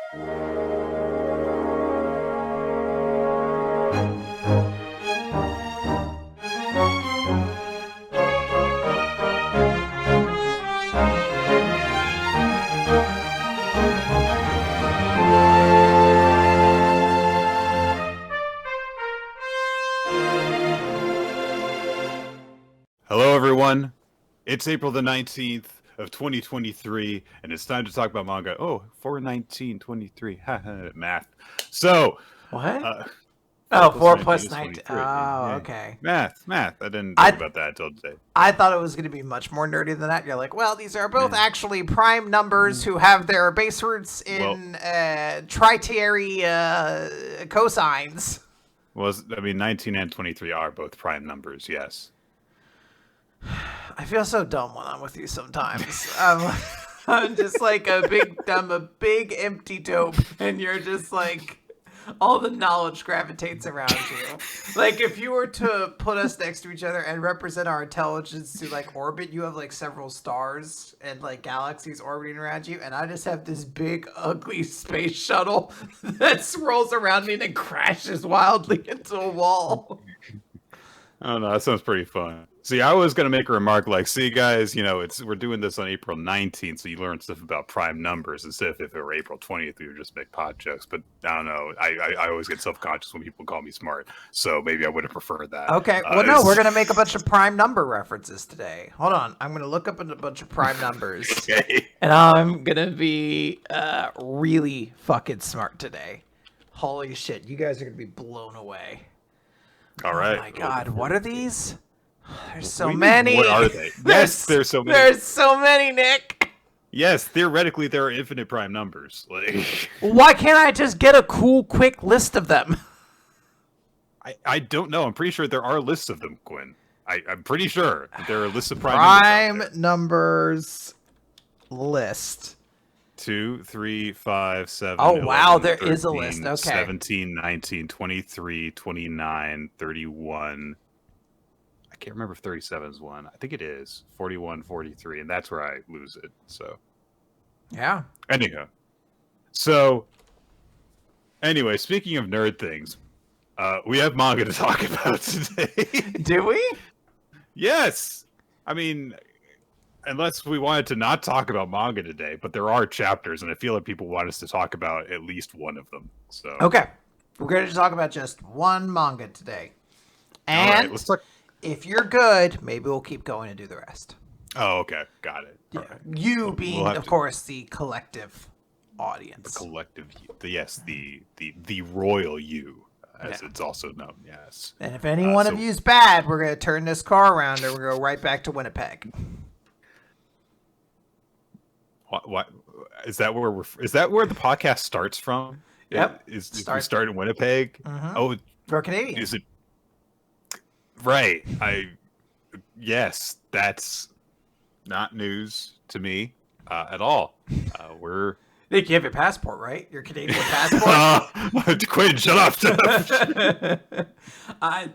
Hello, everyone. It's April the 19th of 2023, and it's time to talk about manga. Oh, 4/19/23. Math. So, What? 4 plus 19. 19. Oh, okay. Math. I didn't think about that until today. I thought it was going to be much more nerdy than that. You're like, well, these are both actually prime numbers who have their base roots in tritary cosines. Well, 19 and 23 are both prime numbers, yes. I feel so dumb when I'm with you sometimes. I'm just like a big empty dope, and you're just like, all the knowledge gravitates around you. Like, if you were to put us next to each other and represent our intelligence to like orbit, you have like several stars and like galaxies orbiting around you, and I just have this big ugly space shuttle that swirls around me and then crashes wildly into a wall. I don't know. That sounds pretty fun. See, I was going to make a remark like, see, guys, we're doing this on April 19th, so you learn stuff about prime numbers instead of if it were April 20th, we would just make pot jokes. But I don't know. I always get self-conscious when people call me smart, so maybe I would have preferred that. Okay. Well, no, we're going to make a bunch of prime number references today. Hold on. I'm going to look up a bunch of prime numbers. Okay. And I'm going to be really fucking smart today. Holy shit. You guys are going to be blown away. All right. Oh my god, what are these? There's so many. What are they? Yes, there's so many. There's so many, Nick. Yes, theoretically there are infinite prime numbers. Like, why can't I just get a cool, quick list of them? I don't know. I'm pretty sure there are lists of them, Quinn. I'm pretty sure there are lists of prime numbers list. 2, 3, 5, 7. Oh, 11, wow, there 13, is a list. Okay. 17, 19, 23, 29, 31. I can't remember if 37 is one. I think it is. 41, 43, and that's where I lose it. So, yeah. Anyhow, speaking of nerd things, we have manga to talk about today. Do we? Yes. I mean, unless we wanted to not talk about manga today, but there are chapters, and I feel like people want us to talk about at least one of them. So okay, we're going to talk about just one manga today, and all right, let's talk. If you're good, maybe we'll keep going and do the rest. Oh, okay, got it. Yeah. Right. You being, of course, the collective audience. The collective, the royal you, as it's also known. Yes. And if any one of you's bad, we're going to turn this car around and we're going to go right back to Winnipeg. What is that? Is that where the podcast starts from? Yep. We start in Winnipeg? Mm-hmm. Oh, we're Canadian. Is it right? Yes, that's not news to me at all. Nick, you have your passport, right? Your Canadian passport. Quinn, shut up.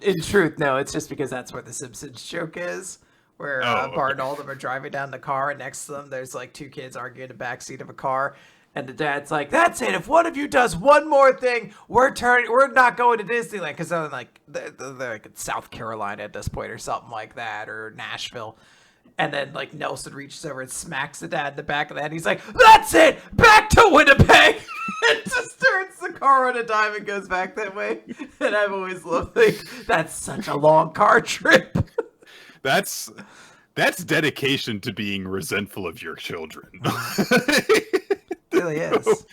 In truth, no. It's just because that's where the Simpsons joke is. Where Bart and Alden are driving down the car, and next to them there's like two kids arguing in the backseat of a car, and the dad's like, "That's it. If one of you does one more thing, we're not going to Disneyland." Because they're like in South Carolina at this point, or something like that, or Nashville. And then like Nelson reaches over and smacks the dad in the back of the head. He's like, "That's it. Back to Winnipeg." And just turns the car on a dime and goes back that way. And I've always loved that's such a long car trip. That's dedication to being resentful of your children. It really is.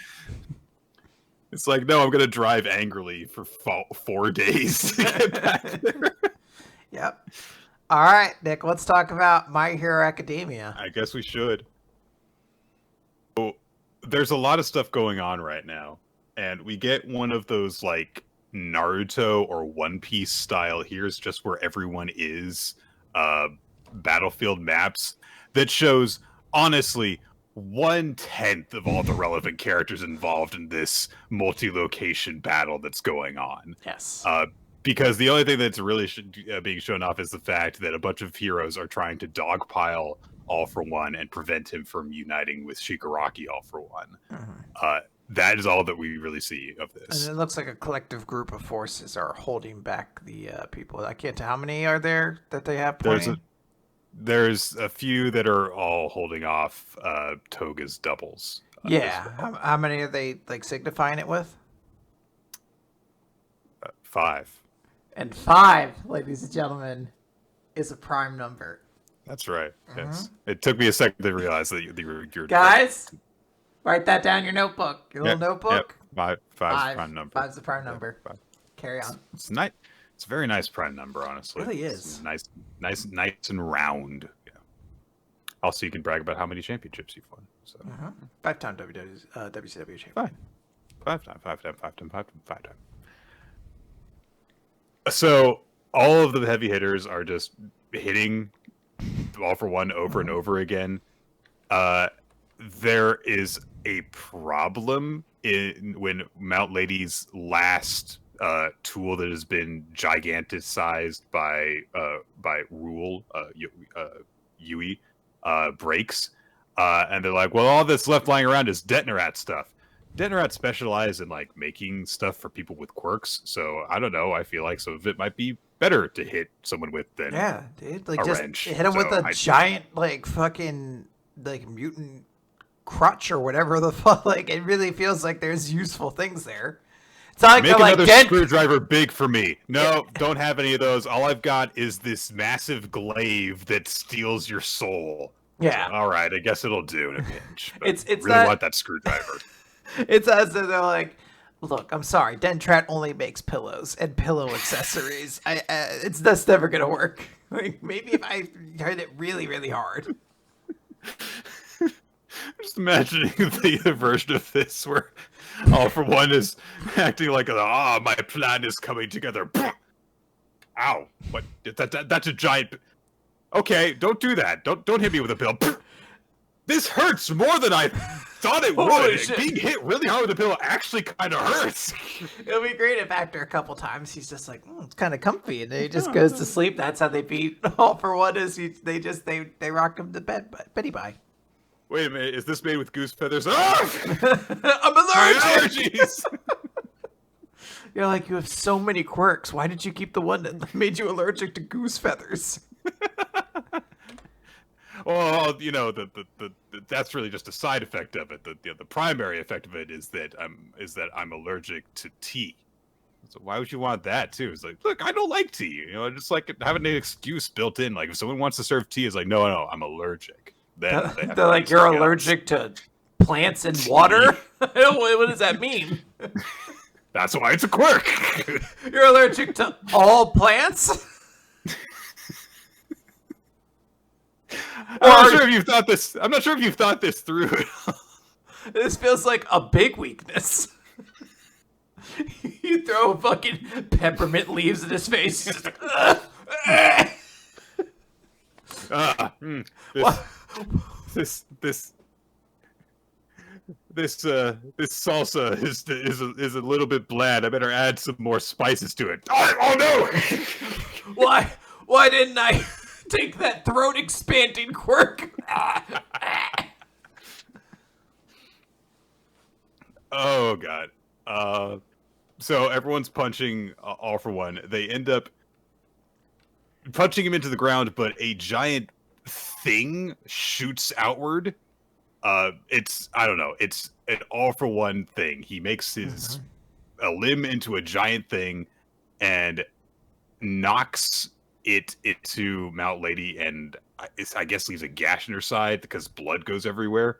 It's like, no, I'm going to drive angrily for 4 days to get back there. Yep. All right, Nick, let's talk about My Hero Academia. I guess we should. So, there's a lot of stuff going on right now, and we get one of those, like, Naruto or One Piece style, here's just where everyone is, battlefield maps that shows, honestly, 1/10 of all the relevant characters involved in this multi-location battle that's going on. Yes. Because the only thing that's really being shown off is the fact that a bunch of heroes are trying to dogpile All For One and prevent him from uniting with Shigaraki All For One. Mm-hmm. that is all that we really see of this. And it looks like a collective group of forces are holding back the people. I can't tell how many are there that they have pointing. There's a few that are all holding off Toga's doubles. Yeah. Well. How many are they like signifying it with? 5. And 5, ladies and gentlemen, is a prime number. That's right. Yes. It took me a second to realize that you're guys. Write that down in your notebook. Your little notebook. Yep. Five's prime number. 5's the prime number. Five. Carry on. It's nice. It's a very nice prime number, honestly. It really is. It's nice and round. Yeah. Also, you can brag about how many championships you've won. So 5-time WCW champion. 5 times. So all of the heavy hitters are just hitting All for One over and over again. There is a problem when Mount Lady's last tool that has been giganticized by Rule Yui breaks, and they're like, well, all that's left lying around is Detonarat stuff. Detonarat specialize in like making stuff for people with quirks, so I don't know. I feel like some of it might be better to hit someone with than dude. Like a just wrench. hit him with a giant like fucking like mutant crutch or whatever the fuck. Like it really feels like there's useful things there. It's not like make they're another like screwdriver big for me. No, don't have any of those. All I've got is this massive glaive that steals your soul. Yeah. So, all right, I guess it'll do in a pinch. But It's really not... want that screwdriver. It's us that they're like, look, I'm sorry, Dentrat only makes pillows and pillow accessories. That's never gonna work. Like maybe if I hit it really, really hard. I'm just imagining the other version of this where All for One is acting like, my plan is coming together. Ow! What? That's a giant. Okay, don't do that. Don't hit me with a pillow. This hurts more than I thought it would. Being hit really hard with a pillow actually kind of hurts. It'll be great if after a couple times he's just like, it's kind of comfy, and then he just goes to sleep. That's how they beat All for One. Is they rock him to bed, Betty Bye. Wait a minute, is this made with goose feathers? Oh! I'm allergic! Allergies! You're like, you have so many quirks. Why did you keep the one that made you allergic to goose feathers? Well, that's really just a side effect of it. The primary effect of it is that I'm allergic to tea. So why would you want that too? It's like, look, I don't like tea. Just like having an excuse built in. Like if someone wants to serve tea, it's like, no, I'm allergic. Then they're like, you're allergic to plants and water? What does that mean? That's why it's a quirk. You're allergic to all plants? I'm not sure if you've thought this through. This feels like a big weakness. You throw fucking peppermint leaves in his face. This salsa is a little bit bland. I better add some more spices to it. Oh no! Why didn't I take that throat expanding quirk? Oh god. So everyone's punching All for One. They end up punching him into the ground, but a giant thing shoots outward. It's an All for One thing. He makes his a limb into a giant thing and knocks it into Mount Lady, and I guess leaves a gash in her side because blood goes everywhere.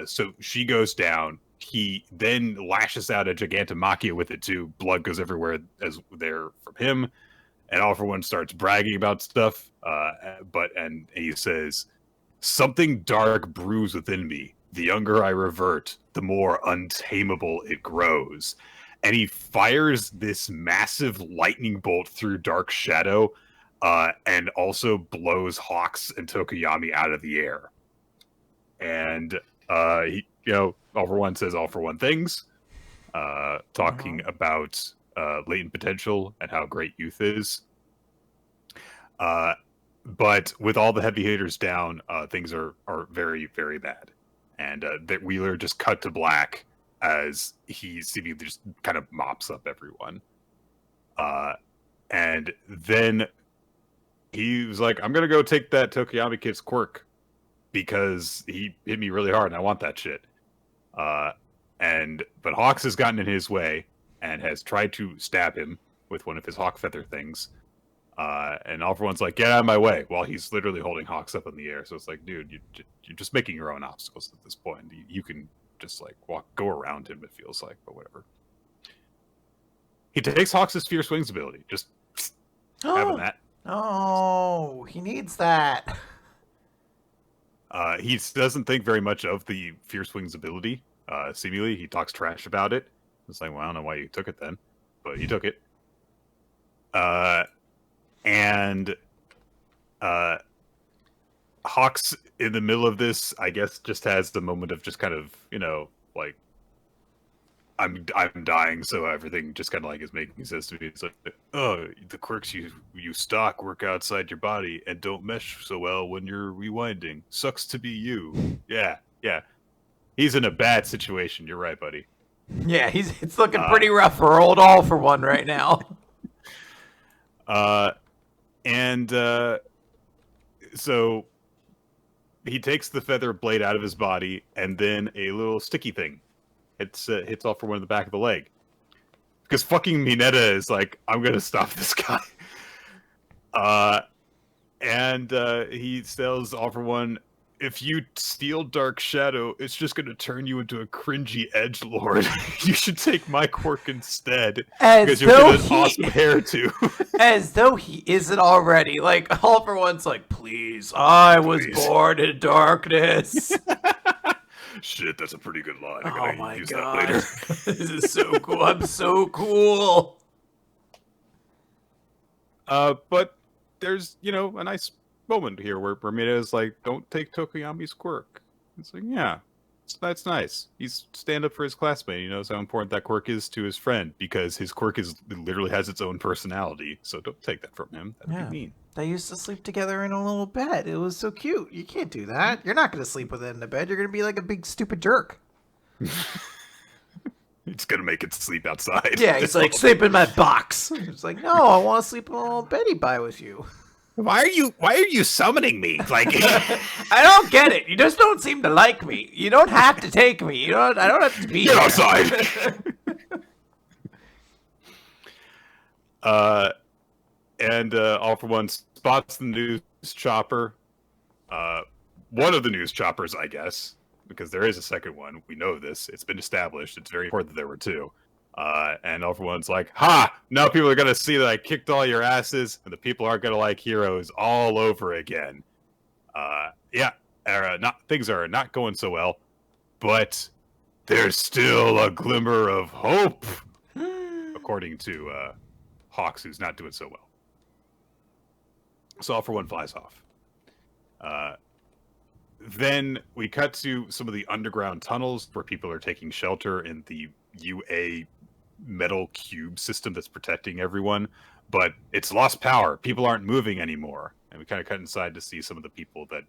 So she goes down. He then lashes out at Gigantomachia with it too. Blood goes everywhere as there from him. And All for One starts bragging about stuff. And he says, "Something dark brews within me. The younger I revert, the more untamable it grows." And he fires this massive lightning bolt through Dark Shadow, and also blows Hawks and Tokoyami out of the air. And All for One says All for One things, talking about latent potential and how great youth is. But with all the heavy hitters down, things are very, very bad. And that Wheeler just cut to black, as he seemingly just kind of mops up everyone. And then he was like, I'm gonna go take that Tokiyami kid's quirk because he hit me really hard and I want that shit. But Hawks has gotten in his way and has tried to stab him with one of his hawk feather things. And All For One's like, get out of my way, while he's literally holding Hawks up in the air. So it's like, dude, you're just making your own obstacles at this point. You can just like go around him, it feels like, but whatever. He takes Hawks' Fierce Wings ability, just having that. Oh, he needs that. He doesn't think very much of the Fierce Wings ability. Seemingly, he talks trash about it. It's like, well, I don't know why you took it then, but he took it. Hawks, in the middle of this, I guess, just has the moment of just kind of, like, I'm dying, so everything just kind of like is making sense to me. It's like, oh, the quirks you stock work outside your body and don't mesh so well when you're rewinding. Sucks to be you. Yeah. He's in a bad situation. You're right, buddy. Yeah, it's looking pretty rough for old All For One right now. So he takes the feather blade out of his body, and then a little sticky thing hits All For One in the back of the leg. Because fucking Mineta is like, I'm gonna stop this guy. He tells All For One, if you steal Dark Shadow, it's just gonna turn you into a cringy edgelord. You should take my quirk instead. Because you're getting an awesome hair too. As though he isn't already. Like, All For One's like, please, I was born in darkness. Shit, that's a pretty good line. I gotta my use God. that later. This is so cool. I'm so cool. But there's, a nice moment here where Bermuda is like, don't take Tokoyami's quirk. It's like, yeah, that's nice. He's stand up for his classmate. He knows how important that quirk is to his friend because his quirk literally has its own personality. So don't take that from him. That'd be mean. They used to sleep together in a little bed. It was so cute. You can't do that. You're not going to sleep with it in the bed. You're going to be like a big stupid jerk. It's going to make it sleep outside. Yeah, he's like, sleep in my box. It's like, no, I want to sleep in a little Betty by with you. Why are you summoning me? Like, I don't get it. You just don't seem to like me. You don't have to take me. I don't have to be Get here. outside. All For One spots the news chopper. One of the news choppers, I guess, because there is a second one. We know this. It's been established. It's very important that there were two. And All For One's like, ha! Now people are going to see that I kicked all your asses, and the people aren't going to like heroes all over again. Things are not going so well, but there's still a glimmer of hope, according to Hawks, who's not doing so well. So All For One flies off. Then we cut to some of the underground tunnels where people are taking shelter in the UA metal cube system that's protecting everyone, but it's lost power. People aren't moving anymore, and we kind of cut inside to see some of the people that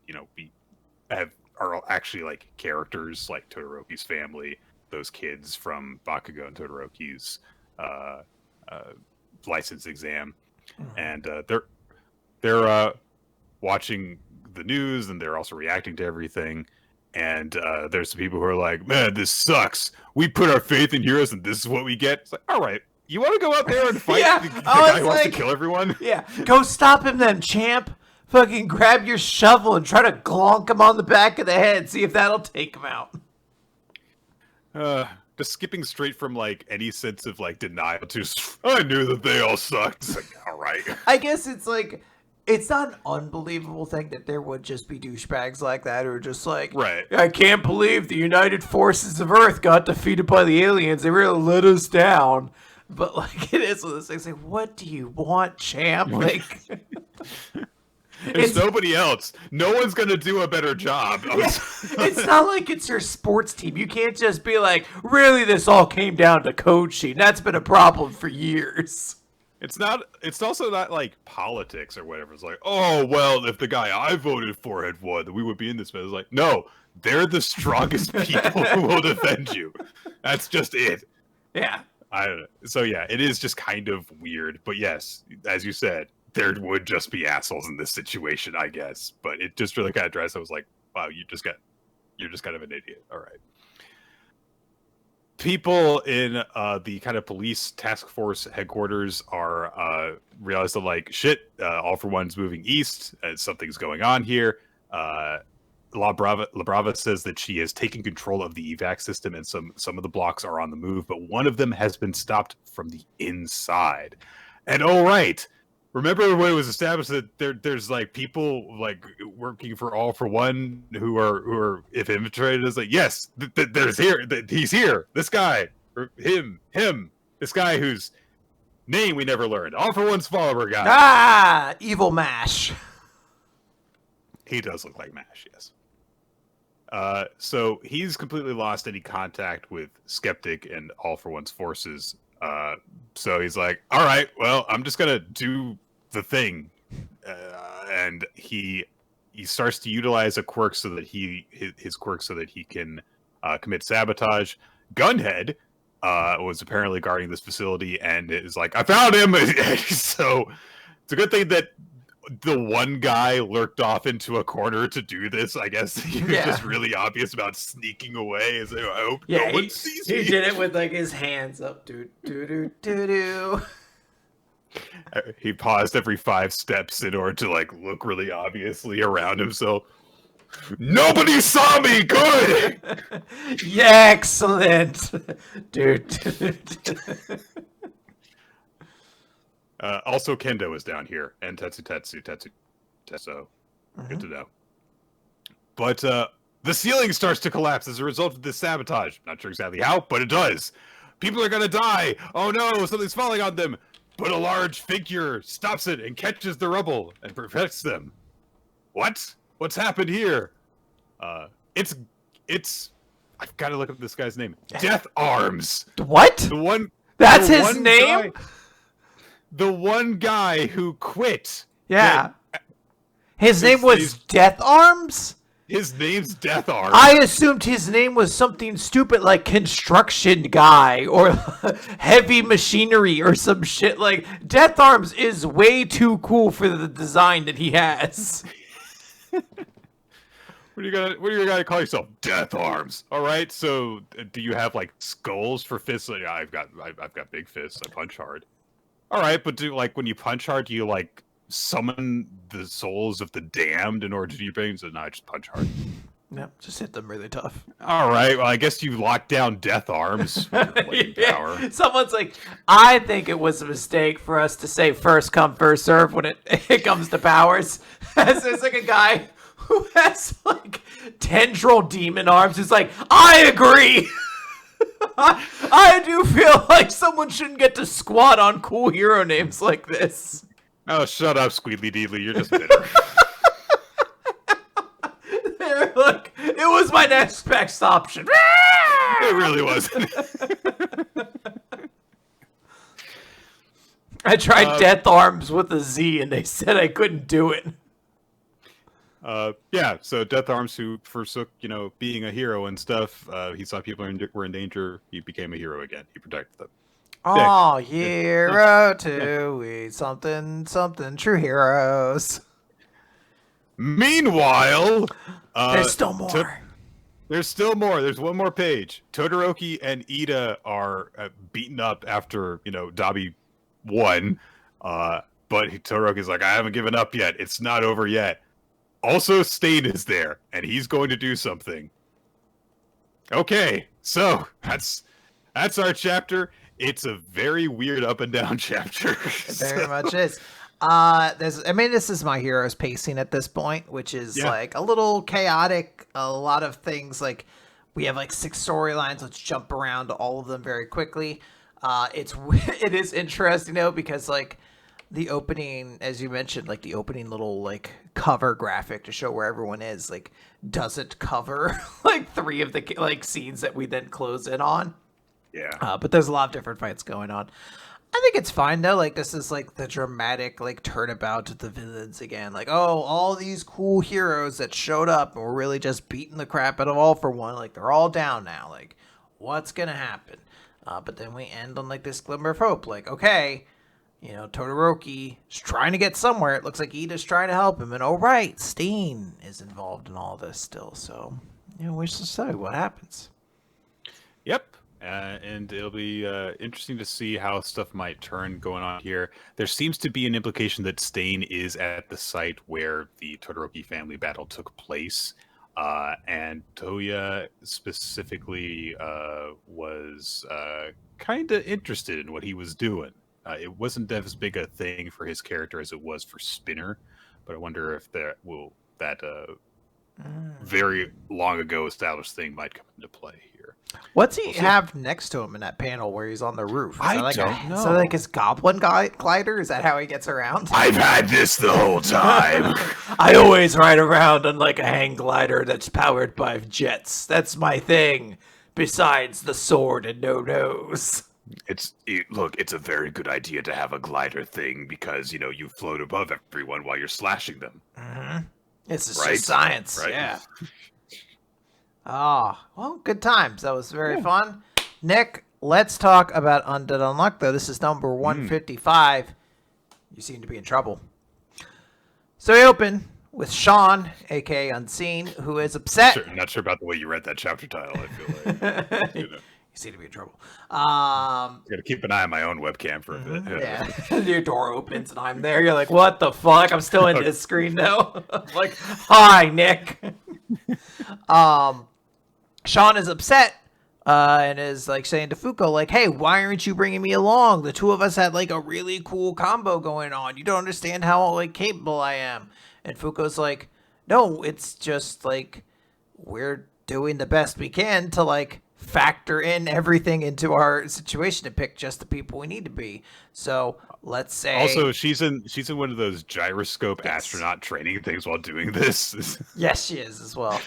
are actually like characters, like Todoroki's family, those kids from Bakugo and Todoroki's license exam, and they're watching the news, and they're also reacting to everything. And there's some people who are like, man, this sucks. We put our faith in heroes, and this is what we get. It's like, all right, you want to go out there and fight the guy who wants to kill everyone? Yeah, go stop him then, champ. Fucking grab your shovel and try to glonk him on the back of the head. See if that'll take him out. Just skipping straight from like any sense of like denial to, I knew that they all sucked. It's like, all right. I guess it's like, it's not an unbelievable thing that there would just be douchebags like that who are just like, right. I can't believe the United Forces of Earth got defeated by the aliens. They really let us down. But like, it is one of those things like, what do you want, champ? Like, there's nobody else. No one's going to do a better job. It's not like it's your sports team. You can't just be like, really, this all came down to code sheet. That's been a problem for years. It's also not like politics or whatever. It's like, oh, well, if the guy I voted for had won, then we would be in this mess. It's like, no, they're the strongest people who will defend you. That's just it. Yeah. I don't know. So yeah, it is just kind of weird. But yes, as you said, there would just be assholes in this situation, I guess. But it just really kind of drives. I was like, wow, you're just kind of an idiot. All right. People in the kind of police task force headquarters are realize that like shit, All for One's moving east. Something's going on here. La Brava says that she has taken control of the evac system, and some of the blocks are on the move, but one of them has been stopped from the inside. And all right, remember when it was established that there's like people like working for All for One who are if infiltrated is like yes, he's here, this guy or him, this guy whose name we never learned, All for One's follower guy. Ah, evil Mash. He does look like Mash, yes. So he's completely lost any contact with Skeptic and All for One's forces. So he's like, all right, well, I'm just going to do the thing. And he starts to utilize a quirk so that his quirk so that he can commit sabotage. Gunhead was apparently guarding this facility and is like, I found him! So it's a good thing that the one guy lurked off into a corner to do this. I guess he was just really obvious about sneaking away. Like, I hope no one sees me. He did it with like his hands up. Do do do do do. He paused every 5 steps in order to like look really obviously around himself. Nobody saw me. Good. Yeah, excellent. Dude. Also, Kendo is down here, and Tetsu. So, good to know. But the ceiling starts to collapse as a result of this sabotage. Not sure exactly how, but it does. People are gonna die. Oh no, something's falling on them. But a large figure stops it and catches the rubble and protects them. What? What's happened here? It's. I've got to look up this guy's name. Death Arms. What? The one. That's his name. The one guy who quit. Yeah. His name was Death Arms? His name's Death Arms. I assumed his name was something stupid like Construction Guy or Heavy Machinery or some shit. Like, Death Arms is way too cool for the design that he has. What are you gonna call yourself? Death Arms. All right. So, do you have like skulls for fists? Like, I've got big fists. I punch hard. All right, but when you punch hard, do you like summon the souls of the damned in order to do your things? No, I just punch hard. No, just hit them really tough. All right, well, I guess you locked down Death Arms. Power. Someone's like, I think it was a mistake for us to say first come, first serve when it comes to powers. There's like a guy who has like tendril demon arms who's like, I agree! I do feel like someone shouldn't get to squat on cool hero names like this. Oh, shut up, Squeedly Deedly. You're just bitter. There, look, it was my next best option. It really wasn't. I tried Death Arms with a Z, and they said I couldn't do it. Yeah, so Death Arms, who forsook, being a hero and stuff, he saw people were in danger, he became a hero again. He protected them. Oh, hero too, we something, true heroes. Meanwhile, there's still more. There's still more. There's one more page. Todoroki and Ida are beaten up after, Dabi won. But Todoroki's like, I haven't given up yet. It's not over yet. Also, Stain is there, and he's going to do something. Okay, so that's our chapter. It's a very weird up and down chapter. It very much is. This is My Hero's pacing at this point, which is like a little chaotic. A lot of things, like we have like 6 storylines. Let's jump around to all of them very quickly. It is interesting though, because like the opening, as you mentioned, like the opening little like cover graphic to show where everyone is, like doesn't cover like 3 of the like scenes that we then close in on. Yeah. But there's a lot of different fights going on. I think it's fine though. Like this is like the dramatic like turnabout of the villains again. Like, oh, all these cool heroes that showed up and were really just beating the crap out of All For One. Like they're all down now. Like, what's gonna happen? But then we end on like this glimmer of hope. Like, okay, Todoroki is trying to get somewhere. It looks like Ida's trying to help him, and oh right, Steen is involved in all this still. So, we shall see what happens. Yep. And it'll be interesting to see how stuff might turn going on here. There seems to be an implication that Stain is at the site where the Todoroki family battle took place. And Toya specifically was kind of interested in what he was doing. It wasn't as big a thing for his character as it was for Spinner, but I wonder if that very long ago established thing might come into play here. What's he have next to him in that panel where he's on the roof? I don't know. Is that like his goblin glider? Is that how he gets around? I've had this the whole time. I always ride around on like a hang glider that's powered by jets. That's my thing. Besides the sword and no nose. Look, it's a very good idea to have a glider thing because, you float above everyone while you're slashing them. Mm-hmm. It's just science. Right. Yeah. Well, good times. That was very fun. Nick, let's talk about Undead Unluck, though. This is number 155. You seem to be in trouble. So we open with Sean, a.k.a. Unseen, who is upset. Not sure about the way you read that chapter title, I feel like. You seem to be in trouble. Gotta keep an eye on my own webcam for a bit. Yeah. Your door opens and I'm there. You're like, what the fuck? I'm still in this screen now. Like, hi, Nick. Sean is upset and is like saying to Fuko, like, hey, why aren't you bringing me along? The two of us had like a really cool combo going on. You don't understand how like capable I am. And Fuko's like, no, it's just like we're doing the best we can to like factor in everything into our situation to pick just the people we need to be. So let's say also she's in one of those gyroscope astronaut training things while doing this. Yes, she is as well.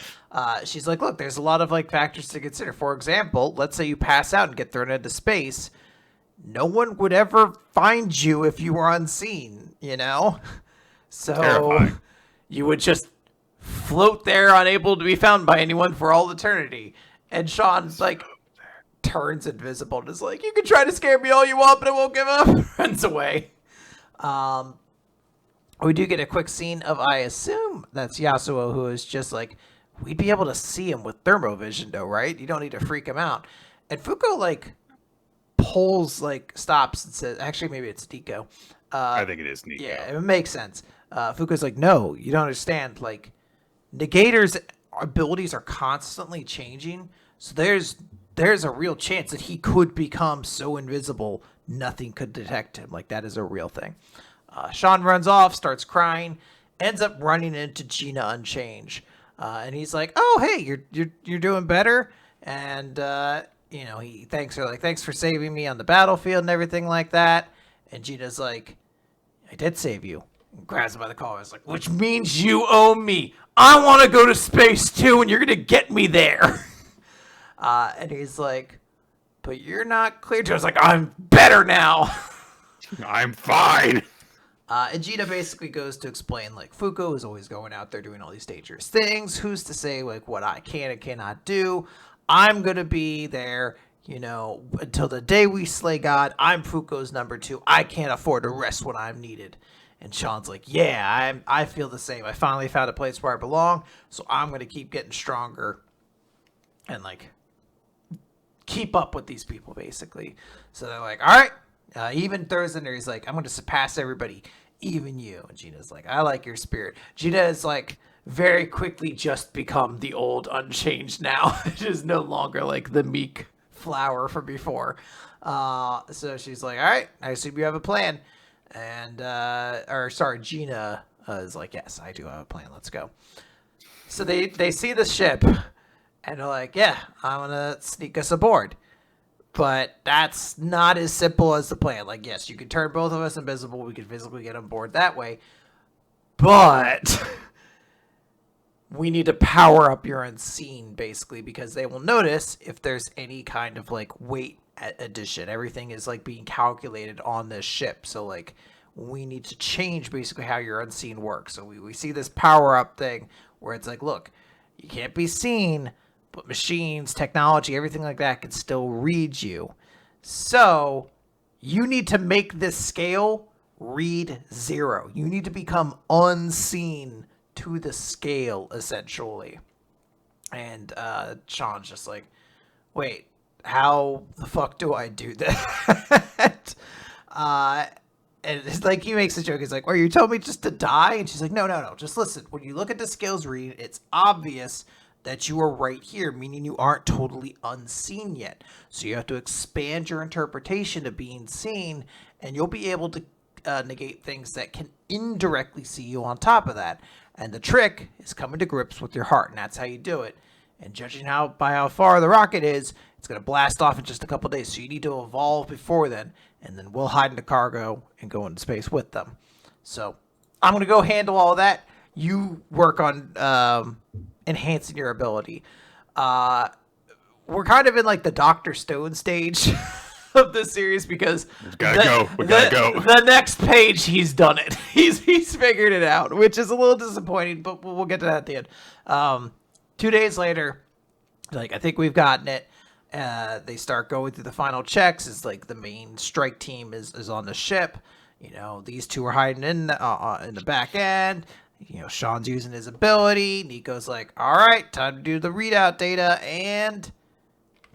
She's like, look, there's a lot of like factors to consider. For example, let's say you pass out and get thrown into space. No one would ever find you if you were unseen, So terrifying. You would just float there unable to be found by anyone for all eternity. And Sean's like turns invisible and is like, you can try to scare me all you want, but I won't give up. Runs away. We do get a quick scene of, I assume that's Yasuo, who is just like, we'd be able to see him with thermovision though, right? You don't need to freak him out. And Fuko like stops and says, actually maybe it's Nico. I think it is Nico. Yeah, it makes sense. Fuko's like, no, you don't understand. Like, Negator's abilities are constantly changing, so there's a real chance that he could become so invisible nothing could detect him. Like, that is a real thing. Sean runs off, starts crying, ends up running into Gina Unchange, and he's like, "Oh, hey, you're doing better." And he thanks her, like, "Thanks for saving me on the battlefield and everything like that." And Gina's like, "I did save you." And grabs him by the collar. It's like, "Which means you owe me. I want to go to space too, and you're gonna get me there." And he's like, "But you're not clear." Joe's like, "I'm better now." I'm fine. And Gina basically goes to explain, like, Fuko is always going out there doing all these dangerous things. Who's to say, like, what I can and cannot do? I'm going to be there, until the day we slay God. I'm Fuko's number 2. I can't afford to rest when I'm needed. And Sean's like, yeah, I feel the same. I finally found a place where I belong, so I'm going to keep getting stronger and, like, keep up with these people, basically. So they're like, all right. He even throws in there, he's like, I'm going to surpass everybody, even you. And Gina's like, I like your spirit. Gina is like very quickly just become the old Unchanged now. It is no longer like the meek flower from before. So she's like, all right, I assume you have a plan. And, Gina is like, yes, I do have a plan. Let's go. So they see the ship and they're like, yeah, I'm going to sneak us aboard. But that's not as simple as the plan. Like, yes, you could turn both of us invisible. We could physically get on board that way. But we need to power up your unseen, basically, because they will notice if there's any kind of, like, weight edition. Everything is like being calculated on this ship. So like we need to change basically how your unseen works. So we see this power up thing where it's like, look, you can't be seen, but machines, technology, everything like that can still read you. So you need to make this scale read 0. You need to become unseen to the scale, essentially. And Sean's just like, wait, how the fuck do I do that? And it's like, he makes a joke. He's like, well, you told me just to die? And she's like, no. Just listen. When you look at the scales read, it's obvious that you are right here, meaning you aren't totally unseen yet. So you have to expand your interpretation to being seen, and you'll be able to negate things that can indirectly see you on top of that. And the trick is coming to grips with your heart, and that's how you do it. And judging by how far the rocket is, it's going to blast off in just a couple days. So you need to evolve before then, and then we'll hide in the cargo and go into space with them. So I'm going to go handle all that. You work on enhancing your ability. We're kind of in like the Dr. Stone stage of this series because we gotta go. The next page, he's done it. He's figured it out, which is a little disappointing, but we'll get to that at the end. 2 days later, like, I think we've gotten it. They start going through the final checks. It's like the main strike team is on the ship. You know, these two are hiding in the back end. You know, Sean's using his ability. Nico's like, all right, time to do the readout data, and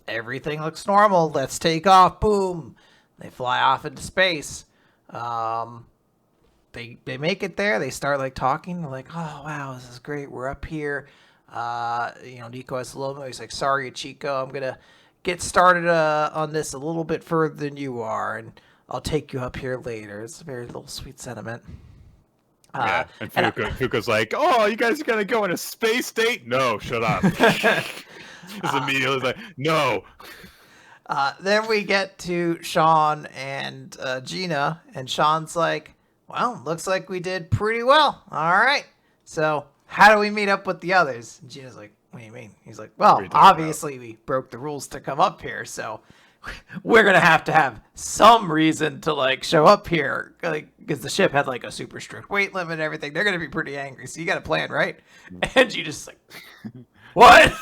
everything looks normal. Let's take off. Boom. They fly off into space. They make it there. They start like talking. They're like, oh wow, this is great. We're up here. You know, Nico has slow mo. He's like, sorry, Chico, I'm gonna get started on this a little bit further than you are, and I'll take you up here later. It's a very little sweet sentiment. Yeah, and Fuko's like, oh, you guys are gonna go on a space date? No, shut up. Just immediately like, no. Then we get to Sean and Gina, and Sean's like, well, looks like we did pretty well. All right. So how do we meet up with the others? And Gina's like, what do you mean? He's like, well, obviously we broke the rules to come up here, so we're going to have some reason to like show up here, like, because the ship had like a super strict weight limit and everything. They're going to be pretty angry, so you got a plan, right? And Gina's like, what?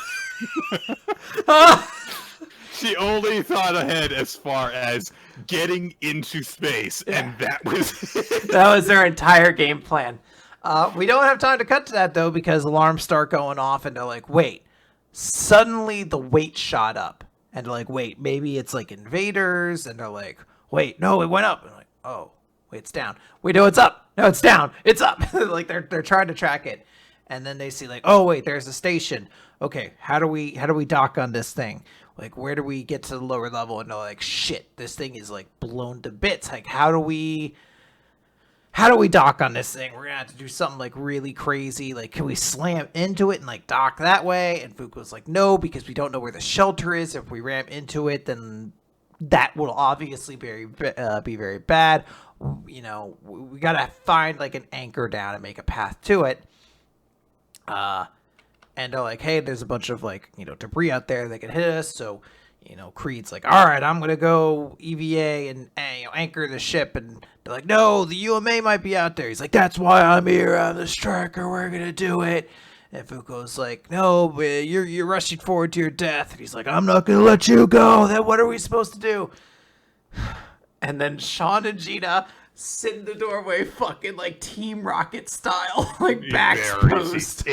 She only thought ahead as far as getting into space, and that was it. That was their entire game plan. We don't have time to cut to that, though, because alarms start going off, and they're like, wait. Suddenly, the weight shot up. And they're like, wait, maybe it's like invaders. And they're like, wait, no, it went up. And I'm like, oh, wait, it's down. Wait, no, it's up. No, it's down. It's up. Like, they're trying to track it. And then they see, like, oh, wait, there's a station. Okay, how do we dock on this thing? Like, where do we get to the lower level? And they're like, shit, this thing is, like, blown to bits. Like, how do we dock on this thing? We're gonna have to do something like really crazy. Like, can we slam into it and like dock that way? And Fuku's like, no, because we don't know where the shelter is. If we ram into it, then that will obviously be very bad. You know, we gotta find like an anchor down and make a path to it. And they're like, hey, there's a bunch of like, you know, debris out there that can hit us. So, you know, Creed's like, all right, I'm going to go EVA and you know, anchor the ship. And they're like, no, the UMA might be out there. He's like, that's why I'm here. I'm the striker. We're going to do it. And Fuko's like, no, you're rushing forward to your death. And he's like, I'm not going to let you go. Then what are we supposed to do? And then Sean and Gina sit in the doorway, fucking like Team Rocket style, like backs post.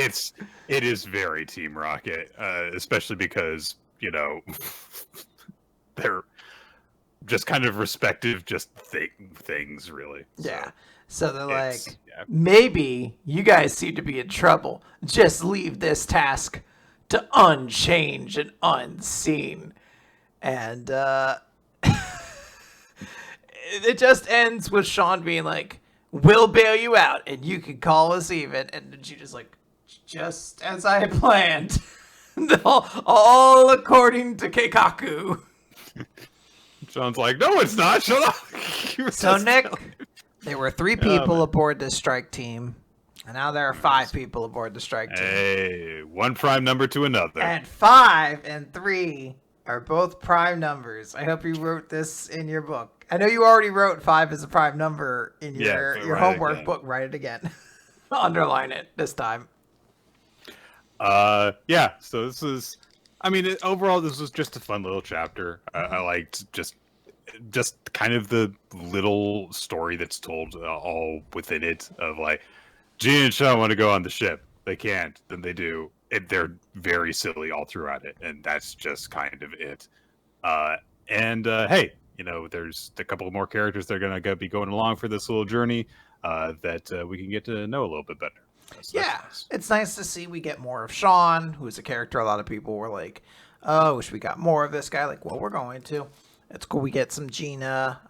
It is very Team Rocket, especially because, you know, they're just kind of respective, just things, really. Yeah. So they're like, maybe you guys seem to be in trouble. Just leave this task to Unchange and Unseen. And it just ends with Sean being like, we'll bail you out and you can call us even. And she just like, just as I planned. all according to Keikaku. Sean's like, no, it's not. Shut up. So, Nick, there were 3 people aboard this strike team. And now there are 5 people aboard the strike team. Hey, one prime number to another. And 5 and 3 are both prime numbers. I hope you wrote this in your book. I know you already wrote 5 as a prime number in your homework book. Write it again. Underline it this time. Yeah. So this is, I mean, overall, this was just a fun little chapter. I liked just kind of the little story that's told all within it of like, Gene and Sean want to go on the ship. They can't. Then they do. They're very silly all throughout it, and that's just kind of it. Hey, there's a couple more characters that are gonna be going along for this little journey that we can get to know a little bit better. So nice. It's nice to see we get more of Sean, who's a character a lot of people were like, oh, wish we got more of this guy. Like, well, we're going to. It's cool we get some Gina.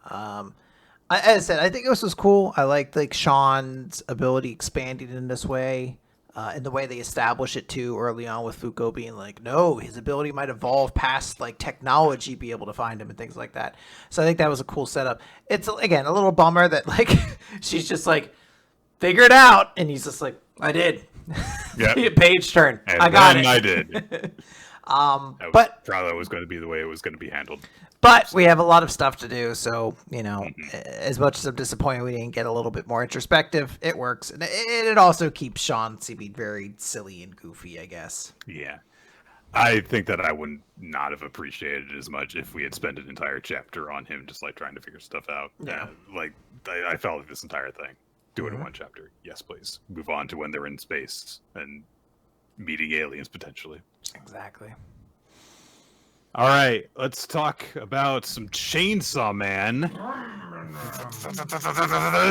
As I said, I think this was cool. I liked like Sean's ability expanding in this way. In the way they establish it too early on with Fuko being like, no, his ability might evolve past like technology, be able to find him and things like that. So I think that was a cool setup. It's again a little bummer that like she's just like, figure it out, and he's just like, I did. Yeah. Page turn. And I got it. I did. But probably was going to be the way it was going to be handled. But we have a lot of stuff to do, so, as much as I'm disappointed we didn't get a little bit more introspective, it works. And it also keeps Sean seeming very silly and goofy, I guess. Yeah. I think that I would not have appreciated it as much if we had spent an entire chapter on him just, like, trying to figure stuff out. Yeah. I felt like this entire thing. Do it in one chapter. Yes, please. Move on to when they're in space and meeting aliens, potentially. Exactly. All right, let's talk about some Chainsaw Man.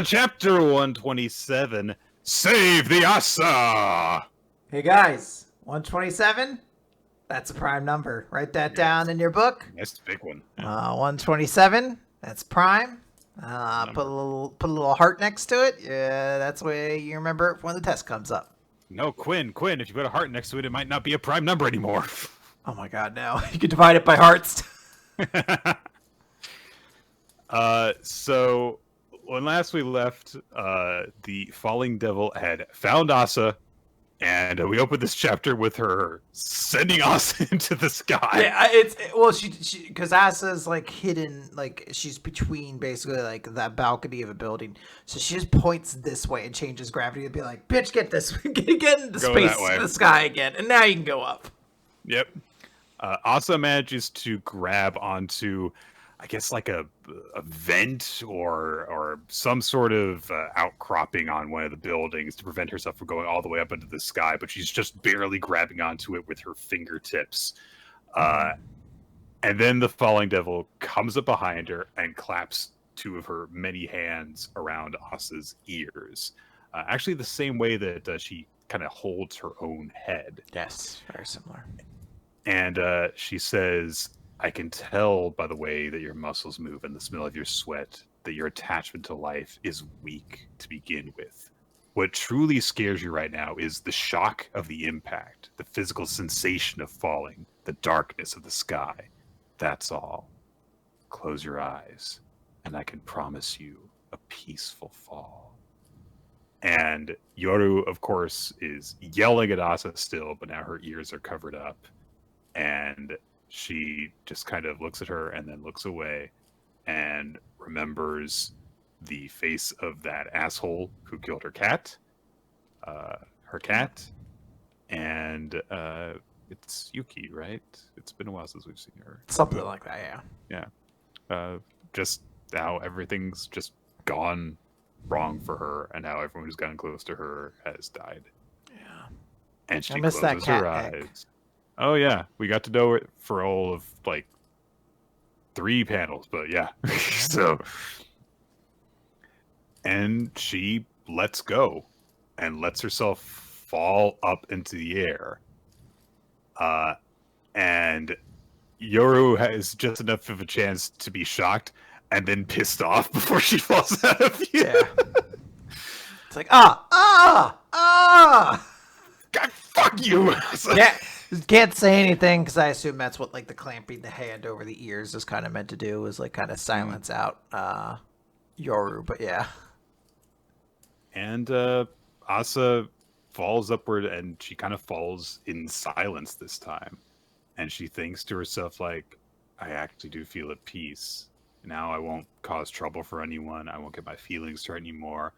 Chapter 127, Save the Asa! Hey guys, 127? That's a prime number. Write that down in your book. That's a big one. 127, that's prime. Put a little heart next to it. Yeah, that's the way you remember it when the test comes up. No, Quinn, if you put a heart next to it, it might not be a prime number anymore. Oh my god, no. You can divide it by hearts. So when last we left, the Falling Devil had found Asa, and we opened this chapter with her sending Asa into the sky. Yeah, she because Asa's like hidden, like she's between basically like that balcony of a building, so she just points this way and changes gravity to be like, "Bitch, get this, get into space, the sky again, and now you can go up." Yep. Asa manages to grab onto, I guess, like a vent or some sort of outcropping on one of the buildings to prevent herself from going all the way up into the sky, but she's just barely grabbing onto it with her fingertips. And then the Falling Devil comes up behind her and claps two of her many hands around Asa's ears. Actually, the same way that she kind of holds her own head. Yes, very similar. And she says, I can tell by the way that your muscles move and the smell of your sweat that your attachment to life is weak to begin with. What truly scares you right now is the shock of the impact, the physical sensation of falling, the darkness of the sky. That's all. Close your eyes, and I can promise you a peaceful fall. And Yoru, of course, is yelling at Asa still, but now her ears are covered up. And she just kind of looks at her and then looks away and remembers the face of that asshole who killed her cat. And it's Yuki, right? It's been a while since we've seen her. Something like that, yeah. Just how everything's just gone wrong for her and how everyone who's gotten close to her has died. Yeah. And she closes her eyes. Oh yeah, we got to know it for all of like 3 panels, but yeah. So, and she lets go and lets herself fall up into the air. And Yoru has just enough of a chance to be shocked and then pissed off before she falls out of the air. Yeah. It's like, God, fuck you! Yeah. Can't say anything because I assume that's what like the clamping the hand over the ears is kind of meant to do, is like kind of silence out Yoru. But yeah, and Asa falls upward and she kind of falls in silence this time, And she thinks to herself, like, I actually do feel at peace. Now I won't cause trouble for anyone. I won't get my feelings hurt anymore.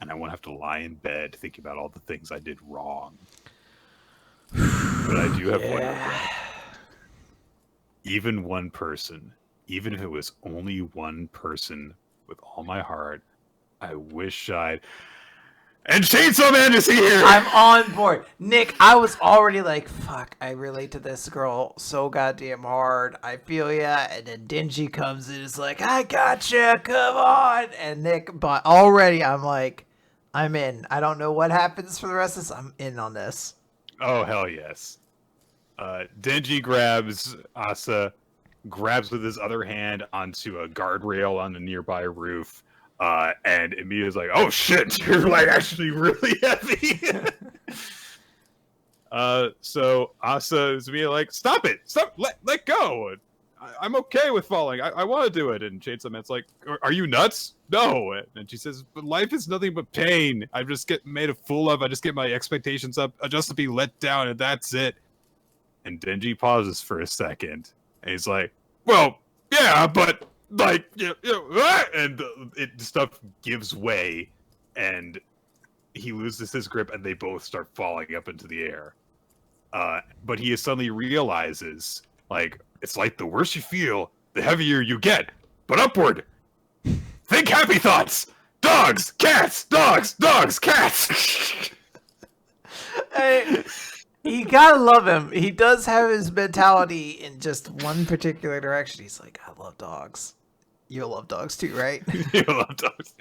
And I won't have to lie in bed thinking about all the things I did wrong. But I do have one regret. Even one person, even if it was only one person, with all my heart, I wish I'd... And Chainsaw Man is here! I'm on board. Nick, I was already like, fuck, I relate to this girl so goddamn hard. I feel ya. And then Denji comes and is like, I gotcha, come on. And Nick, but already I'm like, I'm in. I don't know what happens for the rest of this. I'm in on this. Oh, hell yes. Denji grabs Asa, grabs with his other hand onto a guardrail on the nearby roof, and immediately is like, oh shit, you're like actually really heavy. So Asa is being like, stop it, stop, let go. I'm okay with falling. I want to do it. And Chainsaw Man's like, are you nuts? No. And she says, but life is nothing but pain. I just get made a fool of. I just get my expectations up just to be let down, and that's it. And Denji pauses for a second, and he's like, well, yeah, but like, and stuff gives way, and he loses his grip, and they both start falling up into the air. But he suddenly realizes, like, it's like the worse you feel, the heavier you get, but upward. Think happy thoughts. Dogs, cats, cats. Hey, you gotta love him. He does have his mentality in just one particular direction. He's like, I love dogs. You love dogs too, right? You love dogs.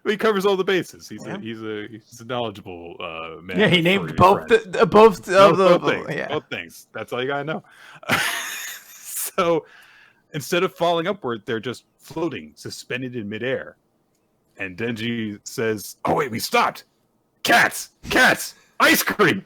He covers all the bases. He's a knowledgeable man. Yeah, he named both things. That's all you gotta know. So instead of falling upward, they're just floating, suspended in midair. And Denji says, "Oh wait, we stopped. Cats, ice cream."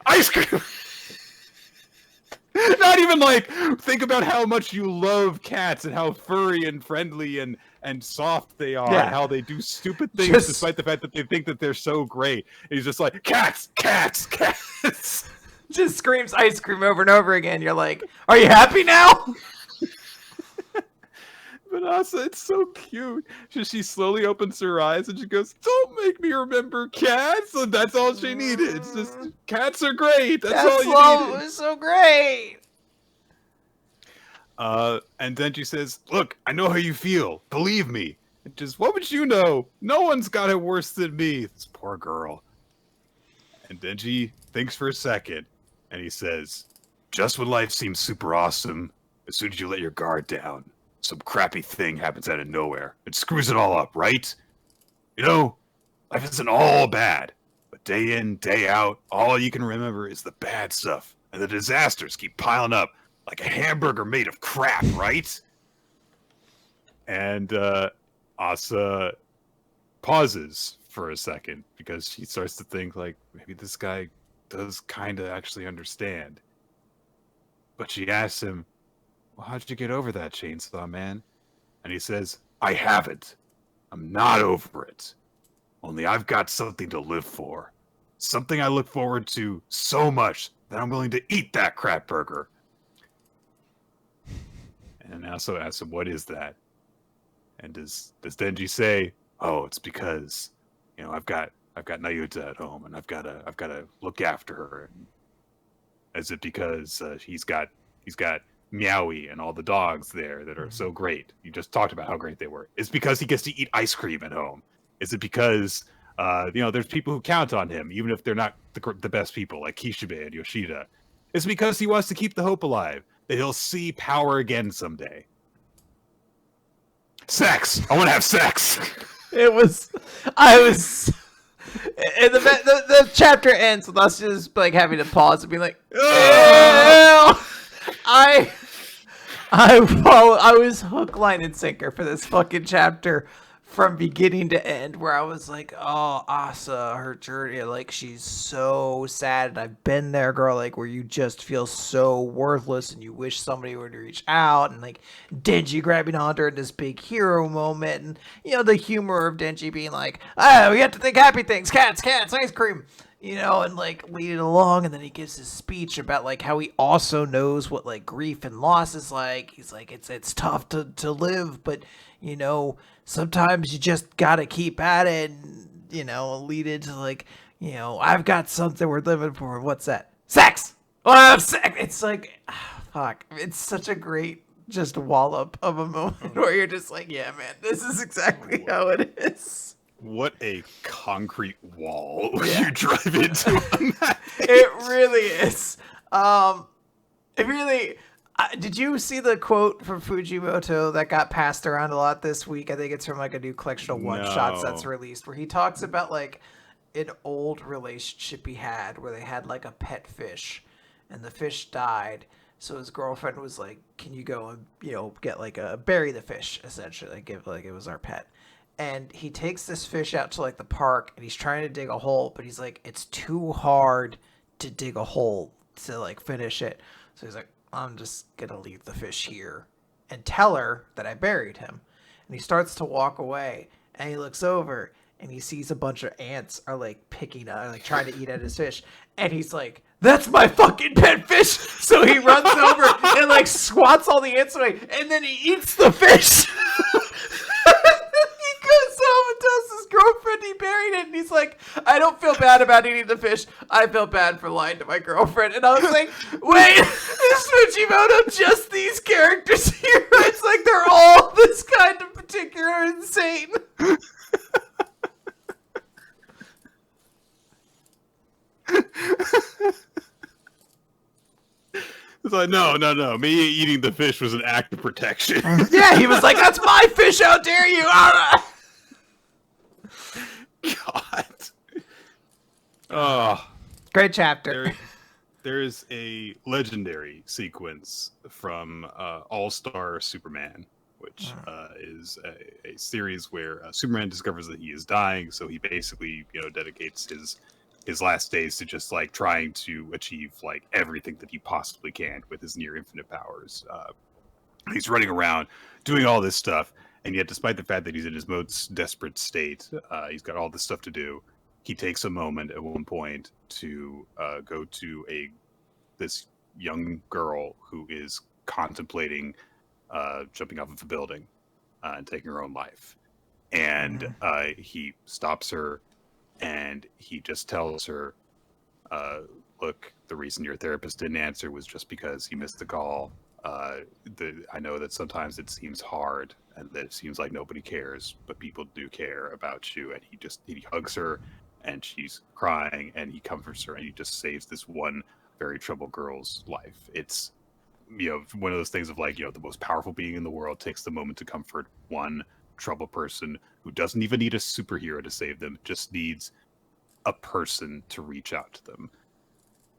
Not even like think about how much you love cats and how furry and friendly and soft they are, and how they do stupid things despite the fact that they think that they're so great. And he's just like, cats. Just screams ice cream over and over again. You're like, are you happy now? But Asa, it's so cute. She slowly opens her eyes and she goes, don't make me remember cats. And that's all she needed. It's just, cats are great. That's all you needed. It was so great. And then she says, look, I know how you feel. Believe me. And just, what would you know? No one's got it worse than me. This poor girl. And Denji thinks for a second, and he says, just when life seems super awesome, as soon as you let your guard down, some crappy thing happens out of nowhere. It screws it all up, right? You know, life isn't all bad. But day in, day out, all you can remember is the bad stuff. And the disasters keep piling up like a hamburger made of crap, right? And Asa pauses for a second because she starts to think, like, maybe this guy does kind of actually understand. But she asks him, well, how'd you get over that, Chainsaw Man? And he says, I haven't. I'm not over it. Only I've got something to live for. Something I look forward to so much that I'm willing to eat that crap burger. And I also asks him, what is that? And does Denji say, oh, it's because, you know, I've got Nayuta at home and I've got to look after her. And is it because he's got Meowie and all the dogs there that are so great? You just talked about how great they were. It's because he gets to eat ice cream at home. Is it because there's people who count on him, even if they're not the best people, like Kishibe and Yoshida? It's because he wants to keep the hope alive that he'll see power again someday. Sex. I want to have sex. And the chapter ends with us just like having to pause and be like, I was hook, line, and sinker for this fucking chapter from beginning to end, where I was like, oh, Asa, her journey, like, she's so sad, and I've been there, girl, like, where you just feel so worthless, and you wish somebody would reach out, and, like, Denji grabbing onto her in this big hero moment, and, you know, the humor of Denji being like, oh, we have to think happy things, cats, ice cream. you know, and like lead it along. And then he gives his speech about like how he also knows what like grief and loss is like. He's like, it's tough to live, but you know, sometimes you just gotta keep at it, and you know, lead into like, you know, I've got something we're living for. What's that? Sex. Oh, sex. It's like, fuck. It's such a great just wallop of a moment where you're just like, yeah, man, this is exactly how it is. What a concrete wall you drive into on that page. It really is. It really. Did you see the quote from Fujimoto that got passed around a lot this week? I think it's from like a new collection of one shots that's released, where he talks about like an old relationship he had where they had like a pet fish, and the fish died. So his girlfriend was like, "Can you go and, you know, get like bury the fish, essentially, like give like it was our pet." And he takes this fish out to like the park, and he's trying to dig a hole, but he's like, it's too hard to dig a hole to like finish it. So he's like, I'm just gonna leave the fish here and tell her that I buried him. And he starts to walk away, and he looks over, and he sees a bunch of ants are like picking up, like trying to eat at his fish, and he's like, "That's my fucking pet fish!" So he runs over and like swats all the ants away, and then he eats the fish. He goes home and tells his girlfriend he buried it, and he's like, "I don't feel bad about eating the fish. I feel bad for lying to my girlfriend." And I was like, wait, is Fujimoto just these characters here? It's like they're all this kind of particular insane. It's like, no. Me eating the fish was an act of protection. Yeah, he was like, "That's my fish, how dare you!" God. Oh. Great chapter. There is a legendary sequence from All-Star Superman, which is a series where Superman discovers that he is dying, so he basically, you know, dedicates his last days to just like trying to achieve like everything that he possibly can with his near infinite powers. He's running around doing all this stuff, and yet despite the fact that he's in his most desperate state, he's got all this stuff to do. He takes a moment at one point to go to this young girl who is contemplating jumping off of a building and taking her own life. And he stops her, and he just tells her, look, the reason your therapist didn't answer was just because he missed the call. I know that sometimes it seems hard and that it seems like nobody cares, but people do care about you. And he hugs her, and she's crying, and he comforts her, and he just saves this one very troubled girl's life. It's, you know, one of those things of like, you know, the most powerful being in the world takes the moment to comfort one troubled person who doesn't even need a superhero to save them, just needs a person to reach out to them.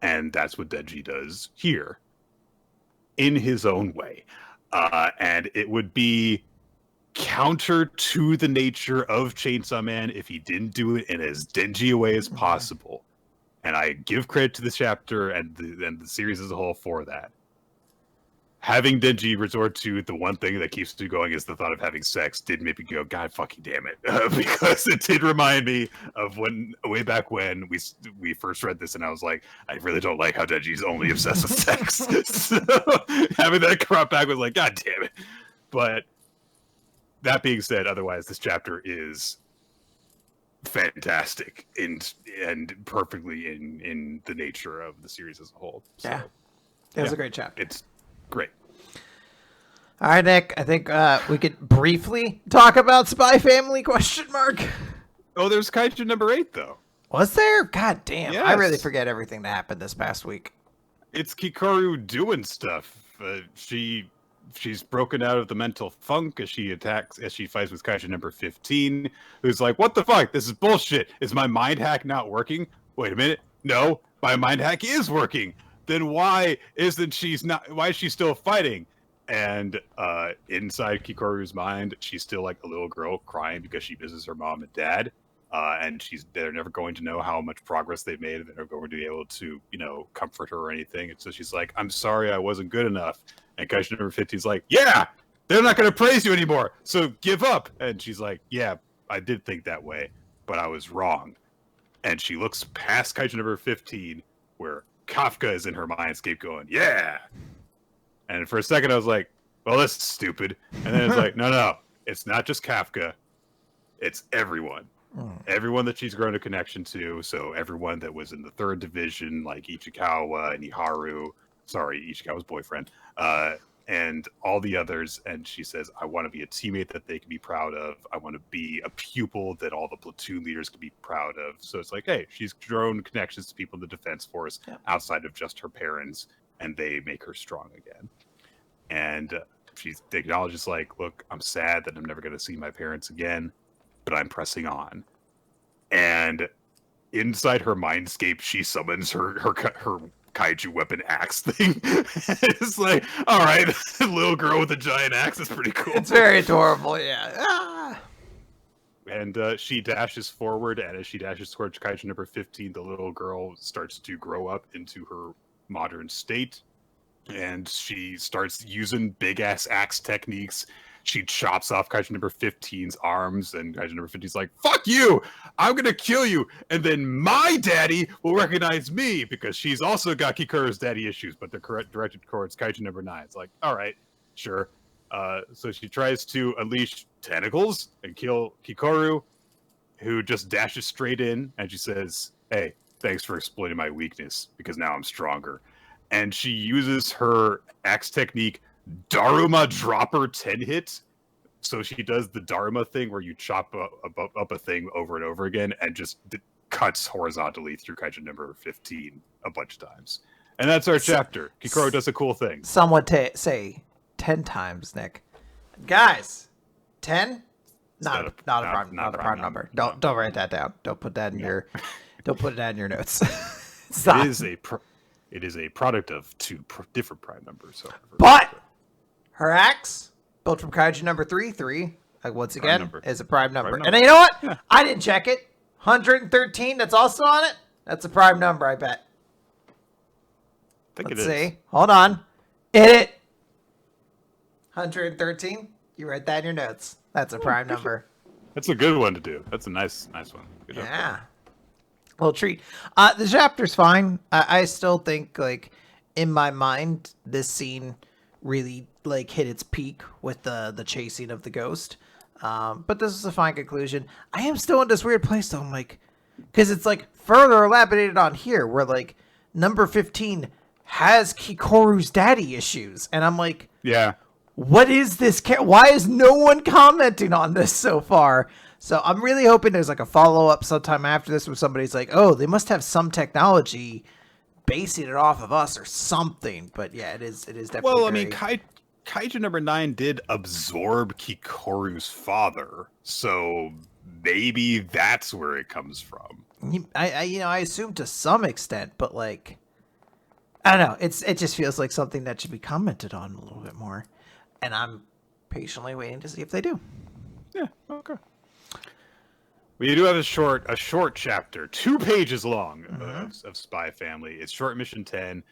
And that's what Denji does here in his own way. And it would be counter to the nature of Chainsaw Man if he didn't do it in as dingy a way as possible. And I give credit to the chapter and the series as a whole for that. Having Denji resort to the one thing that keeps me going is the thought of having sex did make me go, God fucking damn it. Because it did remind me of way back when we first read this, and I was like, I really don't like how Denji's only obsessed with sex. So having that crop back was like, God damn it. But that being said, otherwise this chapter is fantastic and perfectly in the nature of the series as a whole. So, yeah. It was a great chapter. It's great. All right, Nick. I think we could briefly talk about Spy Family ? Oh, there's Kaiju number 8 though. Was there? God damn! Yes. I really forget everything that happened this past week. It's Kikoru doing stuff. She's broken out of the mental funk as she fights with Kaiju number 15, who's like, "What the fuck? This is bullshit. Is my mind hack not working? Wait a minute. No, my mind hack is working. Then why is she still fighting?" And inside Kikoru's mind, she's still like a little girl crying because she misses her mom and dad. And they're never going to know how much progress they've made, and they're never going to be able to, you know, comfort her or anything. And so she's like, "I'm sorry I wasn't good enough." And Kaiju number 15 is like, "Yeah, they're not going to praise you anymore, so give up." And she's like, "Yeah, I did think that way, but I was wrong." and she looks past Kaiju number 15, where Kafka is in her mindscape going, yeah! And for a second I was like, well, that's stupid. And then it's like, no, it's not just Kafka. It's everyone. Everyone that she's grown a connection to. So everyone that was in the 3rd division, like Ichikawa and Iharu. Sorry, Ichikawa's boyfriend. And all the others. And she says, I want to be a teammate that they can be proud of. I want to be a pupil that all the platoon leaders can be proud of. So it's like, hey, she's grown connections to people in the Defense Force outside of just her parents. And they make her strong again. And she acknowledges, like, look, I'm sad that I'm never going to see my parents again, but I'm pressing on. And inside her mindscape, she summons her kaiju weapon axe thing. It's like, all right, little girl with a giant axe is pretty cool. It's very adorable, yeah. And she dashes forward, and as she dashes towards kaiju number 15, the little girl starts to grow up into her modern state. And she starts using big-ass axe techniques. She chops off Kaiju number 15's arms, and Kaiju number 15's like, fuck you! I'm gonna kill you! And then my daddy will recognize me, because she's also got Kikoru's daddy issues, but they're directed towards Kaiju number 9. It's like, alright, sure. So she tries to unleash tentacles and kill Kikoru, who just dashes straight in, and she says, hey, thanks for exploiting my weakness, because now I'm stronger. And she uses her axe technique, Daruma Dropper 10 hit. So she does the Daruma thing where you chop up a thing over and over again and just cuts horizontally through Kaiju number 15 a bunch of times. And that's our chapter. Kikoru does a cool thing. Some would say 10 times, Nick. Guys, 10? Not a prime number. Don't write that down. Don't put that in your notes. It is a product of 2 different prime numbers. However. But her axe, built from Kaiju number 3, once again, is a prime number. And you know what? Yeah. I didn't check it. 113, that's also on it? That's a prime number, I bet. Let's see. Hold on. It. 113. You write that in your notes. That's a prime number. That's a good one to do. That's a nice one. Good yeah. Little treat. The chapter's fine. I still think, like, in my mind, this scene really, like, hit its peak with the chasing of the ghost. But this is a fine conclusion. I am still in this weird place, though. I'm like, because it's, like, further elaborated on here, where, like, number 15 has Kikoru's daddy issues. And I'm like, yeah, what is this? Why is no one commenting on this so far? So I'm really hoping there's like a follow-up sometime after this where somebody's like, oh, they must have some technology basing it off of us or something. But yeah, it is definitely. Well, I mean, Kaiju number 9 did absorb Kikoru's father, so maybe that's where it comes from. I assume to some extent, but like, I don't know. It just feels like something that should be commented on a little bit more, and I'm patiently waiting to see if they do. Yeah. Okay. We do have a short chapter, 2 pages long, of Spy Family. It's short mission 10.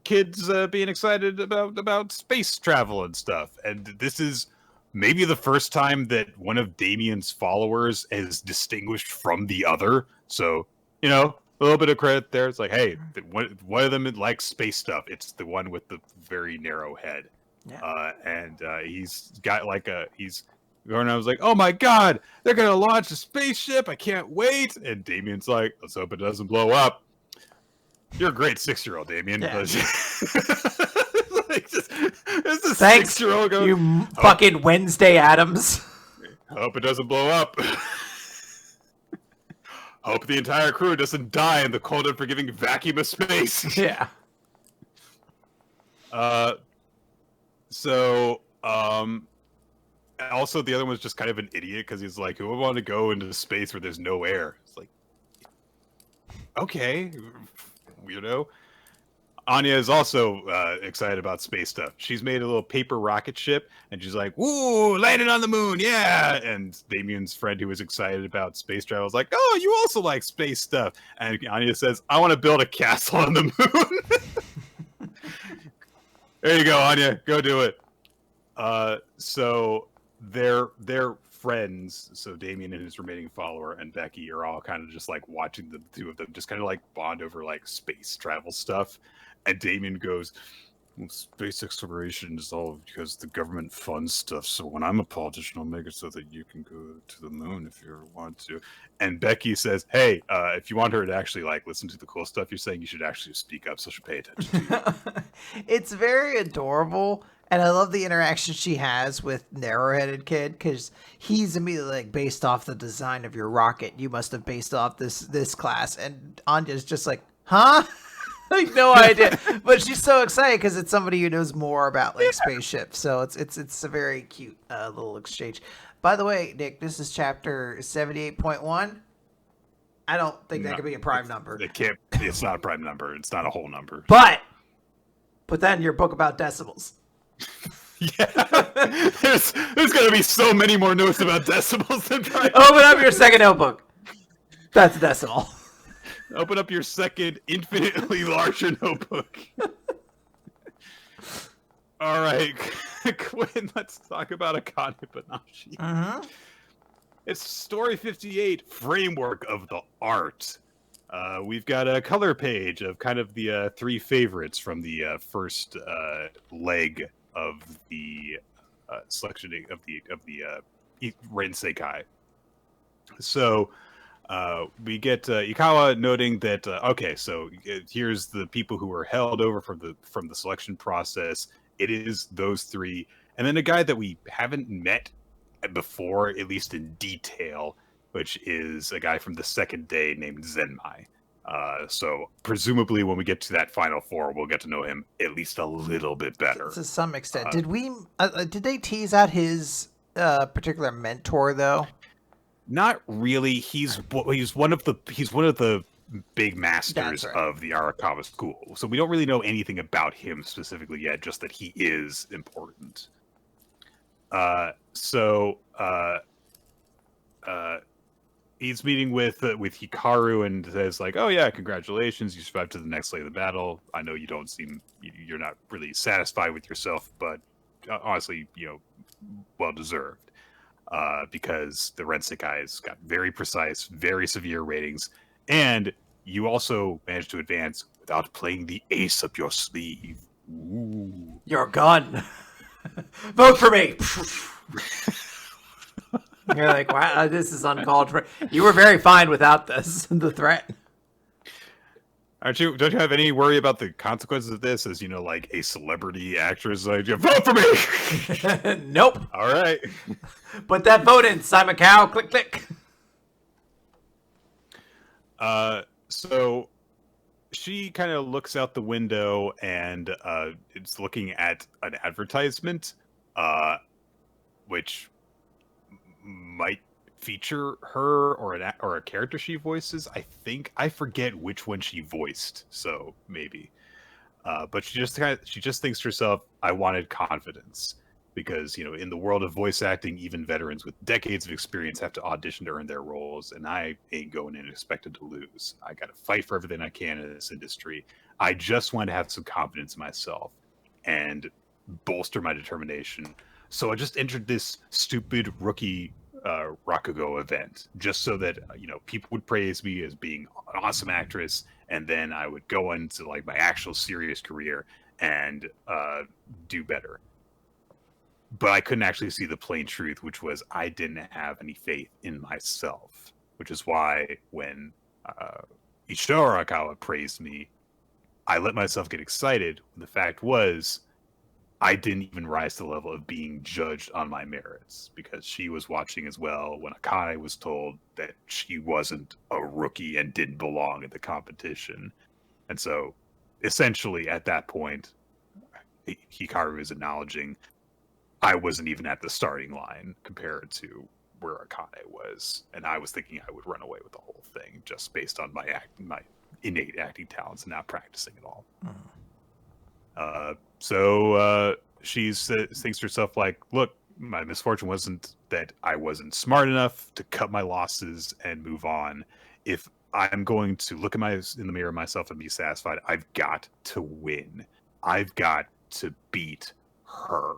Kids being excited about space travel and stuff. And this is maybe the first time that one of Damien's followers is distinguished from the other. So, you know, a little bit of credit there. It's like, hey, one of them likes space stuff. It's the one with the very narrow head. Yeah. And he's got like he's... And I was like, oh my god, they're going to launch a spaceship. I can't wait. And Damien's like, let's hope it doesn't blow up. You're a great 6-year-old, Damien. Yeah. Like, it's a 6-year-old going, you fucking Wednesday Addams. Hope it doesn't blow up. Hope the entire crew doesn't die in the cold and forgiving vacuum of space. Yeah. Also, the other one's just kind of an idiot because he's like, who would want to go into space where there's no air? It's like, okay, weirdo. Anya is also excited about space stuff. She's made a little paper rocket ship, and she's like, woo, landed on the moon, yeah! And Damien's friend who was excited about space travel is like, oh, you also like space stuff. And Anya says, I want to build a castle on the moon. There you go, Anya, go do it. So... They're friends, so Damien and his remaining follower and Becky are all kind of just like watching the two of them just kind of like bond over like space travel stuff. And Damien goes, well, space exploration is all because the government funds stuff. So when I'm a politician, I'll make it so that you can go to the moon if you want to. And Becky says, hey, if you want her to actually like listen to the cool stuff you're saying, you should actually speak up so she'll pay attention to you. It's very adorable. And I love the interaction she has with Narrow-Headed Kid, because he's immediately like, based off the design of your rocket, you must have based off this class. And Anya's just like, huh? Like, no idea. But she's so excited because it's somebody who knows more about like spaceships. So it's a very cute little exchange. By the way, Nick, this is chapter 78.1. I don't think that could be a prime number. It can't. It's not a prime number. It's not a whole number. But put that in your book about decimals. Yeah, there's gonna be so many more notes about decimals than prime. Open up your second notebook. That's a decimal. Open up your second infinitely larger notebook. All right, Quinn, let's talk about Akane-banashi. Mm-hmm. It's story 58, framework of the art. We've got a color page of kind of the three favorites from the first leg of the selection of the Rensekai. So we get Ikawa noting that okay, so here's the people who were held over from the selection process. It is those three, and then a guy that we haven't met before, at least in detail, which is a guy from the second day named Zenmai. So presumably when we get to that final four, we'll get to know him at least a little bit better. To some extent. Did they tease out his particular mentor though? Not really. He's one of the big masters of the Arakawa school. So we don't really know anything about him specifically yet, just that he is important. He's meeting with Hikaru and says like, "Oh yeah, congratulations, you survived to the next leg of the battle. I know you're not really satisfied with yourself, but honestly, well deserved. Because the Rensekai has got very precise, very severe ratings, and you also managed to advance without playing the ace up your sleeve. Ooh. Your gun. Vote for me." You're like, wow, this is uncalled for. You were very fine without this, the threat. Don't you have any worry about the consequences of this? As like a celebrity actress, like, vote for me. Nope. All right. Put that vote in, Simon Cowell. Click, click. So she kind of looks out the window and it's looking at an advertisement, which might feature her or a character she voices. I forget which one she voiced, so maybe. But she just thinks to herself, I wanted confidence. Because, in the world of voice acting, even veterans with decades of experience have to audition to earn their roles, and I ain't going in expected to lose. I got to fight for everything I can in this industry. I just want to have some confidence in myself and bolster my determination. So I just entered this stupid rookie Rakugo event, just so that, people would praise me as being an awesome actress, and then I would go into like my actual serious career and do better. But I couldn't actually see the plain truth, which was I didn't have any faith in myself, which is why when Ishiro Arakawa praised me, I let myself get excited. The fact was, I didn't even rise to the level of being judged on my merits, because she was watching as well when Akane was told that she wasn't a rookie and didn't belong in the competition. And so, essentially, at that point, Hikaru is acknowledging I wasn't even at the starting line compared to where Akane was, and I was thinking I would run away with the whole thing just based on my innate acting talents and not practicing at all. So she thinks to herself like, "Look, my misfortune wasn't that I wasn't smart enough to cut my losses and move on. If I'm going to look in the mirror myself and be satisfied, I've got to win. I've got to beat her."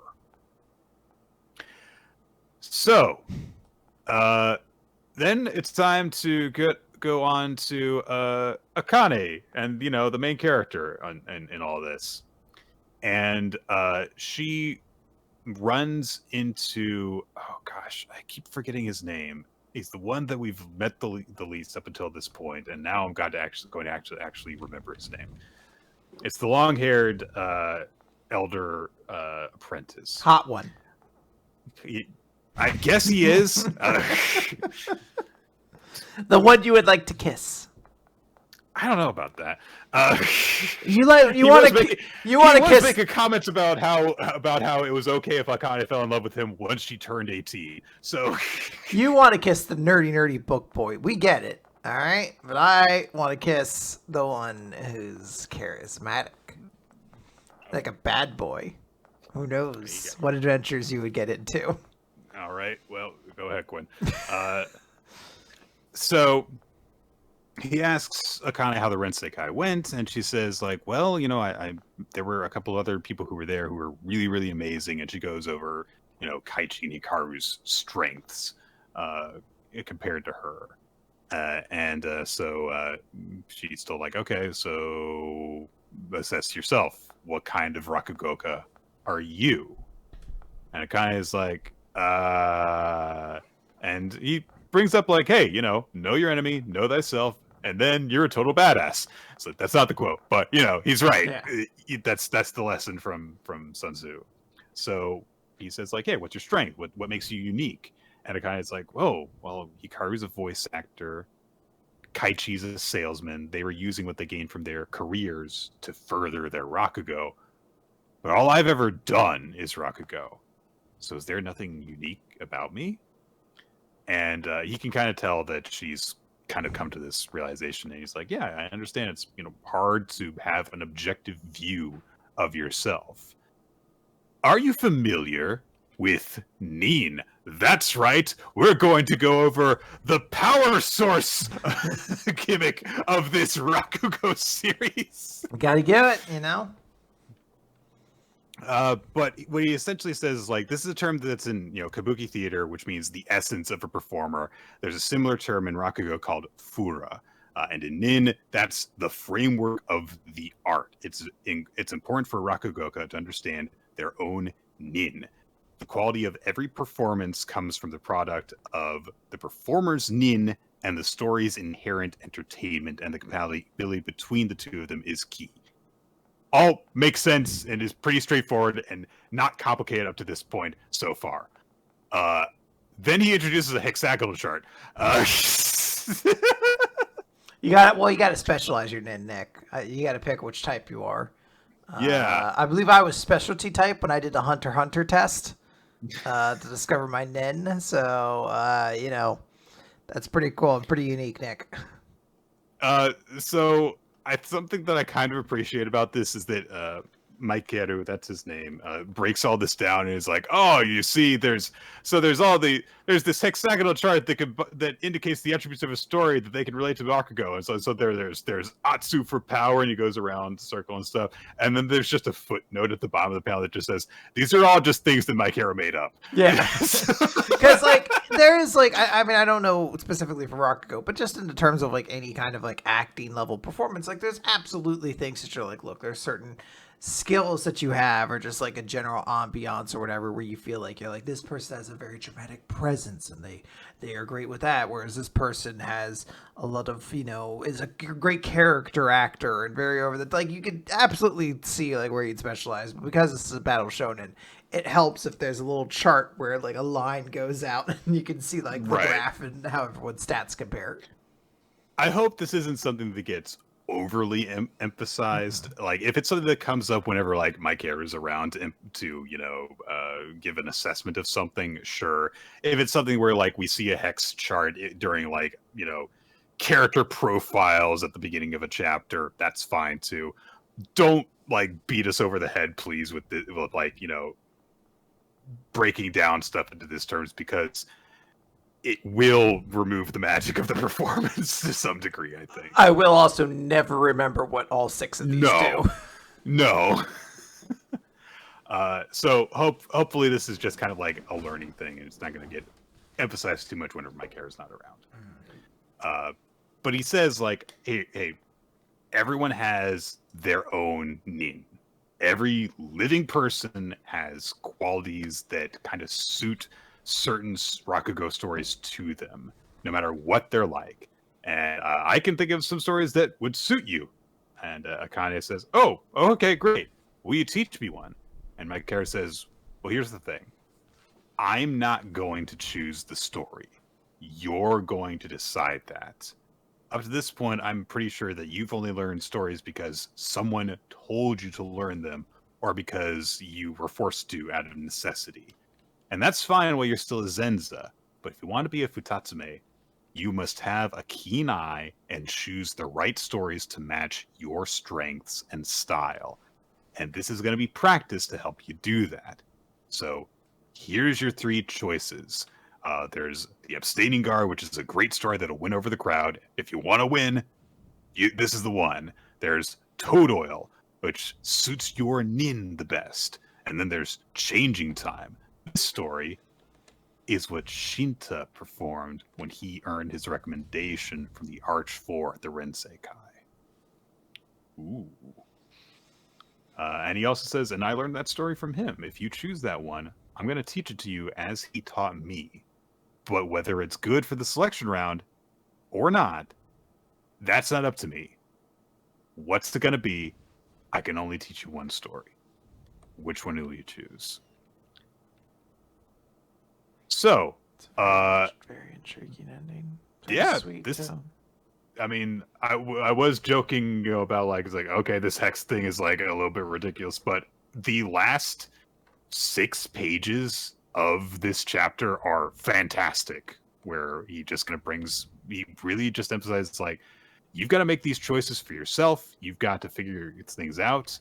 So, Then it's time to go on to Akane, and the main character in all this, and she runs into, oh gosh, I keep forgetting his name. He's the one that we've met the least up until this point, and now I'm going to actually remember his name. It's the long-haired elder apprentice. Hot one. I guess he is. The one you would like to kiss. I don't know about that. You want to kiss? Make a comment about how it was okay if Akane fell in love with him once she turned 18. So you want to kiss the nerdy book boy. We get it, all right. But I want to kiss the one who's charismatic, like a bad boy. Who knows what adventures you would get into? All right. Well, go ahead, Quinn. So he asks Akane how the Rensekai went, and she says, like, well, there were a couple other people who were there who were really, really amazing, and she goes over, Kaichi and Hikaru's strengths compared to her. So she's still like, okay, so assess yourself. What kind of Rakugoka are you? And Akane is like, and he brings up like, hey, know your enemy, know thyself, and then you're a total badass. So that's not the quote, but he's right. Yeah. That's the lesson from Sun Tzu. So he says like, hey, what's your strength? What makes you unique? And Akane's like, whoa, well, Hikaru's a voice actor, Kaichi's a salesman. They were using what they gained from their careers to further their Rakugo. But all I've ever done is Rakugo. So is there nothing unique about me? And he can kind of tell that she's kind of come to this realization, and he's like, yeah, I understand it's hard to have an objective view of yourself. Are you familiar with Nin? That's right, we're going to go over the power source gimmick of this Rakugo series. We gotta give it, But what he essentially says is like, this is a term that's in kabuki theater, which means the essence of a performer. There's a similar term in Rakugo called fura, and in Nin, that's the framework of the art. It's important for Rakugoka to understand their own Nin. The quality of every performance comes from the product of the performer's Nin, and the story's inherent entertainment, and the compatibility between the two of them is key. All makes sense and is pretty straightforward and not complicated up to this point so far. Then he introduces a hexagonal chart. You got to specialize your Nin, Nick. You got to pick which type you are. Yeah. I believe I was specialty type when I did the Hunter x Hunter test to discover my Nin. So, that's pretty cool and pretty unique, Nick. Something that I kind of appreciate about this is that Maikeru, that's his name, breaks all this down and is like, oh, you see, there's this hexagonal chart that indicates the attributes of a story that they can relate to Bakugo, and so there's Atsu for power, and he goes around the circle and stuff, and then there's just a footnote at the bottom of the panel that just says these are all just things that Maikeru made up. Yeah, because there's I don't know specifically for Rakugo, but just in the terms of any kind of acting level performance, there's absolutely things that you're look, there's certain skills that you have, or just a general ambiance or whatever, where you feel you're this person has a very dramatic presence and they are great with that, whereas this person has a lot of is a great character actor and very over the you could absolutely see where you'd specialize. But because this is a battle shonen, it helps if there's a little chart where a line goes out and you can see the graph and how everyone's stats compare. I hope this isn't something that gets overly emphasized. If it's something that comes up whenever Maikeru is around to give an assessment of something, sure. If it's something where we see a hex chart during character profiles at the beginning of a chapter, that's fine too. Don't beat us over the head, please, with breaking down stuff into these terms, because it will remove the magic of the performance to some degree, I think. I will also never remember what all 6 of these do. No. So hopefully this is just kind of a learning thing, and it's not going to get emphasize too much whenever my character's not around. But he says, like, hey, everyone has their own nin. Every living person has qualities that kind of suit certain Rakugo stories to them, no matter what they're like. And I can think of some stories that would suit you. And Akane says, oh, okay, great. Will you teach me one? And my character says, well, here's the thing. I'm not going to choose the story. You're going to decide that. Up to this point, I'm pretty sure that you've only learned stories because someone told you to learn them, or because you were forced to out of necessity. And that's fine while you're still a Zenza, but if you want to be a Futatsume, you must have a keen eye and choose the right stories to match your strengths and style. And this is going to be practice to help you do that. So here's your 3 choices. There's the Abstaining Guard, which is a great story that'll win over the crowd. If you want to win, this is the one. There's Toad Oil, which suits your nin the best. And then there's Changing Time. This story is what Shinta performed when he earned his recommendation from the Arch 4 at the Renseikai. Ooh. And he also says, and I learned that story from him. If you choose that one, I'm going to teach it to you as he taught me. But whether it's good for the selection round or not, that's not up to me. What's it going to be? I can only teach you one story. Which one will you choose? So, very intriguing ending. Yeah, sweet, this. too. I mean, I was joking, about like, it's like, okay, this hex thing is like a little bit ridiculous, but the last 6 pages of this chapter are fantastic. Where he really just emphasizes, like, you've got to make these choices for yourself. You've got to figure things out,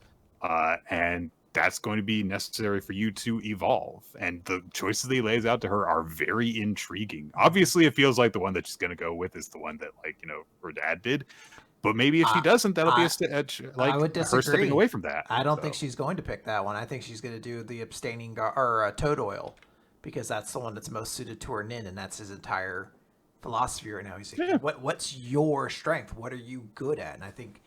and that's going to be necessary for you to evolve. And the choices that he lays out to her are very intriguing. Obviously, it feels like the one that she's going to go with is the one that, like, her dad did. But maybe if she doesn't, that'll be I would disagree. her stepping away from that. I don't think she's going to pick that one. I think she's going to do the Abstaining or Toad Oil, because that's the one that's most suited to her nin, and that's his entire philosophy right now. He's like, what's your strength? What are you good at? And I think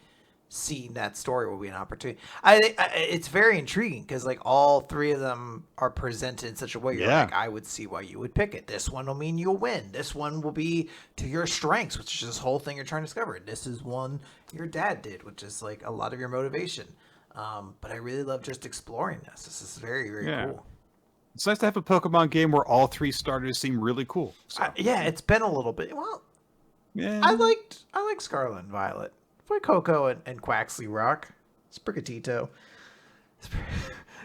seeing that story will be an opportunity. It's very intriguing because, like, all 3 of them are presented in such a way you're like, I would see why you would pick it. This one will mean you'll win. This one will be to your strengths, which is this whole thing you're trying to discover. This is one your dad did, which is like a lot of your motivation. But I really love just exploring this. This is very, very cool. It's nice to have a Pokemon game where all 3 starters seem really cool. So. It's been a little bit. Well, yeah, I like Scarlet and Violet. Coco and Quaxley rock. Sprigatito.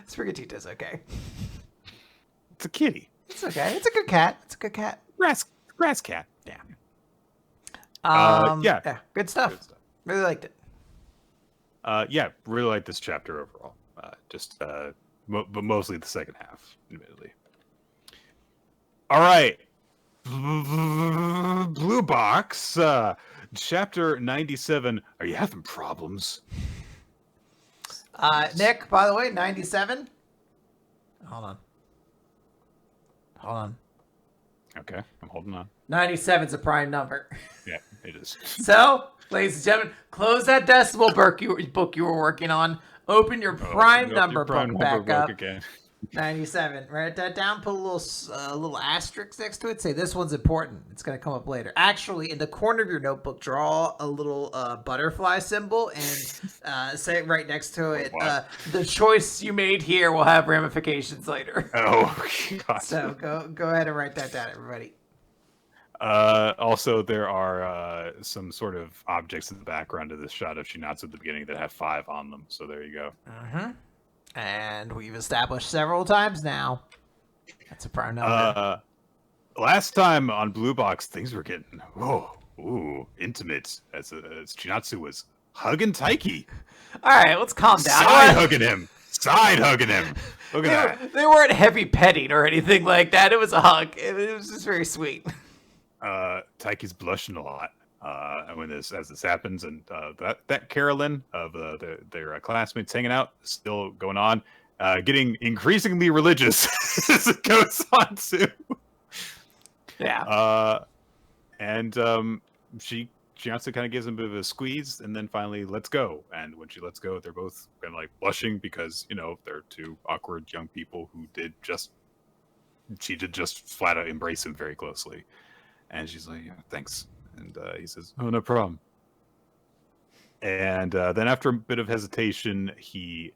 Sprigatito's okay. It's a kitty. It's okay. It's a good cat. Grass cat. Yeah. Yeah. Good stuff. Really liked it. Really liked this chapter overall. But mostly the second half, admittedly. All right. Blue Box. Chapter 97. Are you having problems? Nick, by the way, 97. Hold on. Okay, I'm holding on. 97 is a prime number. Yeah, it is. So, ladies and gentlemen, close that decimal book you were working on. Open your prime number book back up. Again. 97. Write that down. Put a little asterisk next to it. Say this one's important. It's going to come up later. Actually, in the corner of your notebook, draw a little butterfly symbol and say it right next to it. The choice you made here will have ramifications later. Oh, God. So go ahead and write that down, everybody. Also, there are some sort of objects in the background of this shot of Shinatsu at the beginning that have 5 on them. So there you go. Mm-hmm. And we've established several times now. That's a prime number. Last time on Blue Box, things were getting intimate as Chinatsu was hugging Taiki. All right, let's calm down. Side hugging him. Look at that. They weren't heavy petting or anything like that. It was a hug. It was just very sweet. Taiki's blushing a lot. When this happens, and that Carolyn of their classmates hanging out is still going on, getting increasingly religious as it goes on too. Yeah. And Shinatsu kind of gives him a bit of a squeeze, and then finally lets go. And when she lets go, they're both kind of like blushing because they're two awkward young people who she did just flat out embrace him very closely. And she's like, yeah, thanks. And he says, oh, no problem. And then after a bit of hesitation, he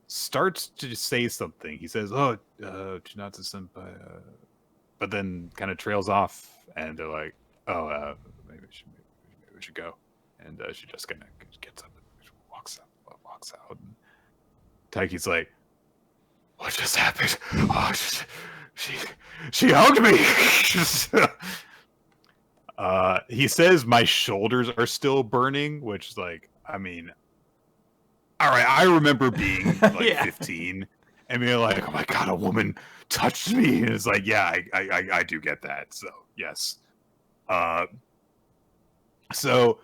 starts to say something. He says, oh, Chinatsu-senpai, but then kind of trails off. And they're like, oh, maybe we should go. And she just kind of gets up and walks out. And Taiki's like, what just happened? Oh, she hugged me. He says my shoulders are still burning, which is like, I mean, all right, I remember being like 15 and being like, oh my god, a woman touched me. And it's like, yeah, I do get that. So yes. So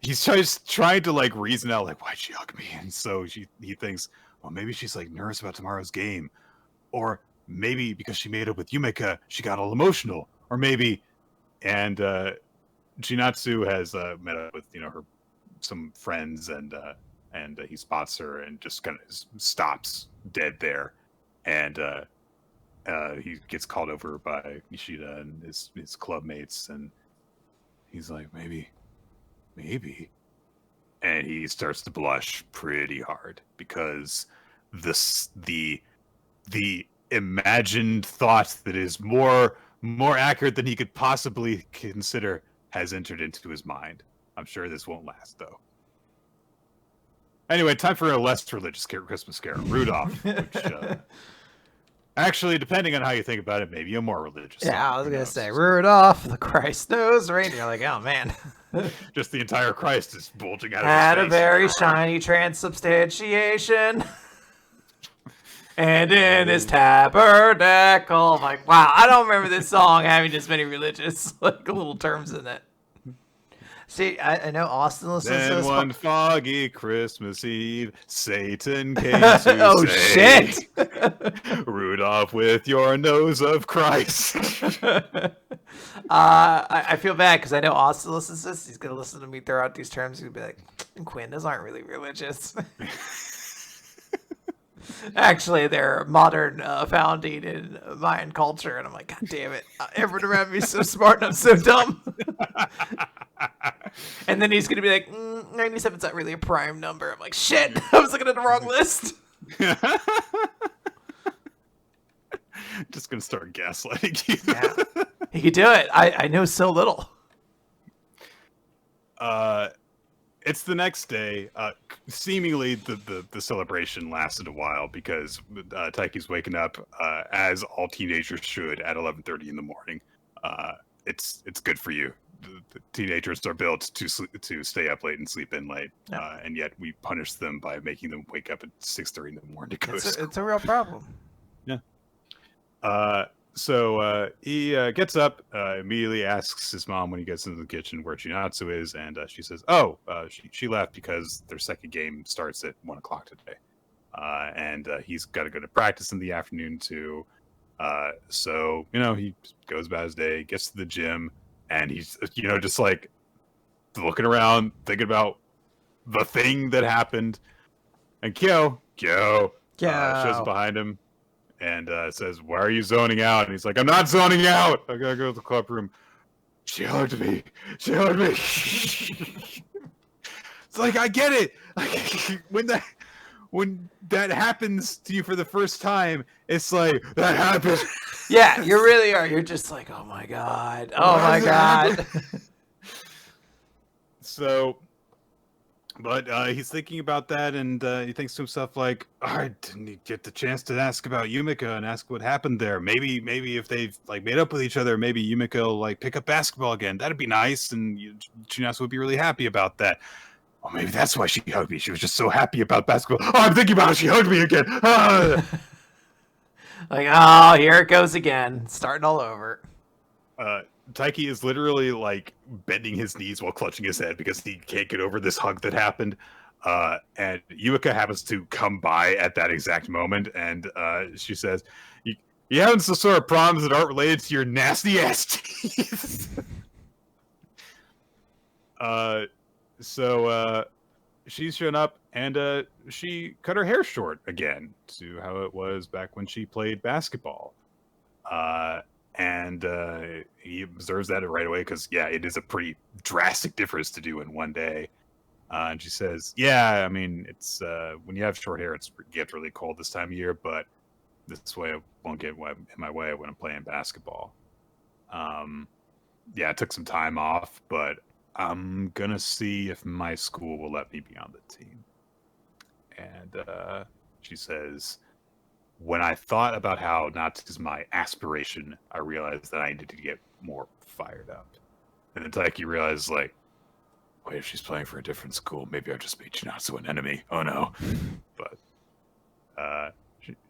he's just trying to like reason out like, why'd she hug me? And so he thinks, well, maybe she's like nervous about tomorrow's game, or maybe because she made up with Yumeka, she got all emotional, or maybe, and Chinatsu has met up with her some friends, and he spots her and just kind of stops dead there, and he gets called over by Nishida and his club mates, and he's like, maybe, and he starts to blush pretty hard because the imagined thought that is more accurate than he could possibly consider has entered into his mind. I'm sure this won't last, though. Anyway, time for a less religious Christmas carol, Rudolph, which actually, depending on how you think about it, maybe a more religious song. I was going to say, Rudolph, the Christ-nosed reindeer. Like, oh, man. Just the entire Christ is bulging out of Had his a face. very shiny transubstantiation. And in his tabernacle. I'm like, wow, I don't remember this song having this many religious little terms in it. See, I know Austin listens to this. Then one foggy Christmas Eve, Satan came to shit! Rudolph with your nose of Christ. I feel bad because I know Austin listens to this. He's going to listen to me throw out these terms. He'll be like, Quinn, those aren't really religious. Actually, they're modern founding in Mayan culture. And I'm like, God damn it. Everyone around me is so smart and I'm so dumb. And then he's going to be like, 97's not really a prime number. I'm like, shit, I was looking at the wrong list. Just going to start gaslighting you. Yeah. He could do it. I know so little. It's the next day. Seemingly, the celebration lasted a while because Taiki's waking up, as all teenagers should, at 11:30 in the morning. It's good for you. The teenagers are built to stay up late and sleep in late, and yet we punish them by making them wake up at 6:30 in the morning to go to school. It's a real problem. Yeah. So he gets up, immediately asks his mom when he gets into the kitchen where Chinatsu is, and she says, she left because their second game starts at 1 o'clock today. And he's got to go to practice in the afternoon too. So, he goes about his day, gets to the gym, and he's, just like looking around, thinking about the thing that happened. And Kyo shows up behind him. And says, why are you zoning out? And he's like, I'm not zoning out. I gotta go to the club room. She hugged me. It's like, I get it. Like, when that happens to you for the first time, it's like, that happened. Yeah, you really are. You're just like, oh my God. Oh my God. So, but he's thinking about that, and he thinks to himself, like, I didn't get the chance to ask about Yumeka and ask what happened there. Maybe if they've like made up with each other, maybe Yumeka will like pick up basketball again. That'd be nice, and Chinatsu would be really happy about that. Oh, maybe that's why she hugged me. She was just so happy about basketball. Oh, I'm thinking about it. She hugged me again. Like, oh, here it goes again. Starting all over. Taiki is literally like bending his knees while clutching his head because he can't get over this hug that happened. And Yumeka happens to come by at that exact moment, and she says, you having some sort of problems that aren't related to your nasty ass teeth? So she's shown up and she cut her hair short again to how it was back when she played basketball. And he observes that right away because, yeah, it is a pretty drastic difference to do in one day. And she says, yeah, I mean, it's when you have short hair, it gets really cold this time of year, but this way I won't get in my way when I'm playing basketball. Yeah, I took some time off, but I'm going to see if my school will let me be on the team. And she says, when I thought about how Natsu is my aspiration, I realized that I needed to get more fired up. And then Taiki realizes, like, wait, if she's playing for a different school, maybe I just made Chinatsu an enemy. Oh no. But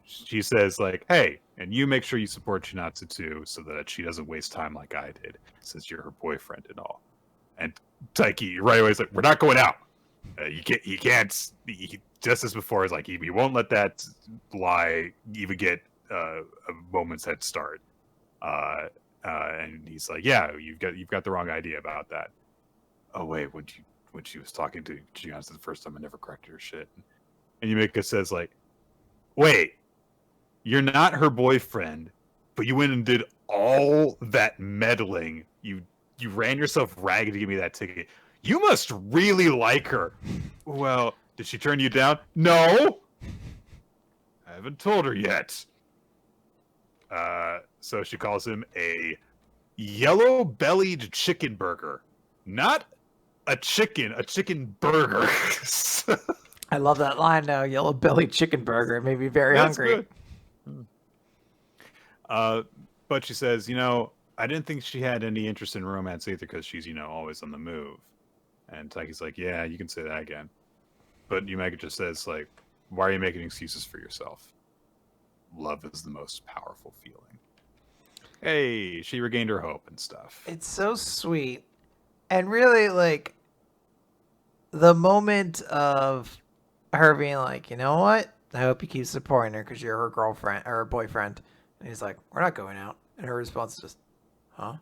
she says, like, hey, and you make sure you support Chinatsu too, so that she doesn't waste time like I did, since you're her boyfriend and all. And Taiki right away is like, we're not going out. He can't. Just as before, is like he won't let that lie even get a moment's head start. And he's like, yeah, you've got the wrong idea about that. Oh wait, when she was talking to Giannis the first time, I never corrected her shit. And Yumika says, like, wait, you're not her boyfriend, but you went and did all that meddling. You ran yourself ragged to give me that ticket. You must really like her. Well, did she turn you down? No! I haven't told her yet. So she calls him a yellow-bellied chicken burger. Not a chicken burger. I love that line now. Yellow-bellied chicken burger. It made me very hungry. But she says, I didn't think she had any interest in romance either because she's, always on the move. And Taiki's like, yeah, you can say that again. But Yumeka just says, like, why are you making excuses for yourself? Love is the most powerful feeling. Hey, she regained her hope and stuff. It's so sweet. And really, like, the moment of her being like, you know what? I hope you keep supporting her because you're her girlfriend or her boyfriend. And he's like, we're not going out. And her response is just, huh?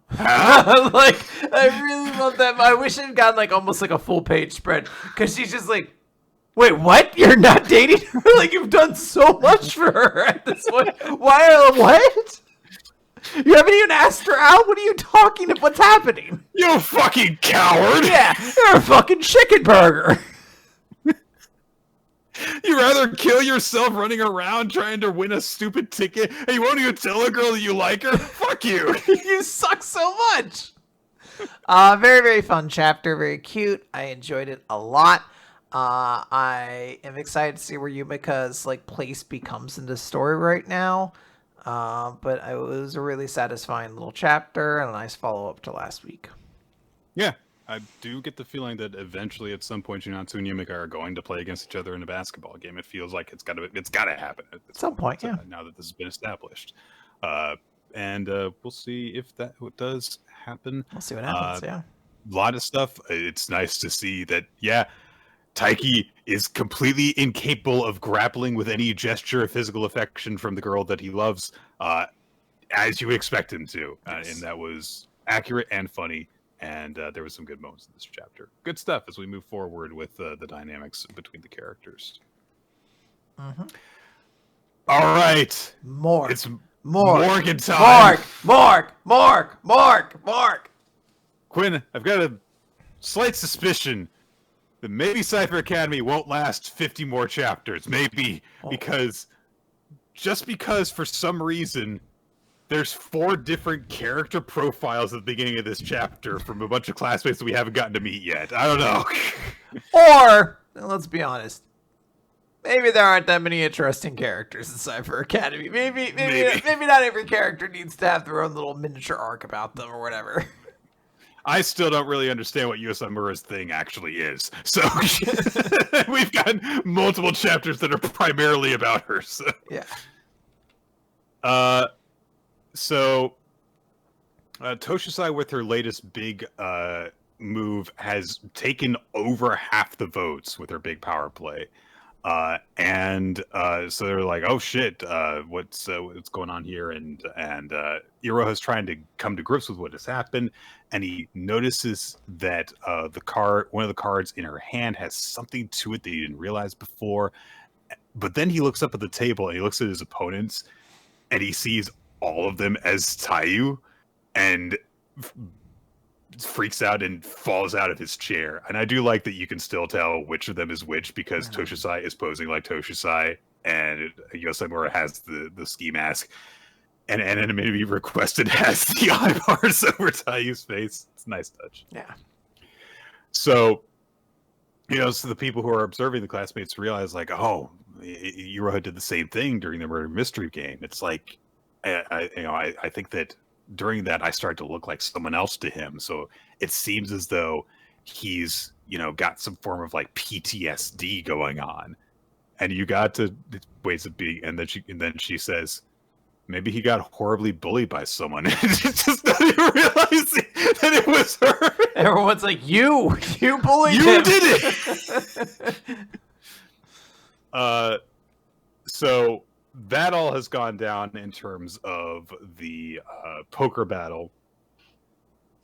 Like, I really love that. I wish it had gotten like almost like a full page spread because she's just like, wait, what? You're not dating her? Like, you've done so much for her at this point. Why? What? You haven't even asked her out? What are you talking about? What's happening? You fucking coward! Yeah, you're a fucking chicken burger. You rather kill yourself running around trying to win a stupid ticket and you won't even tell a girl that you like her? Fuck you! You suck so much! Very, very fun chapter. Very cute. I enjoyed it a lot. I am excited to see where Yumika's like place becomes in the story right now. But it was a really satisfying little chapter and a nice follow-up to last week. Yeah, I do get the feeling that eventually at some point Chinatsu and Yumika are going to play against each other in a basketball game. It feels like it's gotta happen at some point, yeah. Now that this has been established. And we'll see if that does happen. We'll see what happens, yeah. A lot of stuff. It's nice to see that, yeah, Taiki is completely incapable of grappling with any gesture of physical affection from the girl that he loves, as you expect him to. Yes. And that was accurate and funny, and there was some good moments in this chapter. Good stuff as we move forward with the dynamics between the characters. Mm-hmm. All right. It's Morgan time. Mark. Quinn, I've got a slight suspicion that maybe Cipher Academy won't last 50 more chapters. Maybe because for some reason there's 4 different character profiles at the beginning of this chapter from a bunch of classmates that we haven't gotten to meet yet. I don't know. Or, let's be honest, maybe there aren't that many interesting characters in Cipher Academy. Maybe not every character needs to have their own little miniature arc about them or whatever. I still don't really understand what Yusa Mura's thing actually is. So we've got multiple chapters that are primarily about her. So. Yeah. Toshisai with her latest big move has taken over half the votes with her big power play. So they're like, "Oh shit, what's going on here?" And Iroha's trying to come to grips with what has happened, and he notices that one of the cards in her hand has something to it that he didn't realize before. But then he looks up at the table and he looks at his opponents, and he sees all of them as Taiyu, and freaks out and falls out of his chair. And I do like that you can still tell which of them is which, because Toshusai is posing like Toshusai and Yosamura has the ski mask, and Anonymity Requested has the eye bars over Taiyu's face. It's a nice touch. Yeah. So, so the people who are observing the classmates realize, like, oh, Iroha did the same thing during the murder mystery game. It's like, I think that during that I started to look like someone else to him. So it seems as though he's, got some form of like PTSD going on. And you got to ways of being, and then she says, maybe he got horribly bullied by someone. It's just not even realizing that it was her. Everyone's like, you bullied him. You did it. So that all has gone down in terms of the poker battle.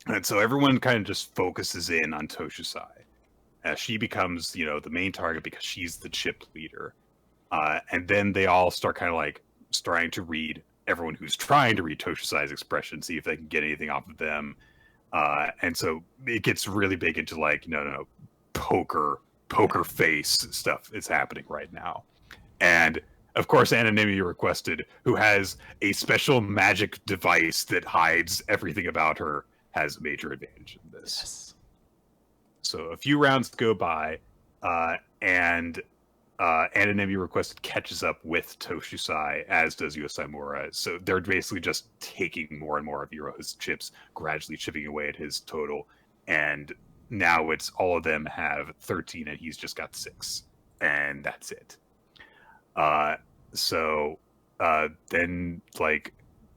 And so everyone kind of just focuses in on Toshusai as she becomes, the main target because she's the chip leader. And then they all start kind of like starting to read everyone who's trying to read Toshusai's expression, see if they can get anything off of them. And so it gets really big into like, no, poker face stuff is happening right now. And of course, Anonymity Requested, who has a special magic device that hides everything about her, has a major advantage in this. Yes. So a few rounds go by, and Anonymity Requested catches up with Toshusai, as does Yosamura. So they're basically just taking more and more of Iroha's chips, gradually chipping away at his total. And now it's all of them have 13, and he's just got 6. And that's it. Then like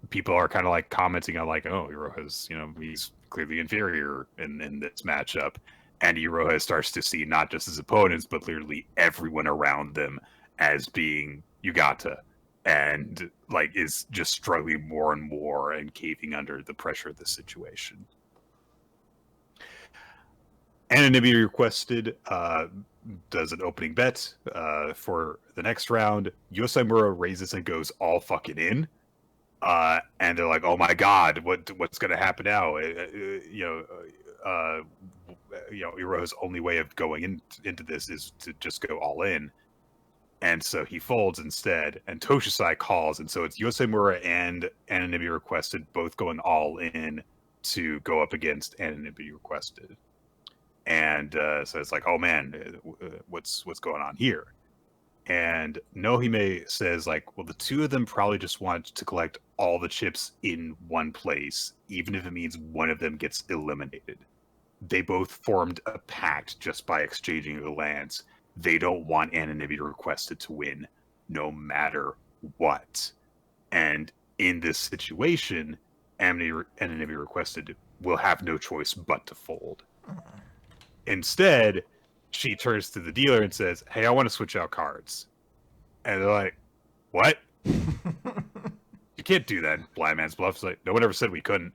people are kind of like commenting on like, oh, Iroha's, he's clearly inferior in this matchup. And Iroha starts to see not just his opponents, but literally everyone around them as being Yugata, and like is just struggling more and more and caving under the pressure of the situation. Anonymity Requested does an opening bet for the next round. Yosamura raises and goes all fucking in. And they're like, oh my god, what's going to happen now? Iroha's only way of going into this is to just go all in. And so he folds instead, and Toshusai calls, and so it's Yosamura and Anonymity Requested both going all in to go up against Anonymity Requested. And so it's like, oh man, what's going on here? And Nohime says, like, well, the two of them probably just want to collect all the chips in one place, even if it means one of them gets eliminated. They both formed a pact just by exchanging a glance. They don't want Anonymity Requested to win, no matter what. And in this situation, Anonymity Requested will have no choice but to fold. Instead, she turns to the dealer and says, hey, I want to switch out cards. And they're like, what? You can't do that. Blind Man's Bluff's like, no one ever said we couldn't.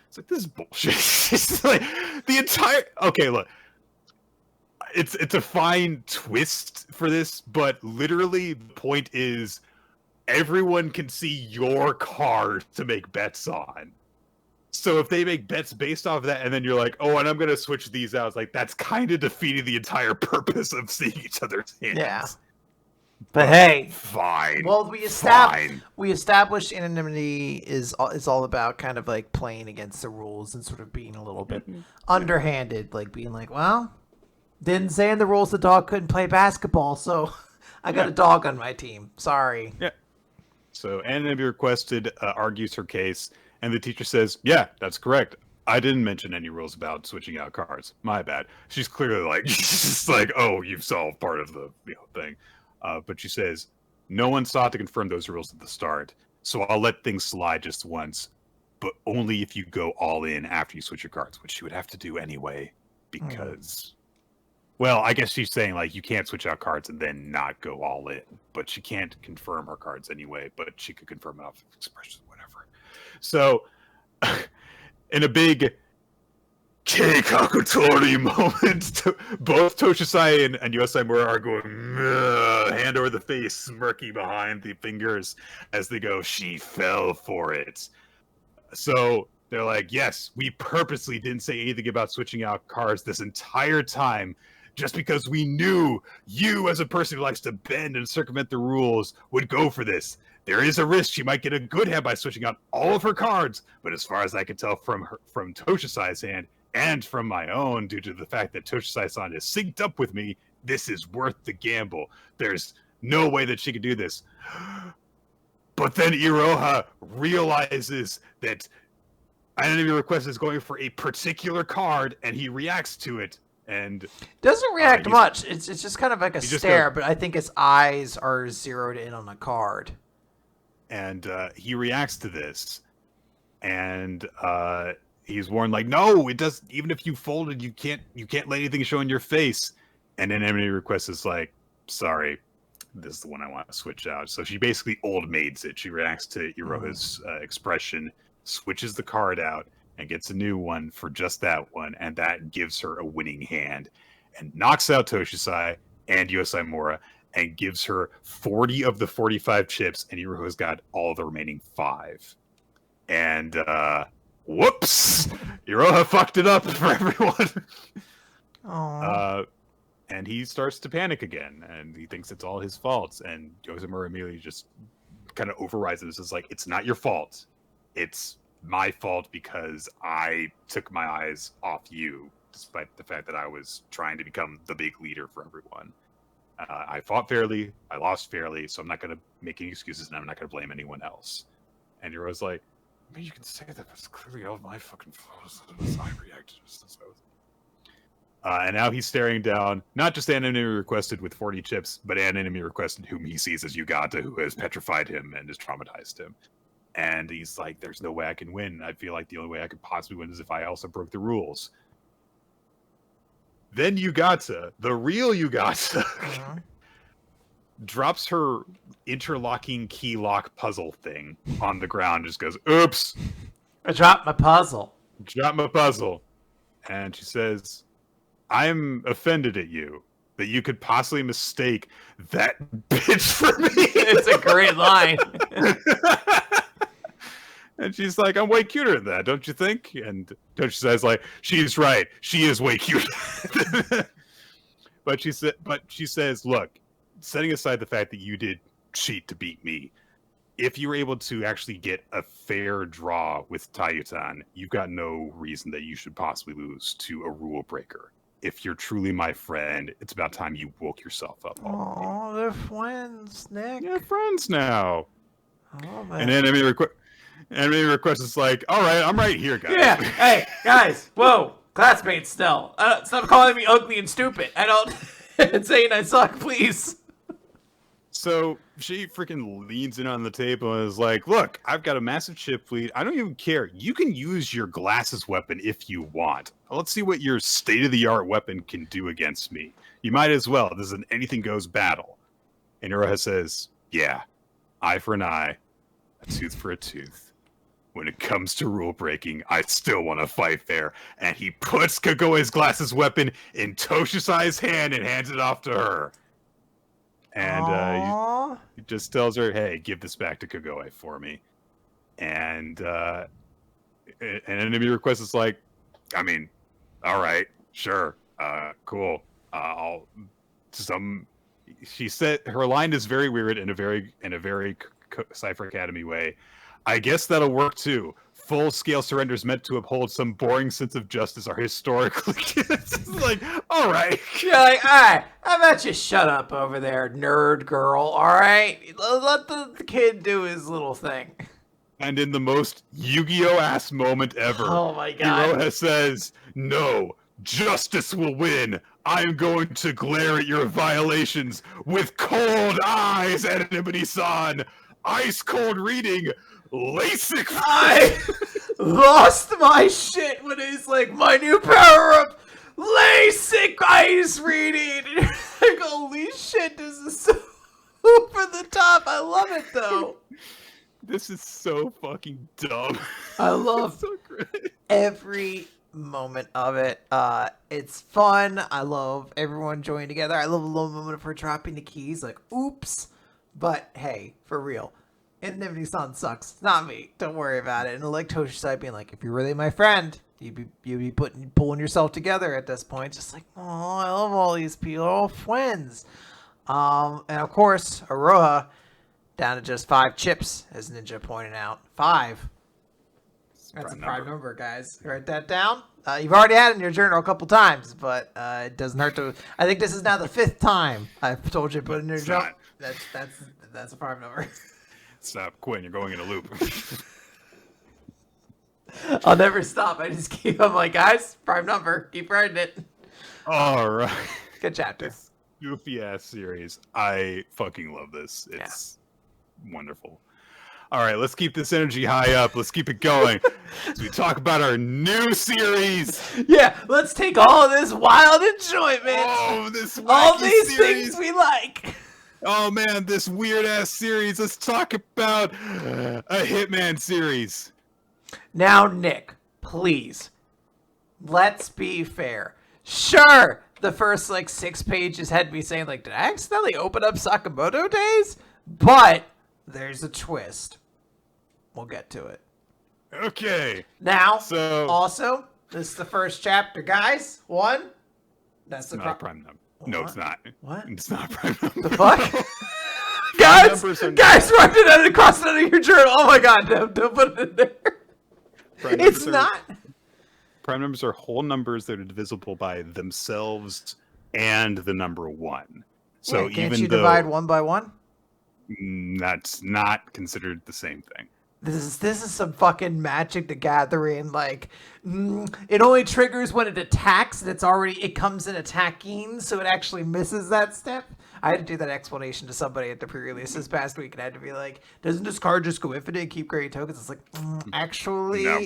It's like, this is bullshit. It's like the entire... Okay, look. It's a fine twist for this, but literally the point is everyone can see your card to make bets on. So if they make bets based off of that, and then you're like, oh, and I'm going to switch these out, it's like, that's kind of defeating the entire purpose of seeing each other's hands. Yeah. But hey, fine. Well, we established anonymity is all about kind of like playing against the rules and sort of being a little bit underhanded, like being like, well, didn't say in the rules the dog couldn't play basketball, so I got a dog on my team. Sorry. Yeah. So Anonymity Requested argues her case, and the teacher says, yeah, that's correct. I didn't mention any rules about switching out cards. My bad. She's clearly like, she's just like, oh, you've solved part of the thing. But she says, no one sought to confirm those rules at the start, so I'll let things slide just once, but only if you go all in after you switch your cards, which you would have to do anyway, because, Well, I guess she's saying, like, you can't switch out cards and then not go all in. But she can't confirm her cards anyway, but she could confirm it off expressions, whatever. So, in a big Keikakutori moment, both Toshisai and Yosai Mura are going, hand over the face, smirky behind the fingers as they go, she fell for it. So they're like, yes, we purposely didn't say anything about switching out cards this entire time, just because we knew you, as a person who likes to bend and circumvent the rules, would go for this. There is a risk she might get a good hand by switching out all of her cards, but as far as I can tell from Toshisai's hand, and from my own, due to the fact that Toshisai-san is synced up with me, this is worth the gamble. There's no way that she could do this. But then Iroha realizes that an enemy request is going for a particular card, and he reacts to it. And doesn't react much. It's just kind of like a stare, but I think his eyes are zeroed in on a card. And he reacts to this, and he's warned, like, no, it does. Even if you folded, you can't let anything show in your face. And then enemy request is like, sorry, this is the one I want to switch out. So she basically old maids it. She reacts to Iroha's expression, switches the card out, and gets a new one for just that one, and that gives her a winning hand, and knocks out Toshisai and Yosai Mura, and gives her 40 of the 45 chips, and Iroha's got all the remaining 5. And whoops! Iroha fucked it up for everyone. And he starts to panic again, and he thinks it's all his fault. And Yosai Mura immediately just kind of overrides this. It's like, it's not your fault. It's my fault because I took my eyes off you, despite the fact that I was trying to become the big leader for everyone. I fought fairly, I lost fairly, so I'm not going to make any excuses, and I'm not going to blame anyone else. And Iroha's like, I mean, you can say that, but it's clearly all my fucking fault. I reacted. And now he's staring down, not just an enemy requested with 40 chips, but an enemy requested whom he sees as Yugata, who has petrified him and has traumatized him. And he's like, there's no way I can win. I feel like the only way I could possibly win is if I also broke the rules. Then Yugata, the real Yugata, drops her interlocking key lock puzzle thing on the ground, just goes, oops. I dropped my puzzle. Dropped my puzzle. And she says, I'm offended at you that you could possibly mistake that bitch for me. It's a great line. And she's like, I'm way cuter than that, don't you think? And Toshi says, like, she's right. She is way cuter. But she says, look, setting aside the fact that you did cheat to beat me, if you were able to actually get a fair draw with Tayutan, you've got no reason that you should possibly lose to a rule breaker. If you're truly my friend, it's about time you woke yourself up. Oh, they're friends, Nick. Yeah, friends now. Oh, man. And then enemy request is like, all right, I'm right here, guys. Yeah, hey, guys, whoa, classmates still. Stop calling me ugly and stupid. I don't saying I suck, please. So she freaking leans in on the table and is like, look, I've got a massive chip fleet. I don't even care. You can use your glasses weapon if you want. Let's see what your state-of-the-art weapon can do against me. You might as well. This is an anything-goes battle. And Iroha says, yeah, eye for an eye, a tooth for a tooth. When it comes to rule breaking, I still want to fight fair. And he puts Kagoe's glasses weapon in Toshisai's hand and hands it off to her. And he just tells her, hey, give this back to Kagoe for me. And an enemy request is like, I mean, all right, sure, cool. She said her line is very weird in a very Cipher Academy way. I guess that'll work too. Full-scale surrenders meant to uphold some boring sense of justice are historically... It's like, all right. You're like, all right, how about you shut up over there, nerd girl, all right? Let the kid do his little thing. And in the most Yu-Gi-Oh! Ass moment ever, oh my God, Iroha says, no, justice will win. I'm going to glare at your violations with cold eyes, Anonymity-san. Ice-cold reading, Lasik. I lost my shit when he's like, my new power-up, LASIK ice reading. And you're like, holy shit, this is so over the top. I love it though. This is so fucking dumb. I love so great. every moment of it. It's fun. I love everyone joining together. I love a little moment of her dropping the keys, like, oops. But hey, for real, Anonymity-san sucks. Not me. Don't worry about it. And like Toshisai being like, if you're really my friend, you'd be pulling yourself together at this point. Just like, oh, I love all these people, all friends. And of course, Iroha down to just 5 chips, as Ninja pointed out. 5. That's a prime number, guys. Write that down. You've already had it in your journal a couple times, but it doesn't hurt to. I think this is now the 5th time I've told you to put it in your journal. That's a prime number. Stop, Quinn. You're going in a loop. I'll never stop. I just keep. I'm like, guys, prime number. Keep writing it. All right. Good chapter. This goofy ass series. I fucking love this. It's wonderful. All right, let's keep this energy high up. Let's keep it going as we talk about our new series. Yeah, let's take all of this wild enjoyment. Oh, this wacky all these series. Things we like. Oh man, this weird ass series. Let's talk about a Hitman series. Now, Nick, please, let's be fair. Sure, the first 6 pages had me saying did I accidentally open up Sakamoto Days? But there's a twist. We'll get to it. Okay. Now, so also, this is the first chapter, guys. 1. That's the prime number. No, it's not. What? It's not prime number. The fuck? guys, write it out across it out of your journal. Oh my god, don't put it in there. It's not. Prime numbers are whole numbers that are divisible by themselves and the number 1. So can't you divide 1 by 1? That's not considered the same thing. This is some fucking Magic the Gathering. It only triggers when it attacks, and it comes in attacking, so it actually misses that step. I had to do that explanation to somebody at the pre-release this past week, and I had to be like, doesn't this card just go infinite and keep creating tokens? It's like, actually, no.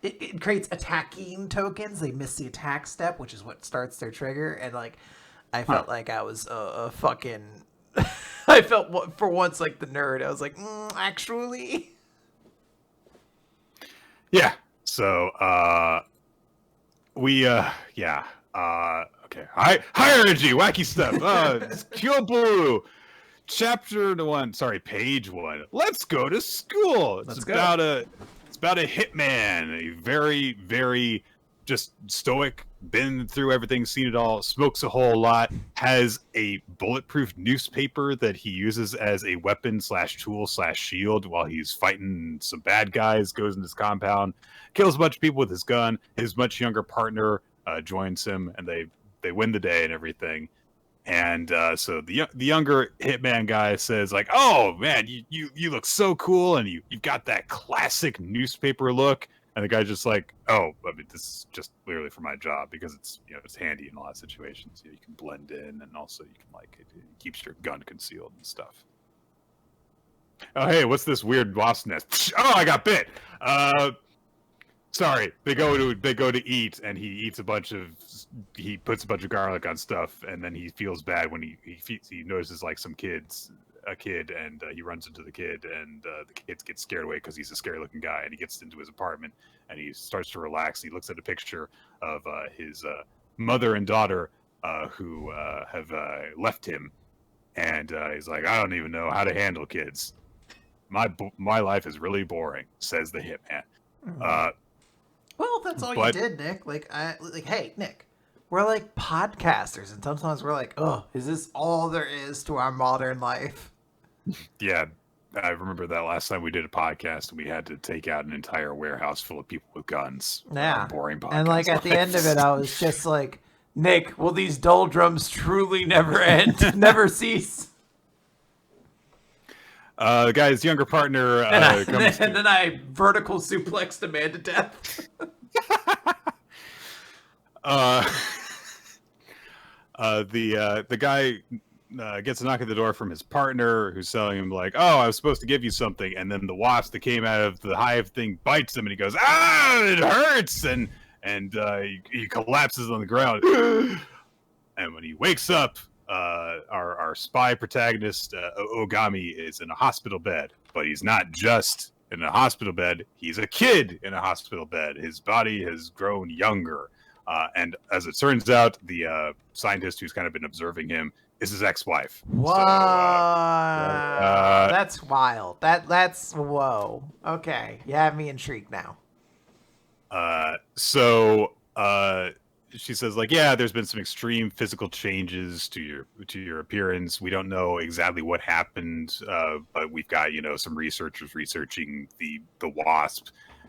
It creates attacking tokens. They miss the attack step, which is what starts their trigger, and I felt like I was a fucking... I felt for once like the nerd. I was like, actually... Yeah. So, okay. High energy, wacky stuff. Kyo Blue, page 1. Let's go to school. It's about a hitman, a very, very just stoic, been through everything, seen it all, smokes a whole lot, has a bulletproof newspaper that he uses as a weapon / tool / shield while he's fighting some bad guys, goes in his compound, kills a bunch of people with his gun. His much younger partner joins him, and they win the day and everything. And so the younger hitman guy says oh man, you look so cool, and you've got that classic newspaper look. And the guy's just oh, I mean, this is just literally for my job because it's it's handy in a lot of situations. You can blend in, and also you can it keeps your gun concealed and stuff. Oh hey, what's this weird wasp nest? Oh, I got bit. Sorry. They go to eat, and he puts a bunch of garlic on stuff, and then he feels bad when he notices a kid, and he runs into the kid, and the kid gets scared away because he's a scary looking guy, and he gets into his apartment, and he starts to relax. He looks at a picture of his mother and daughter who have left him, and he's like, I don't even know how to handle kids. My life is really boring, says the hitman. Well, that's all you did, Nick. Hey, Nick, we're podcasters, and sometimes we're oh, is this all there is to our modern life? Yeah, I remember that last time we did a podcast, and we had to take out an entire warehouse full of people with guns. Yeah, boring podcast. And at the end of it, I was just Nick, will these doldrums truly never end, never cease? The guy's younger partner comes and then I vertical suplexed a man to death. The guy gets a knock at the door from his partner, who's telling him oh, I was supposed to give you something, and then the wasp that came out of the hive thing bites him, and he goes, it hurts, and and he collapses on the ground. And when he wakes up, our spy protagonist, Ogami, is in a hospital bed. But he's not just in a hospital bed. He's a kid in a hospital bed. His body has grown younger. And as it turns out, the scientist who's kind of been observing him is his ex-wife. Whoa. So, that's wild. That's whoa. Okay. You have me intrigued now. She says, like, yeah, there's been some extreme physical changes to your appearance. We don't know exactly what happened, but we've got, some researchers researching the wasp.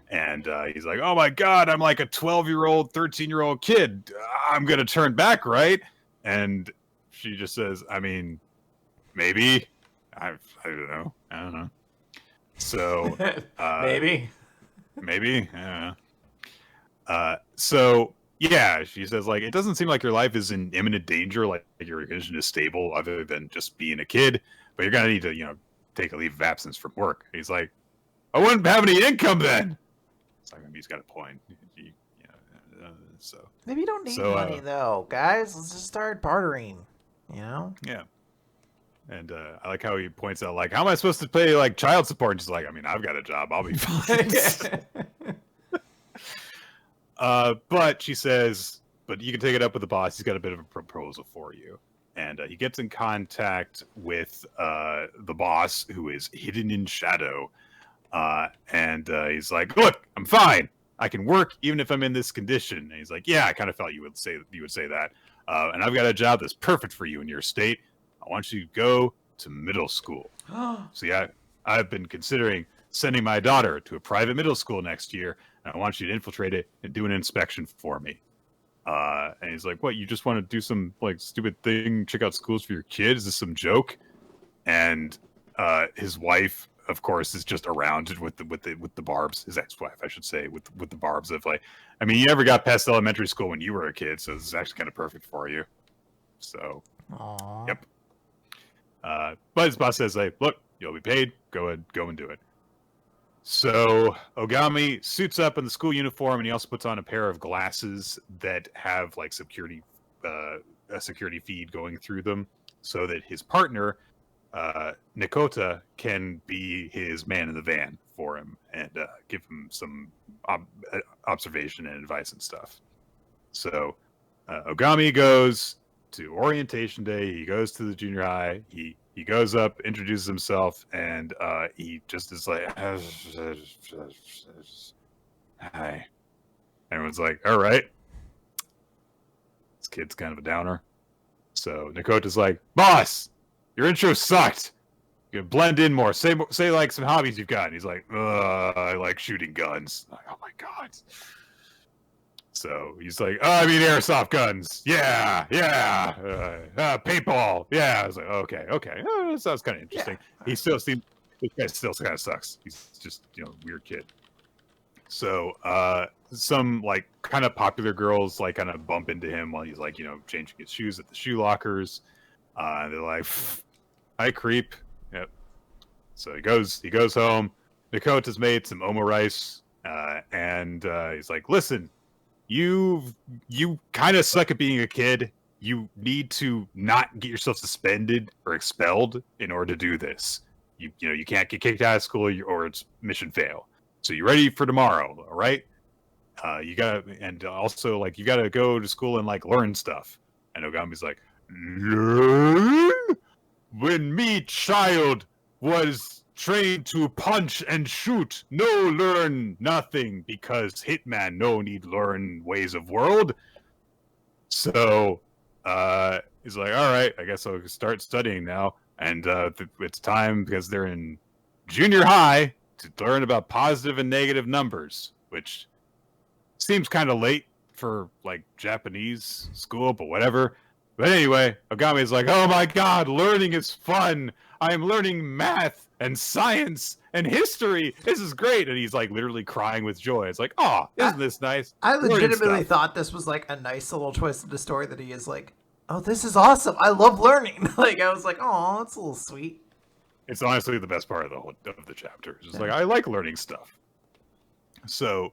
And he's like, oh my God, I'm like a 12-year-old, 13-year-old kid. I'm going to turn back, right? And she just says, I mean, maybe. I don't know. I don't know. So, maybe. Maybe. I don't know. So, yeah, she says, like, it doesn't seem like your life is in imminent danger, like your vision is stable other than just being a kid, but you're going to need to, take a leave of absence from work. He's like, I wouldn't have any income then. It's like, he's got a point. So maybe you don't need money, though, guys. Let's just start bartering, Yeah. And I like how he points out, like, how am I supposed to pay, like, child support? And she's like, I mean, I've got a job. I'll be fine. But she says, but you can take it up with the boss. He's got a bit of a proposal for you. And he gets in contact with the boss, who is hidden in shadow. And he's like, look, I'm fine. I can work even if I'm in this condition. And he's like, yeah, I kind of felt you would say that. And I've got a job that's perfect for you in your state. I want you to go to middle school. See, I've been considering sending my daughter to a private middle school next year. And I want you to infiltrate it and do an inspection for me. And he's like, what, you just want to do some like stupid thing, check out schools for your kid? Is this some joke? And his wife, of course, is just around with the barbs. His ex-wife, I should say, with the barbs of like, I mean, you never got past elementary school when you were a kid, so this is actually kind of perfect for you. So, aww. Yep. But his boss says, like, look, you'll be paid. Go ahead, go and do it. So Ogami suits up in the school uniform, and he also puts on a pair of glasses that have like a security feed going through them, so that his partner, Nikota, can be his man in the van for him and give him some observation and advice and stuff. So Ogami goes to orientation day. He goes to the junior high. He goes up, introduces himself, and he just is like, hi. Everyone's like, all right. This kid's kind of a downer. So Nikota's like, boss, your intro sucked. You can blend in more. Say like some hobbies you've got. And he's like, I like shooting guns. Like, oh my God. So he's like, oh, I mean airsoft guns. Yeah. Paintball. Yeah. I was like, okay. That sounds kind of interesting. Yeah. He still seems, this guy still kind of sucks. He's just, weird kid. So some like kind of popular girls like kind of bump into him while he's like, changing his shoes at the shoe lockers. They're like, hi, creep. Yep. So he goes home. Nikota's made some omo rice. And he's like, listen, you kind of suck at being a kid. You need to not get yourself suspended or expelled in order to do this. You can't get kicked out of school or it's mission fail. So you ready for tomorrow, all right? You gotta, and also like you gotta go to school and like learn stuff. And Ogami's like, learn? When me child was trained to punch and shoot, no learn nothing because Hitman no need learn ways of world. So he's like, all right, I guess I'll start studying now. And it's time because they're in junior high to learn about positive and negative numbers, which seems kind of late for like Japanese school, but whatever. But anyway, Ogami is like, oh my God, learning is fun. I'm learning math and science and history. This is great. And he's like literally crying with joy. It's like, oh, isn't this nice? I legitimately thought this was like a nice little twist in the story that he is like, oh, this is awesome. I love learning. Like, I was like, oh, that's a little sweet. It's honestly the best part of the chapter. It's just like, I like learning stuff. So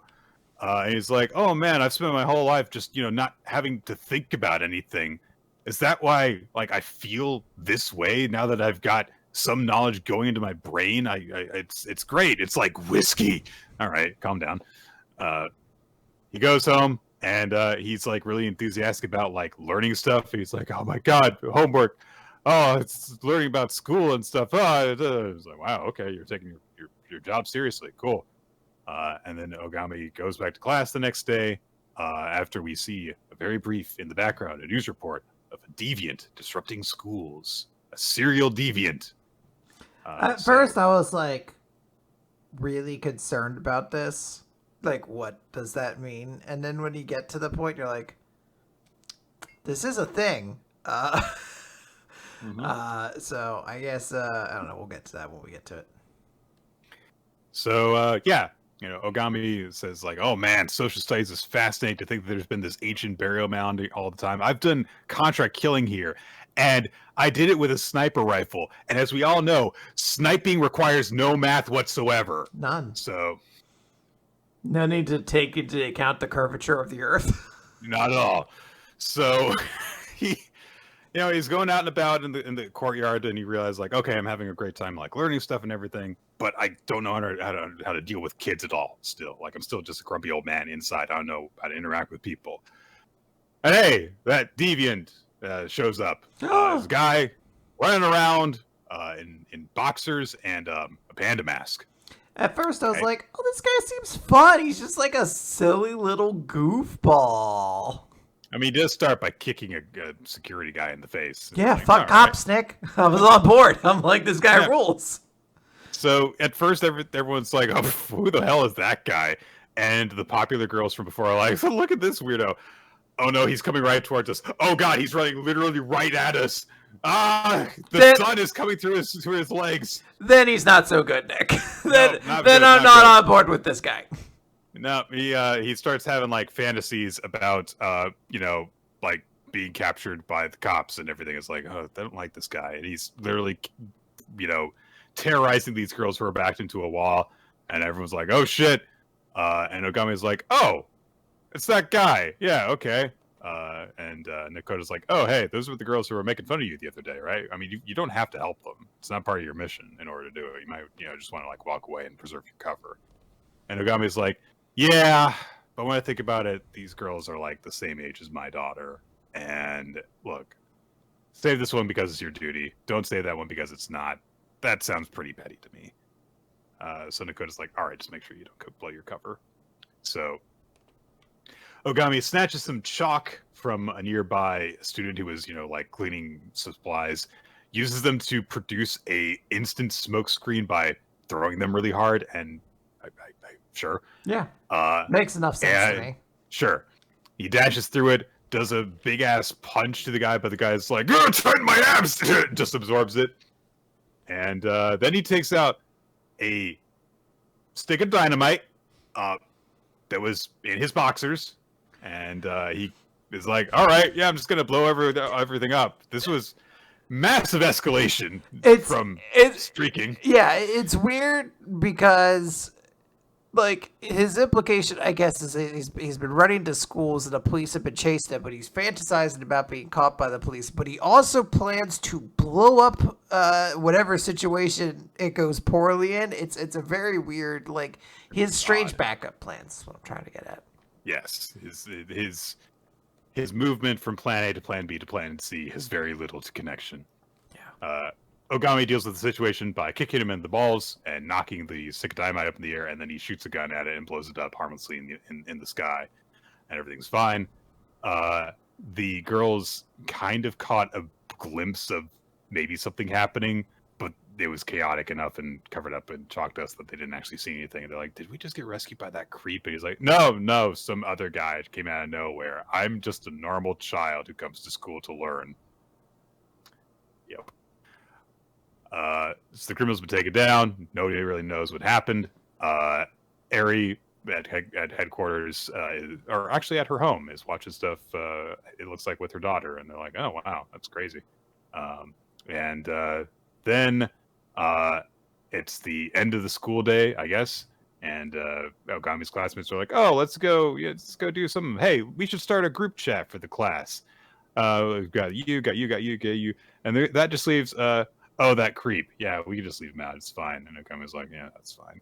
And he's like, "Oh man, I've spent my whole life just not having to think about anything. Is that why like I feel this way now that I've got some knowledge going into my brain? It's great. It's like whiskey. All right, calm down." He goes home and he's like really enthusiastic about like learning stuff. He's like, "Oh my god, homework! Oh, it's learning about school and stuff." It's like, "Wow, okay, you're taking your job seriously. Cool." And then Ogami goes back to class the next day after we see a very brief in the background a news report of a deviant disrupting schools, a serial deviant. At first, I was like really concerned about this. Like, what does that mean? And then when you get to the point, you're like, this is a thing. So I guess I don't know. We'll get to that when we get to it. So yeah, Ogami says like, "Oh man, social studies is fascinating to think that there's been this ancient burial mound all the time. I've done contract killing here, and I did it with a sniper rifle. And as we all know, sniping requires no math whatsoever. None. So no need to take into account the curvature of the Earth. Not at all. So he's going out and about in the courtyard, and he realizes like, okay, I'm having a great time like learning stuff and everything, but I don't know how to deal with kids at all. Still, like I'm still just a grumpy old man inside. I don't know how to interact with people. And hey, that deviant shows up. This guy running around in boxers and a panda mask. At first, I was like, "Oh, this guy seems fun. He's just like a silly little goofball." I mean, he does start by kicking a security guy in the face. Yeah, like, fuck cops, right. Nick. I was on board. I'm like, this guy rules. So at first, everyone's like, "Oh, who the hell is that guy?" And the popular girls from before are like, "Look at this weirdo. Oh no, he's coming right towards us. Oh god, he's running literally right at us. The sun is coming through his legs." Then he's not so good, Nick. then I'm not on board with this guy. No, he starts having like fantasies about like being captured by the cops and everything. It's like, oh, I don't like this guy, and he's literally terrorizing these girls who are backed into a wall, and everyone's like, oh shit, and Ogami's like, oh, it's that guy. Yeah, okay. And Nakota's like, oh, hey, those were the girls who were making fun of you the other day, right? I mean, you don't have to help them. It's not part of your mission in order to do it. You might, just want to like walk away and preserve your cover. And Ogami's like, yeah, but when I think about it, these girls are like the same age as my daughter. And look, save this one because it's your duty. Don't save that one because it's not. That sounds pretty petty to me. So Nakota's like, all right, just make sure you don't blow your cover. So Ogami snatches some chalk from a nearby student who was, like cleaning supplies, uses them to produce a instant smoke screen by throwing them really hard, and sure. Yeah. Makes enough sense to me. Sure. He dashes through it, does a big ass punch to the guy, but the guy's like, tighten my abs! Just absorbs it. And then he takes out a stick of dynamite that was in his boxers. And he is like, all right, yeah, I'm just going to blow everything up. This was massive escalation from streaking. Yeah, it's weird because, like, his implication, I guess, is he's been running to schools and the police have been chasing him, but he's fantasizing about being caught by the police. But he also plans to blow up whatever situation it goes poorly in. It's a very weird, like, his strange backup plans is what I'm trying to get at. Yes, his movement from plan A to plan B to plan C has very little to connection. Yeah. Ogami deals with the situation by kicking him in the balls and knocking the stick of dynamite up in the air, and then he shoots a gun at it and blows it up harmlessly in the sky, and everything's fine. The girls kind of caught a glimpse of maybe something happening, but it was chaotic enough and covered up in chalk dust that they didn't actually see anything. And they're like, did we just get rescued by that creep? And he's like, no, some other guy came out of nowhere. I'm just a normal child who comes to school to learn. Yep. So the criminal's been taken down. Nobody really knows what happened. Eri at headquarters, or actually at her home, is watching stuff, it looks like with her daughter. And they're like, oh, wow, that's crazy. Then it's the end of the school day, I guess, And Ogami's classmates are like, "Oh, let's go do something. Hey, we should start a group chat for the class. We've got you, and that just leaves that creep. Yeah, we can just leave him out. It's fine." And Ogami's like, "Yeah, that's fine."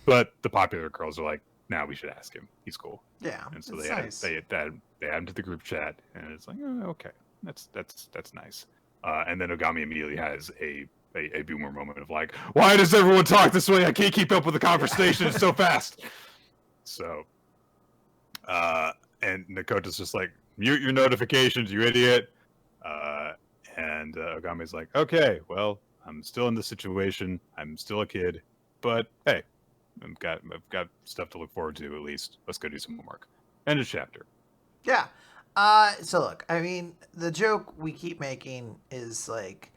But the popular girls are like, "Now we should ask him. He's cool." Yeah, and so it's they nice. add him to the group chat, and it's like, "Oh, okay, that's nice." And then Ogami immediately has a boomer moment of like, "Why does everyone talk this way? I can't keep up with the conversation. It's so fast." So, and Nakota's just like, "Mute your notifications, you idiot." And Ogami's like, "Okay, well, I'm still in this situation. I'm still a kid, but hey, I've got stuff to look forward to at least. Let's go do some homework." End of chapter. Yeah. So look, I mean, the joke we keep making is like,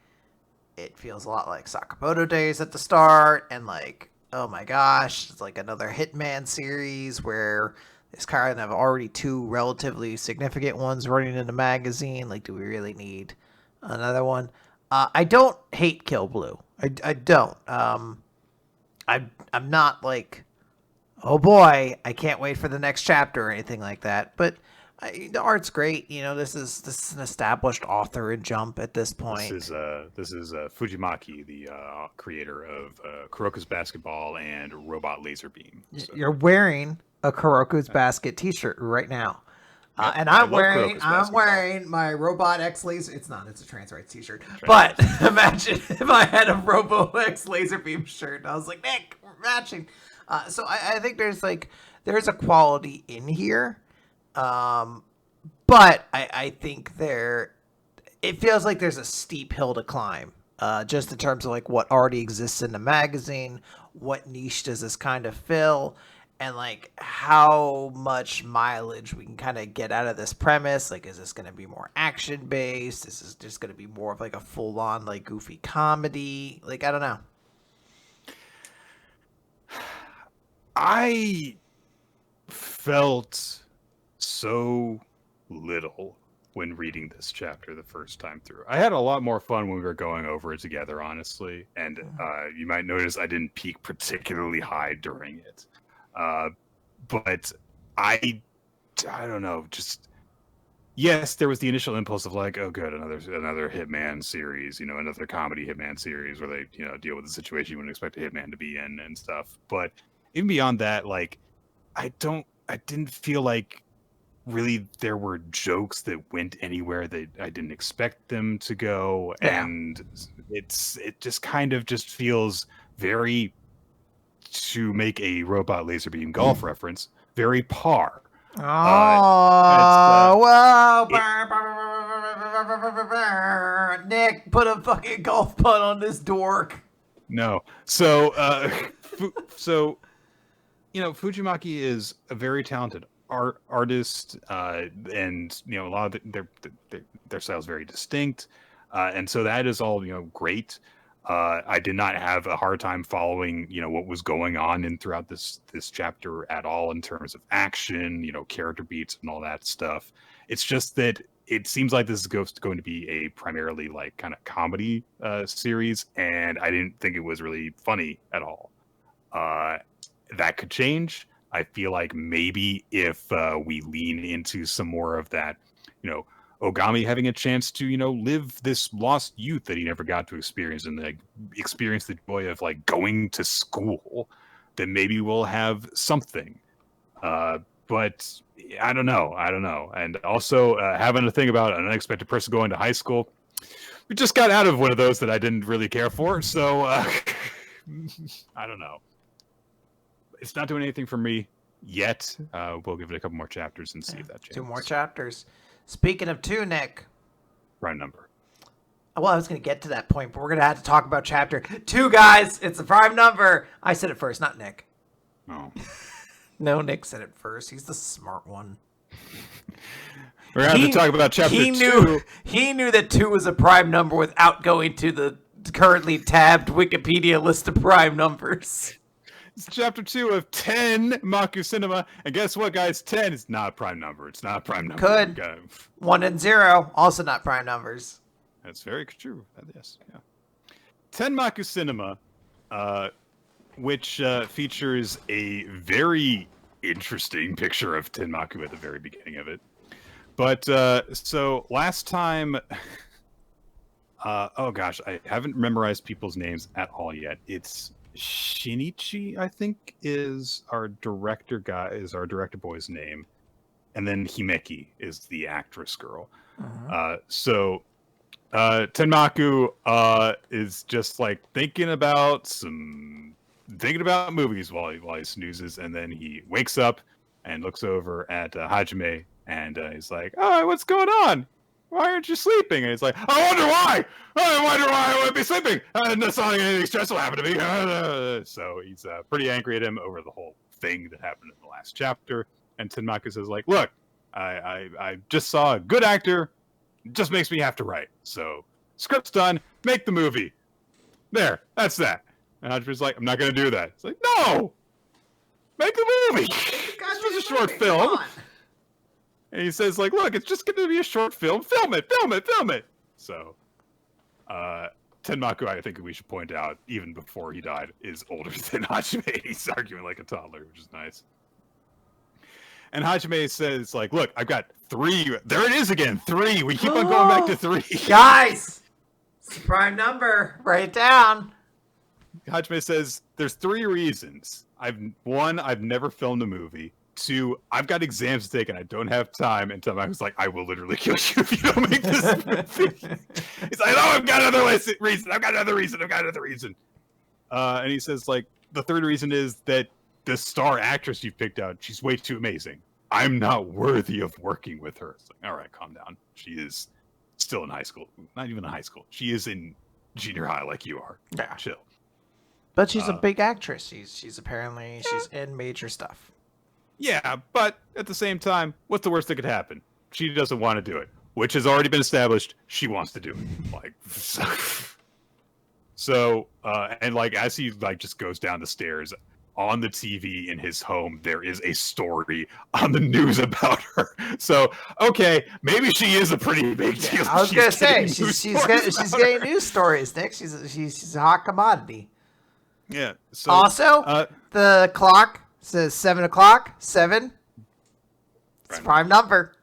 it feels a lot like Sakamoto Days at the start, and like, oh my gosh, it's like another Hitman series where there's kind of already two relatively significant ones running in the magazine. Like, do we really need another one? I don't hate Kill Blue. I don't. I'm not like, oh boy, I can't wait for the next chapter or anything like that. But the art's great. You know, this is an established author in Jump at this point. This is Fujimaki, the creator of Kuroko's Basketball and Robot Laser Beam. So. You're wearing a Kuroko's Basket T-shirt right now. Yep, and I'm wearing my Robot X Laser. It's a Trans Rights T-shirt. But imagine if I had a Robo X Laser Beam shirt. I was like, Nick, we're matching. So I think there's a quality in here, but I think it feels like there's a steep hill to climb. Just in terms of like what already exists in the magazine, what niche does this kind of fill, and like how much mileage we can kind of get out of this premise. Like, is this going to be more action based? Is this just going to be more of like a full on like goofy comedy? Like, I don't know. I felt so little when reading this chapter the first time through. I had a lot more fun when we were going over it together, honestly. And you might notice I didn't peak particularly high during it. But I don't know, just, yes, there was the initial impulse of like, oh good, another Hitman series, another comedy Hitman series where they, deal with the situation you wouldn't expect a Hitman to be in and stuff. But even beyond that, like, I didn't feel like really there were jokes that went anywhere that I didn't expect them to go. Yeah. And it just kind of just feels very, to make a Robot Laser Beam golf reference, very par. Nick, put a fucking golf putt on this dork. No. So Fujimaki is a very talented artist, and a lot of their style is very distinct, and so that is all great. I did not have a hard time following what was going on throughout this chapter at all in terms of action, character beats and all that stuff. It's just that it seems like this is going to be a primarily like kind of comedy series, and I didn't think it was really funny at all. That could change. I feel like maybe if we lean into some more of that, Ogami having a chance to, live this lost youth that he never got to experience, and like experience the joy of like going to school, then maybe we'll have something. But I don't know. And also having to think about an unexpected person going to high school. We just got out of one of those that I didn't really care for. So I don't know. It's not doing anything for me yet. We'll give it a couple more chapters and see if that changes. 2 more chapters. Speaking of 2, Nick. Prime number. Well, I was going to get to that point, but we're going to have to talk about chapter 2, guys. It's a prime number. I said it first, not Nick. Oh. No, Nick said it first. He's the smart one. We're going to have to talk about chapter 2. He knew that 2 was a prime number without going to the currently tabbed Wikipedia list of prime numbers. It's chapter 2 of Tenmaku Cinema, and guess what, guys? 10 is not a prime number. It's not a prime number. Could 1 and 0 also not prime numbers. That's very true. Yes, yeah. Tenmaku Cinema which features a very interesting picture of Tenmaku at the very beginning of it. But so last time, oh gosh, I haven't memorized people's names at all yet. It's Shinichi, I think, is our director boy's name, and then Himeki is the actress girl. So Tenmaku is just like thinking about movies while he snoozes, and then he wakes up and looks over at Hajime, and he's like, "Oh, what's going on? Why aren't you sleeping?" And he's like, "I wonder why. I wonder why I wouldn't be sleeping. That's not anything stressful happened to me." So he's pretty angry at him over the whole thing that happened in the last chapter. And Tenmaku says, like, "Look, I just saw a good actor. It just makes me have to write. So script's done. Make the movie. There. That's that." And Hajime's like, "I'm not going to do that." It's like, "No! Make the movie! It's just a short film." And he says, like, "Look, it's just going to be a short film. Film it! Film it! Film it!" So, Tenmaku, I think we should point out, even before he died, is older than Hajime. He's arguing like a toddler, which is nice. And Hajime says, like, "Look, I've got 3. There it is again, 3. We keep on going back to 3. Guys! It's a prime number. Write it down. Hajime says, "There's 3 reasons. I've never filmed a movie. 2, I've got exams to take and I don't have time." And Tenmaku's like, "I will literally kill you if you don't make this movie." He's like, "Oh, I've got another reason. I've got another reason. And he says, like, the 3rd reason is that the star actress you picked out, she's way too amazing. I'm not worthy of working with her." It's like, all right, calm down. She is still in high school. Not even in high school. She is in junior high like you are. Yeah. Chill. But she's a big actress. She's apparently she's in major stuff. Yeah, but at the same time, what's the worst that could happen? She doesn't want to do it, which has already been established. She wants to do it. Like, so and like as he like just goes down the stairs, on the TV in his home, there is a story on the news about her. So, okay, maybe she is a pretty big deal. Yeah, I was gonna say she's getting news stories, Nick. She's a hot commodity. Yeah. So, also, the clock says 7 o'clock. 7. It's a prime number.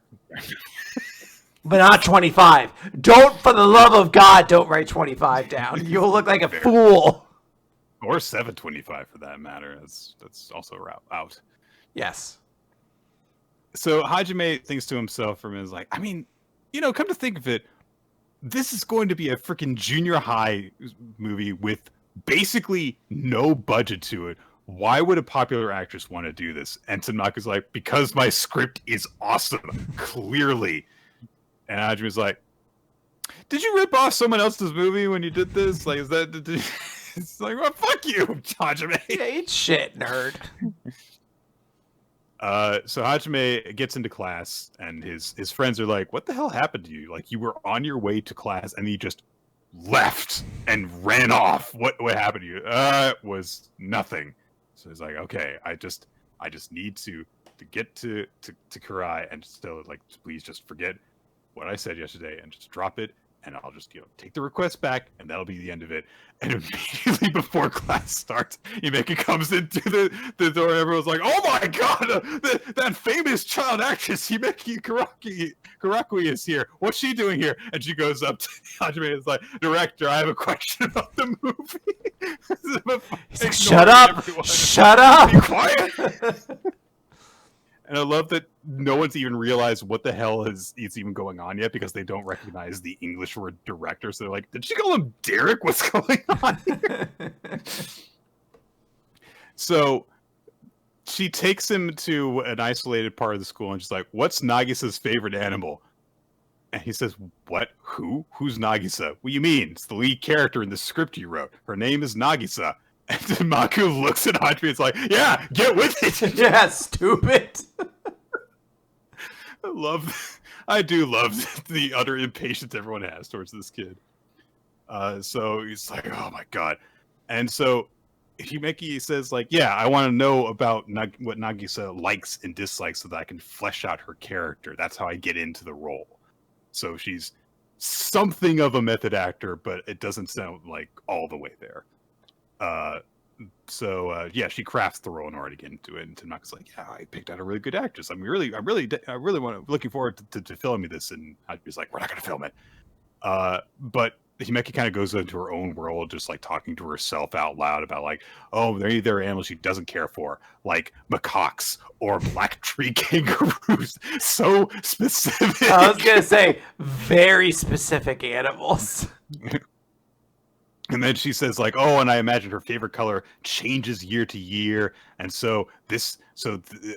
But not 25. Don't, for the love of God, don't write 25 down. You'll look like a fool. Or 725 for that matter. That's also out. Yes. So Hajime thinks to himself from his like, I mean, come to think of it, this is going to be a freaking junior high movie with basically no budget to it. Why would a popular actress want to do this? And Tenmaku's like, because my script is awesome, clearly. And Hajime's like, did you rip off someone else's movie when you did this? Like, is that... It's like, well, fuck you, Hajime. Yeah, eat shit, nerd. So Hajime gets into class, and his friends are like, what the hell happened to you? Like, you were on your way to class, and you just left and ran off. What happened to you? It was nothing. So he's like, okay, I just need to get to Kurai and still, like, please just forget what I said yesterday and just drop it. And I'll just, take the request back, and that'll be the end of it. And immediately before class starts, Himeki comes into the door, and everyone's like, "Oh my god, that famous child actress Himeki Karakui is here. What's she doing here?" And she goes up to Hajime and is like, "Director, I have a question about the movie." He's like, "Shut up! Everyone. Shut up! Be quiet!" And I love that no one's even realized what the hell is even going on yet because they don't recognize the English word director. So they're like, did she call him Derek? What's going on here? So she takes him to an isolated part of the school and she's like, what's Nagisa's favorite animal? And he says, what? Who? Who's Nagisa? What do you mean? It's the lead character in the script you wrote. Her name is Nagisa. And Tenmaku looks at Hajime and is like, yeah, get with it. Yeah, stupid. I do love the utter impatience everyone has towards this kid. So he's like, oh my god. And so Himeki says, like, yeah, I want to know about what Nagisa likes and dislikes so that I can flesh out her character. That's how I get into the role. So she's something of a method actor, but it doesn't sound like all the way there. So yeah, she crafts the role in order to get into it, and Tenmaku's like, "Yeah, I picked out a really good actress. I'm really looking forward to filming this." And Hajime's like, "We're not going to film it." But Himeki kind of goes into her own world, just like talking to herself out loud about like, "Oh, there are animals she doesn't care for, like macaques or black tree kangaroos." So specific. I was gonna say very specific animals. And then she says like, "Oh, and I imagine her favorite color changes year to year, and so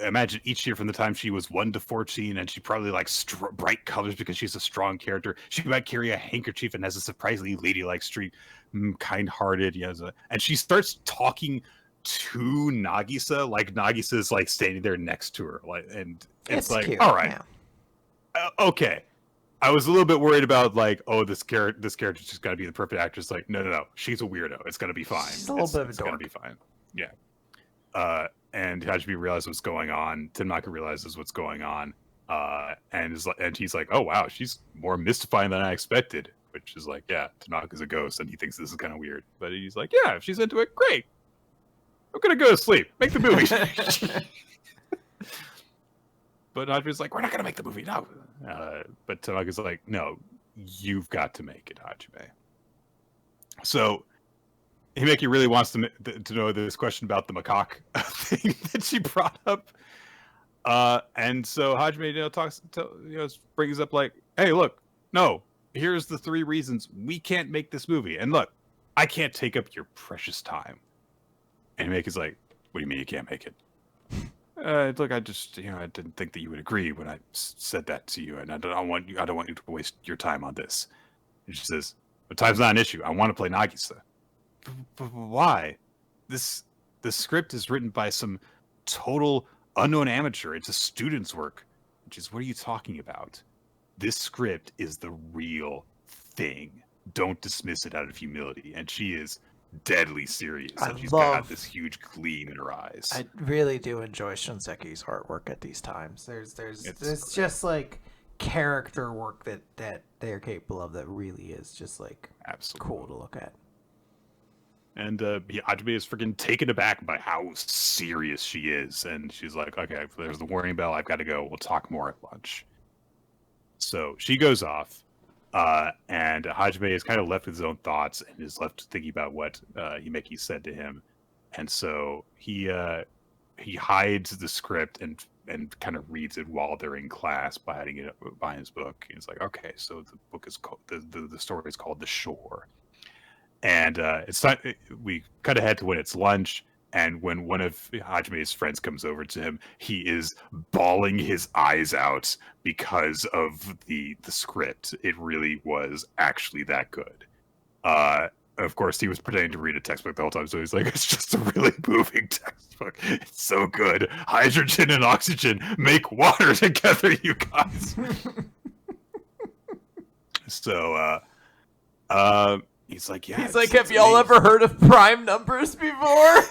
imagine each year from the time she was 1 to 14, and she probably likes bright colors because she's a strong character. She might carry a handkerchief and has a surprisingly ladylike streak, kind-hearted." Yes, and she starts talking to Nagisa like Nagisa's like standing there next to her, like, and it's like, cute. all right, okay. I was a little bit worried about like, oh, this character's just got to be the perfect actress. Like, no, she's a weirdo. It's gonna be fine. She's a little bit of a It's gonna be fine. Yeah. And Hajime realizes what's going on. Tenmaku realizes what's going on. And he's like, oh wow, she's more mystifying than I expected. Which is like, yeah, Tenmaku's a ghost, and he thinks this is kind of weird. But he's like, yeah, if she's into it, great. I'm gonna go to sleep. Make the movie. But Hajime's like, we're not gonna make the movie, no. But Tenmaku's like, no, you've got to make it, Hajime. So Himeki really wants to know this question about the macaque thing that she brought up. And so Hajime, brings up like, hey, look, no, here's the 3 reasons we can't make this movie. And look, I can't take up your precious time. And Himeki's like, what do you mean you can't make it? Look, I just, I didn't think that you would agree when I said that to you, and I don't want you to waste your time on this. And she says, but time's not an issue. I want to play Nagisa. But why? The script is written by some total unknown amateur. It's a student's work. Which is, what are you talking about? This script is the real thing. Don't dismiss it out of humility. And she is deadly serious, and she's got this huge gleam in her eyes. I really do enjoy Shinseki's artwork at these times. There's just like character work that they're capable of that really is just like absolutely cool to look at. And Hajime is freaking taken aback by how serious she is, and she's like, okay, there's the warning bell, I've got to go, we'll talk more at lunch. So she goes off. And Hajime is kind of left with his own thoughts and is left thinking about what Himeki said to him. And so he hides the script and kind of reads it while they're in class by hiding it behind his book. He's like, okay, so the book is called the story is called The Shore. And it's not. We cut ahead to when it's lunch. And when one of Hajime's friends comes over to him, he is bawling his eyes out because of the script. It really was actually that good. Of course, he was pretending to read a textbook the whole time, so he's like, it's just a really moving textbook. It's so good. Hydrogen and oxygen make water together, you guys. So, he's like, yeah. He's like, have y'all ever heard of prime numbers before?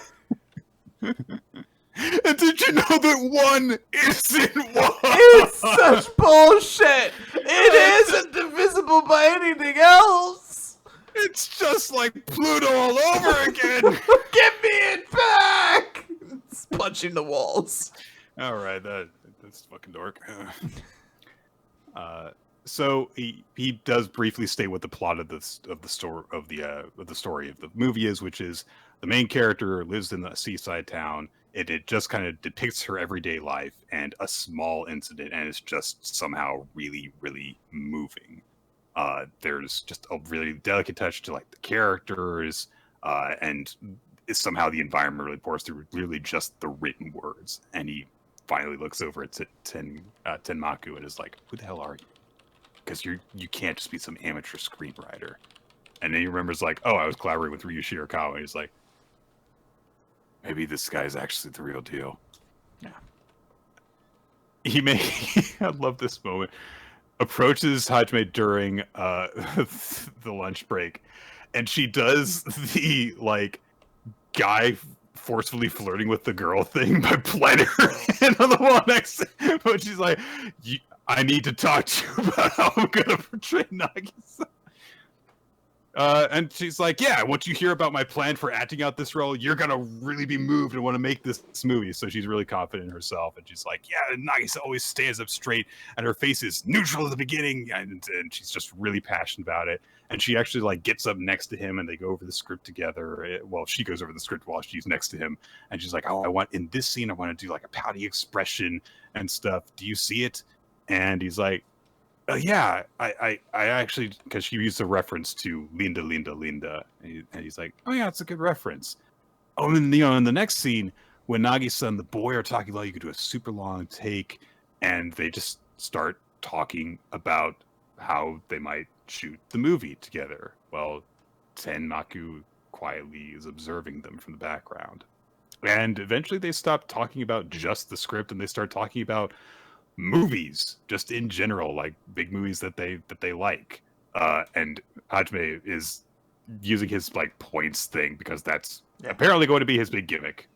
And did you know that 1 isn't 1? It's such bullshit. It isn't divisible by anything else. It's just like Pluto all over again. Get me it back. It's punching the walls. All right, that's fucking dork. So he does briefly state what the plot of the story of the movie is, which is the main character lives in the seaside town. It just kind of depicts her everyday life and a small incident, and it's just somehow really, really moving. There's just a really delicate touch to like the characters, and somehow the environment really pours through really just the written words. And he finally looks over at Tenmaku and is like, "Who the hell are you? Because you can't just be some amateur screenwriter." And then he remembers like, "Oh, I was collaborating with Ryu Shirakawa." He's like, maybe this guy's actually the real deal. Yeah. I love this moment. Approaches Hajime during the lunch break, and she does the like guy forcefully flirting with the girl thing by planting her hand on the wall next to him. But she's like, I need to talk to you about how I'm gonna portray Nagisa. And she's like, yeah, once you hear about my plan for acting out this role, you're going to really be moved and want to make this movie. So she's really confident in herself. And she's like, yeah, Nagisa always stands up straight and her face is neutral at the beginning. And she's just really passionate about it. And she actually like gets up next to him and they go over the script together. Well, she goes over the script while she's next to him. And she's like, oh, I want in this scene, I want to do like a pouty expression and stuff. Do you see it? And he's like, yeah, I actually, because she used a reference to Linda, Linda, Linda. And he's like, oh, yeah, it's a good reference. Oh, and, in the next scene, when Nagisa and the boy are talking about, you could do a super long take, and they just start talking about how they might shoot the movie together. Well, Tenmaku quietly is observing them from the background. And eventually they stop talking about just the script, and they start talking about movies just in general, like big movies that they like, and Hajime is using his like points thing because that's apparently going to be his big gimmick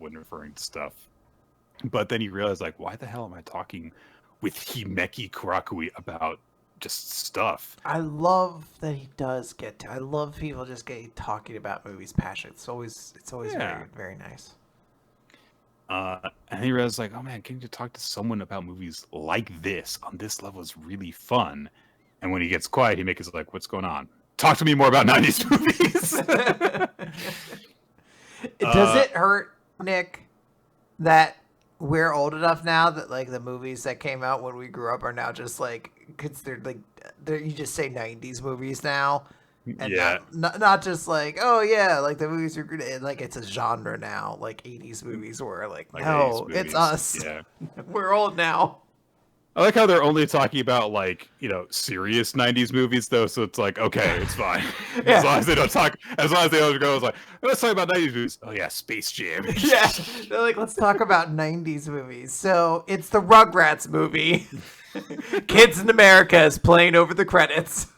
when referring to stuff. But then he realized, like, why the hell am I talking with Himeki Kurakui about just stuff? I love that he does get to. I love people just getting talking about movies passionate. It's always very, very nice. And he realized, like, oh man, getting to talk to someone about movies like this on this level is really fun. And when he gets quiet, Himeki's like, what's going on? Talk to me more about 90s movies. Does it hurt, Nick, that we're old enough now that like the movies that came out when we grew up are now just like considered like you just say 90s movies now? And not just like, oh yeah, like the movies are good, like it's a genre now, like 80s movies were like no, it's us. Yeah. We're old now. I like how they're only talking about like, serious 90s movies though, so it's like, okay, it's fine. As long as they don't go, it's like, let's talk about 90s movies. Oh yeah, Space Jam. Yeah. They're like, let's talk about 90s movies. So it's the Rugrats movie. Kids in America is playing over the credits.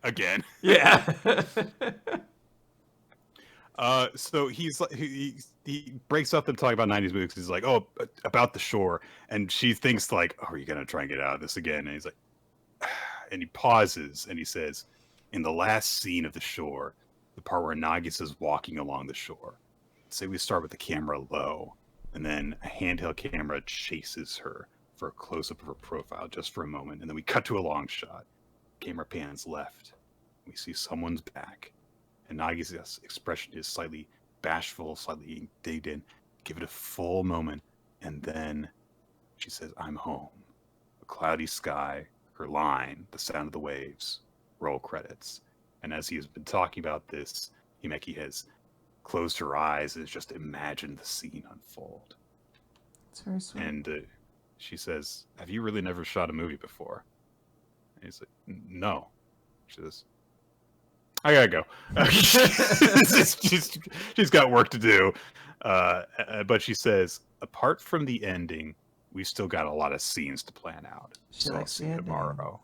Again. Yeah. So he breaks up them talking about 90s movies. He's like, oh, about the shore. And she thinks like, oh, are you going to try and get out of this again? And he's like, and he pauses and he says, in the last scene of the shore, the part where Nagisa's walking along the shore, say we start with the camera low and then a handheld camera chases her for a close-up of her profile just for a moment. And then we cut to a long shot. Camera pans left. We see someone's back. And Nagisa's expression is slightly bashful, slightly digged in. Give it a full moment. And then she says, I'm home. A cloudy sky, her line, the sound of the waves, roll credits. And as he has been talking about this, Himeki has closed her eyes and has just imagined the scene unfold. It's very sweet. And she says, have you really never shot a movie before? And he's like, no. She says, I gotta go. she's got work to do. But she says, apart from the ending, we've still got a lot of scenes to plan out. So I'll see you tomorrow.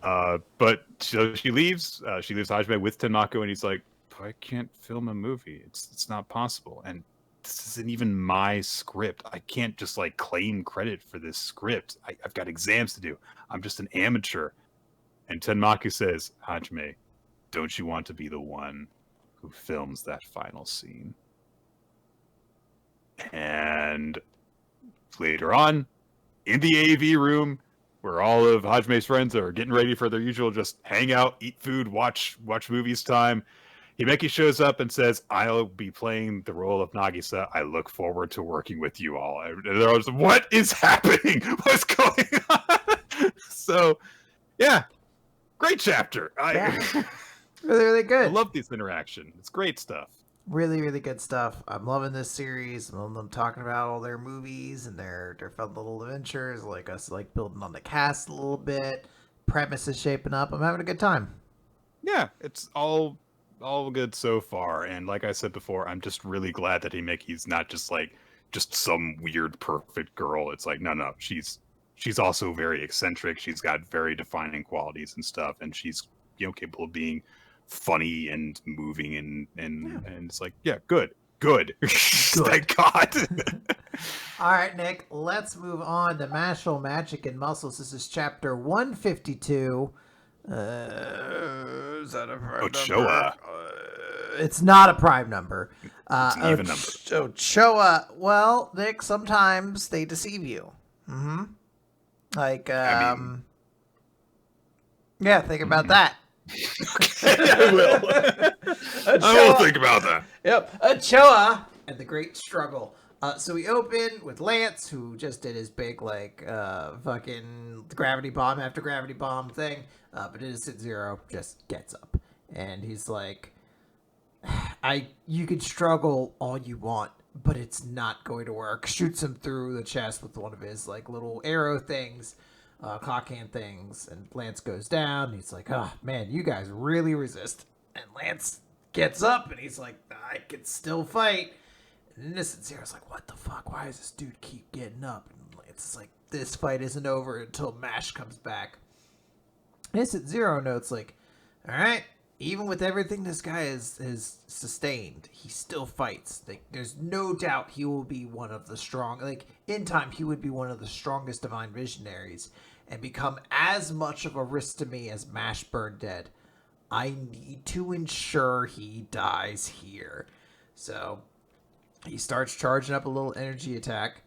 Yeah. But she leaves. She leaves Hajime with Tenmaku, and he's like, I can't film a movie. It's not possible. And this isn't even my script. I can't just like claim credit for this script. I've got exams to do. I'm just an amateur. And Tenmaku says, Hajime, don't you want to be the one who films that final scene? And later on, in the AV room, where all of Hajime's friends are getting ready for their usual just hang out, eat food, watch movies time, Himeki shows up and says, I'll be playing the role of Nagisa. I look forward to working with you all. And they're all just, what is happening? What's going on? So, yeah. Great chapter. Really, really good. I love this interaction. It's great stuff. Really, really good stuff. I'm loving this series. I'm loving them talking about all their movies and their fun little adventures, like us like building on the cast a little bit. Premise is shaping up. I'm having a good time. Yeah, it's all good so far. And like I said before, I'm just really glad that Himeki's not just like just some weird perfect girl. It's like no, she's also very eccentric. She's got very defining qualities and stuff, and she's capable of being funny and moving and it's like good. Thank God. All right, Nick, let's move on to Mashle, Magic and Muscles. This is chapter 152. Is that a prime Ochoa. number? It's not a prime number. It's an even number. Ochoa. Well, Nick, sometimes they deceive you. Mm-hmm. Like, I mean, yeah, think about that. I will. I will think about that. Yep, Ochoa and the Great Struggle. So we open with Lance, who just did his big, like, fucking gravity bomb after gravity bomb thing. But Innocent Zero just gets up. And he's like, you could struggle all you want, but it's not going to work. Shoots him through the chest with one of his, like, little arrow things, clock hand things. And Lance goes down. And he's like, oh, man, you guys really resist. And Lance gets up, and he's like, I can still fight. And Innocent Zero's like, what the fuck? Why does this dude keep getting up? And Lance is like, this fight isn't over until Mash comes back. Innocent Zero notes, like, all right, even with everything this guy has sustained, he still fights. Like, there's no doubt he will be one of the strong, like, in time, he would be one of the strongest divine visionaries and become as much of a risk to me as Mash Burned Dead. I need to ensure he dies here. So he starts charging up a little energy attack,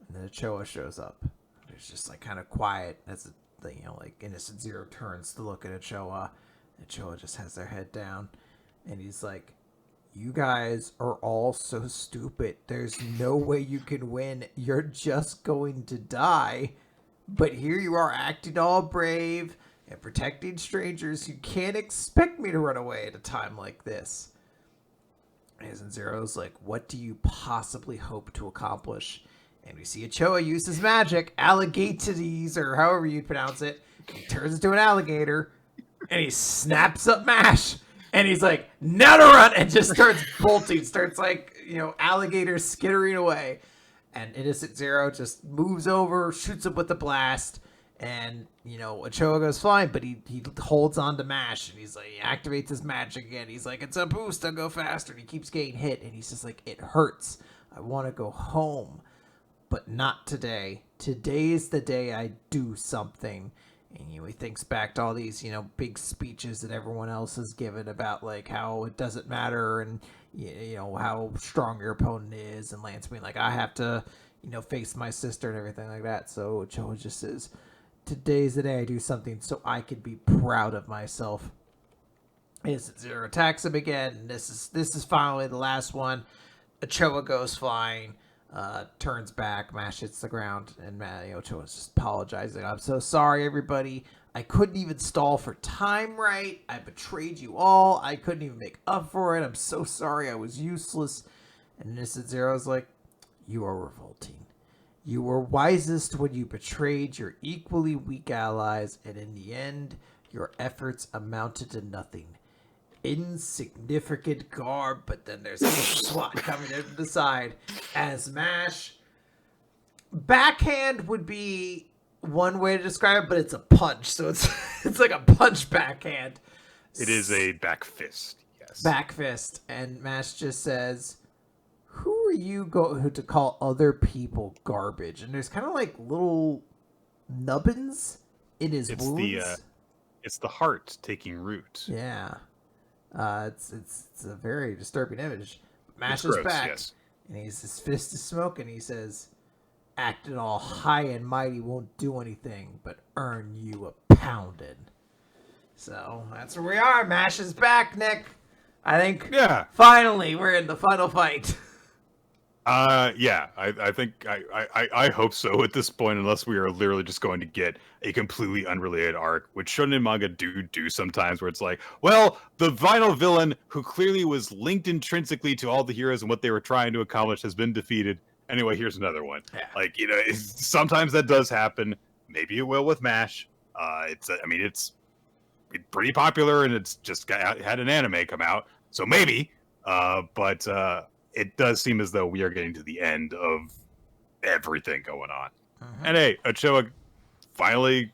and then Ochoa shows up. It's just like kind of quiet as like Innocent Zero turns to look at Ochoa. Ochoa just has their head down, and he's like, you guys are all so stupid. There's no way you can win. You're just going to die. But here you are acting all brave and protecting strangers. You can't expect me to run away at a time like this. And Zero's like, what do you possibly hope to accomplish? And we see Ochoa use his magic, alligatides, or however you pronounce it. He turns into an alligator, and he snaps up Mash. And he's like, now to run, and just starts bolting, starts like, alligator skittering away. And Innocent Zero just moves over, shoots him with a blast. And, Ochoa goes flying, but he holds on to Mash, and he's like, he activates his magic again. He's like, it's a boost, I'll go faster. And he keeps getting hit, and he's just like, it hurts. I want to go home, but not today. Today is the day I do something. And, he thinks back to all these, big speeches that everyone else has given about, like, how it doesn't matter and, how strong your opponent is. And Lance being like, I have to, face my sister and everything like that. So Ochoa just says, today's the day I do something so I could be proud of myself. Innocent Zero attacks him again. And this is finally the last one. Ochoa goes flying. Turns back, Mash hits the ground, and Ochoa's just apologizing. I'm so sorry, everybody. I couldn't even stall for time right. I betrayed you all. I couldn't even make up for it. I'm so sorry. I was useless. And Innocent Zero's like, you are revolting. You were wisest when you betrayed your equally weak allies, and in the end, your efforts amounted to nothing. Insignificant garb, but then there's a SWAT coming in from the side as Mash. Backhand would be one way to describe it, but it's a punch, so it's like a punch backhand. It is a back fist, yes. Back fist, and Mash just says, who are you to call other people garbage? And there's kind of like little nubbins in his wounds. It's the heart taking root. Yeah. It's a very disturbing image. Mash is back, yes. And his fist is smoking. He says, acting all high and mighty won't do anything but earn you a pounding. So that's where we are. Mash is back, Nick. I think finally we're in the final fight. Yeah, I think I hope so at this point, unless we are literally just going to get a completely unrelated arc, which shonen manga do sometimes, where it's like, well, the final villain, who clearly was linked intrinsically to all the heroes and what they were trying to accomplish, has been defeated. Anyway, here's another one. Yeah. Like, sometimes that does happen. Maybe it will with MASH. It's pretty popular, and it's just had an anime come out, so maybe. But it does seem as though we are getting to the end of everything going on. Mm-hmm. And hey, Ochoa finally,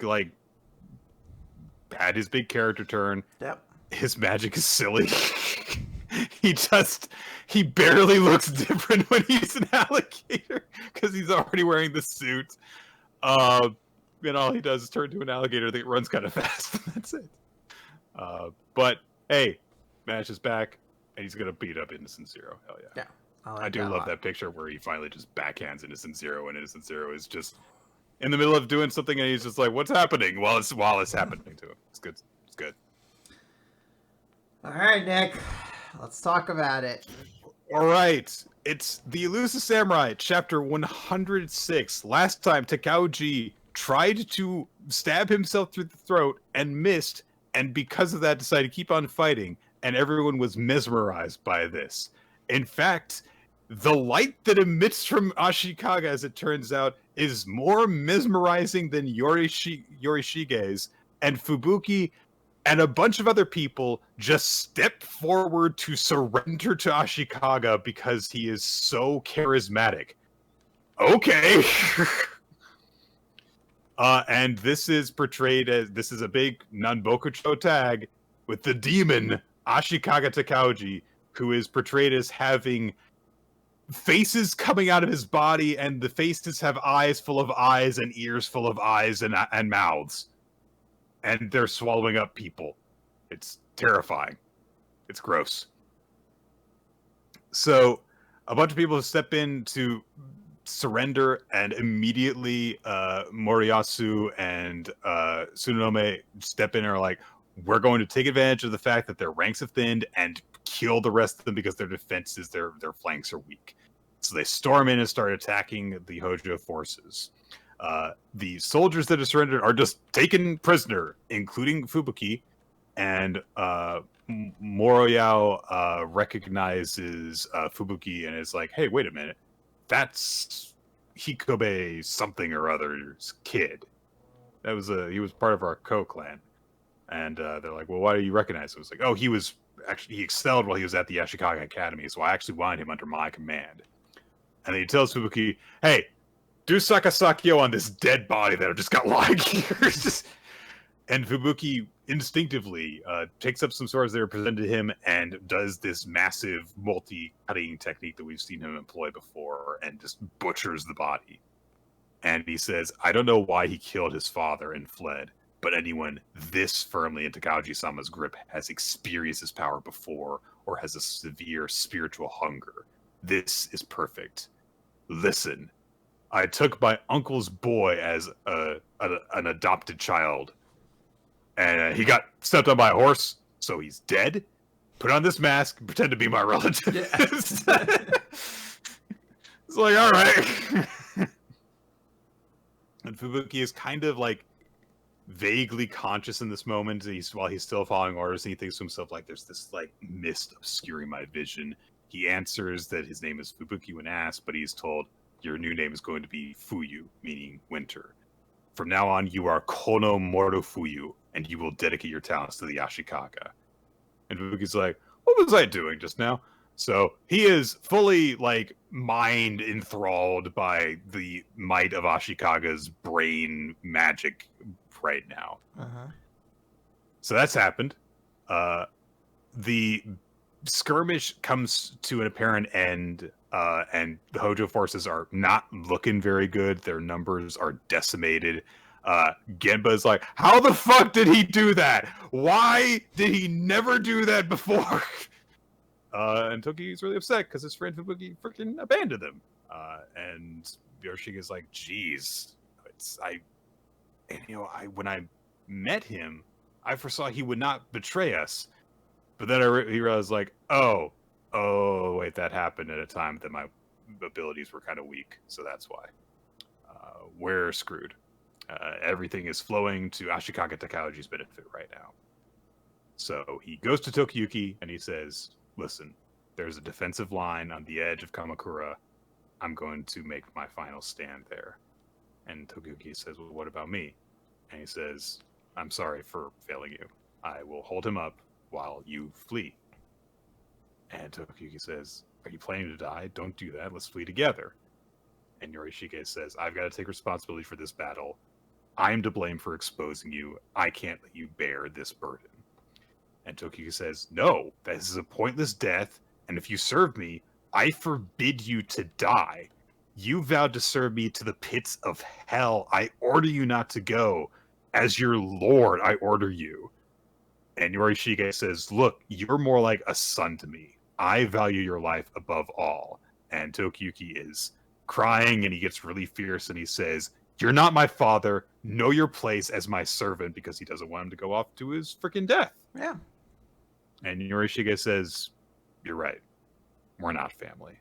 had his big character turn. Yep. His magic is silly. He barely looks different when he's an alligator, because he's already wearing the suit. and all he does is turn into an alligator that runs kind of fast. That's it. But hey, Mash is back, and he's gonna beat up Innocent Zero. Hell yeah! Yeah, I do love that picture where he finally just backhands Innocent Zero, and Innocent Zero is just in the middle of doing something, and he's just like, "What's happening?" While it's happening to him. It's good. It's good. All right, Nick, let's talk about it. All right, it's the Elusive Samurai, chapter 106. Last time, Takauji tried to stab himself through the throat and missed, and because of that, decided to keep on fighting, and everyone was mesmerized by this. In fact, the light that emits from Ashikaga, as it turns out, is more mesmerizing than Yorishige's, and Fubuki and a bunch of other people just step forward to surrender to Ashikaga because he is so charismatic. Okay. And this is portrayed as, this is a big Nanbokucho tag with the demon Ashikaga Takauji, who is portrayed as having faces coming out of his body, and the faces have eyes full of eyes and ears full of eyes and mouths. And they're swallowing up people. It's terrifying. It's gross. So a bunch of people step in to surrender, and immediately Moriyasu and Tsunome step in and are like, we're going to take advantage of the fact that their ranks have thinned and kill the rest of them because their defenses, their flanks are weak. So they storm in and start attacking the Hojo forces. The soldiers that have surrendered are just taken prisoner, including Fubuki, and Moroyao recognizes Fubuki and is like, hey, wait a minute. That's Hikobe something or other's kid. He was part of our Ko-clan. And they're like, well, why do you recognize him? It's like, oh, he excelled while he was at the Ashikaga Academy, so I actually wanted him under my command. And then he tells Fubuki, hey, do Sakasakyo on this dead body that I just got lying here. And Fubuki instinctively takes up some swords that are presented to him and does this massive multi-cutting technique that we've seen him employ before and just butchers the body. And he says, I don't know why he killed his father and fled, but anyone this firmly in Takauji-sama's grip has experienced his power before or has a severe spiritual hunger. This is perfect. Listen, I took my uncle's boy as an adopted child. And he got stepped on by a horse, so he's dead. Put on this mask and pretend to be my relative. Yeah. It's like, all right. And Fubuki is kind of like vaguely conscious in this moment. While he's still following orders, and he thinks to himself, like, there's this like mist obscuring my vision. He answers that his name is Fubuki when asked, but he's told, your new name is going to be Fuyu, meaning winter. From now on, you are Kono Moro Fuyu, and you will dedicate your talents to the Ashikaga. And Fubuki's like, what was I doing just now? So he is fully, like, mind enthralled by the might of Ashikaga's brain magic right now. Uh-huh. So that's happened. The skirmish comes to an apparent end, and the Hojo forces are not looking very good. Their numbers are decimated. Genba's like, how the fuck did he do that? Why did he never do that before? And Toki's really upset because his friend Fubuki freaking abandoned him. And Yoshiga's like, geez, when I met him, I foresaw he would not betray us. But then he realized, like, oh, wait, that happened at a time that my abilities were kind of weak, so that's why. We're screwed. Everything is flowing to Ashikaga Takauji's benefit right now. So he goes to Tokiyuki and he says, listen, there's a defensive line on the edge of Kamakura. I'm going to make my final stand there. And Tokiyuki says, well, what about me? And he says, I'm sorry for failing you. I will hold him up while you flee. And Tokiyuki says, are you planning to die? Don't do that. Let's flee together. And Yorishige says, I've got to take responsibility for this battle. I'm to blame for exposing you. I can't let you bear this burden. And Tokiyuki says, no, this is a pointless death, and if you serve me, I forbid you to die. You vowed to serve me to the pits of hell. I order you not to go. As your lord, I order you. And Yorishige says, look, you're more like a son to me. I value your life above all. And Tokiyuki is crying, and he gets really fierce, and he says, you're not my father. Know your place as my servant, because he doesn't want him to go off to his freaking death. Yeah. And Yorishige says, you're right. We're not family.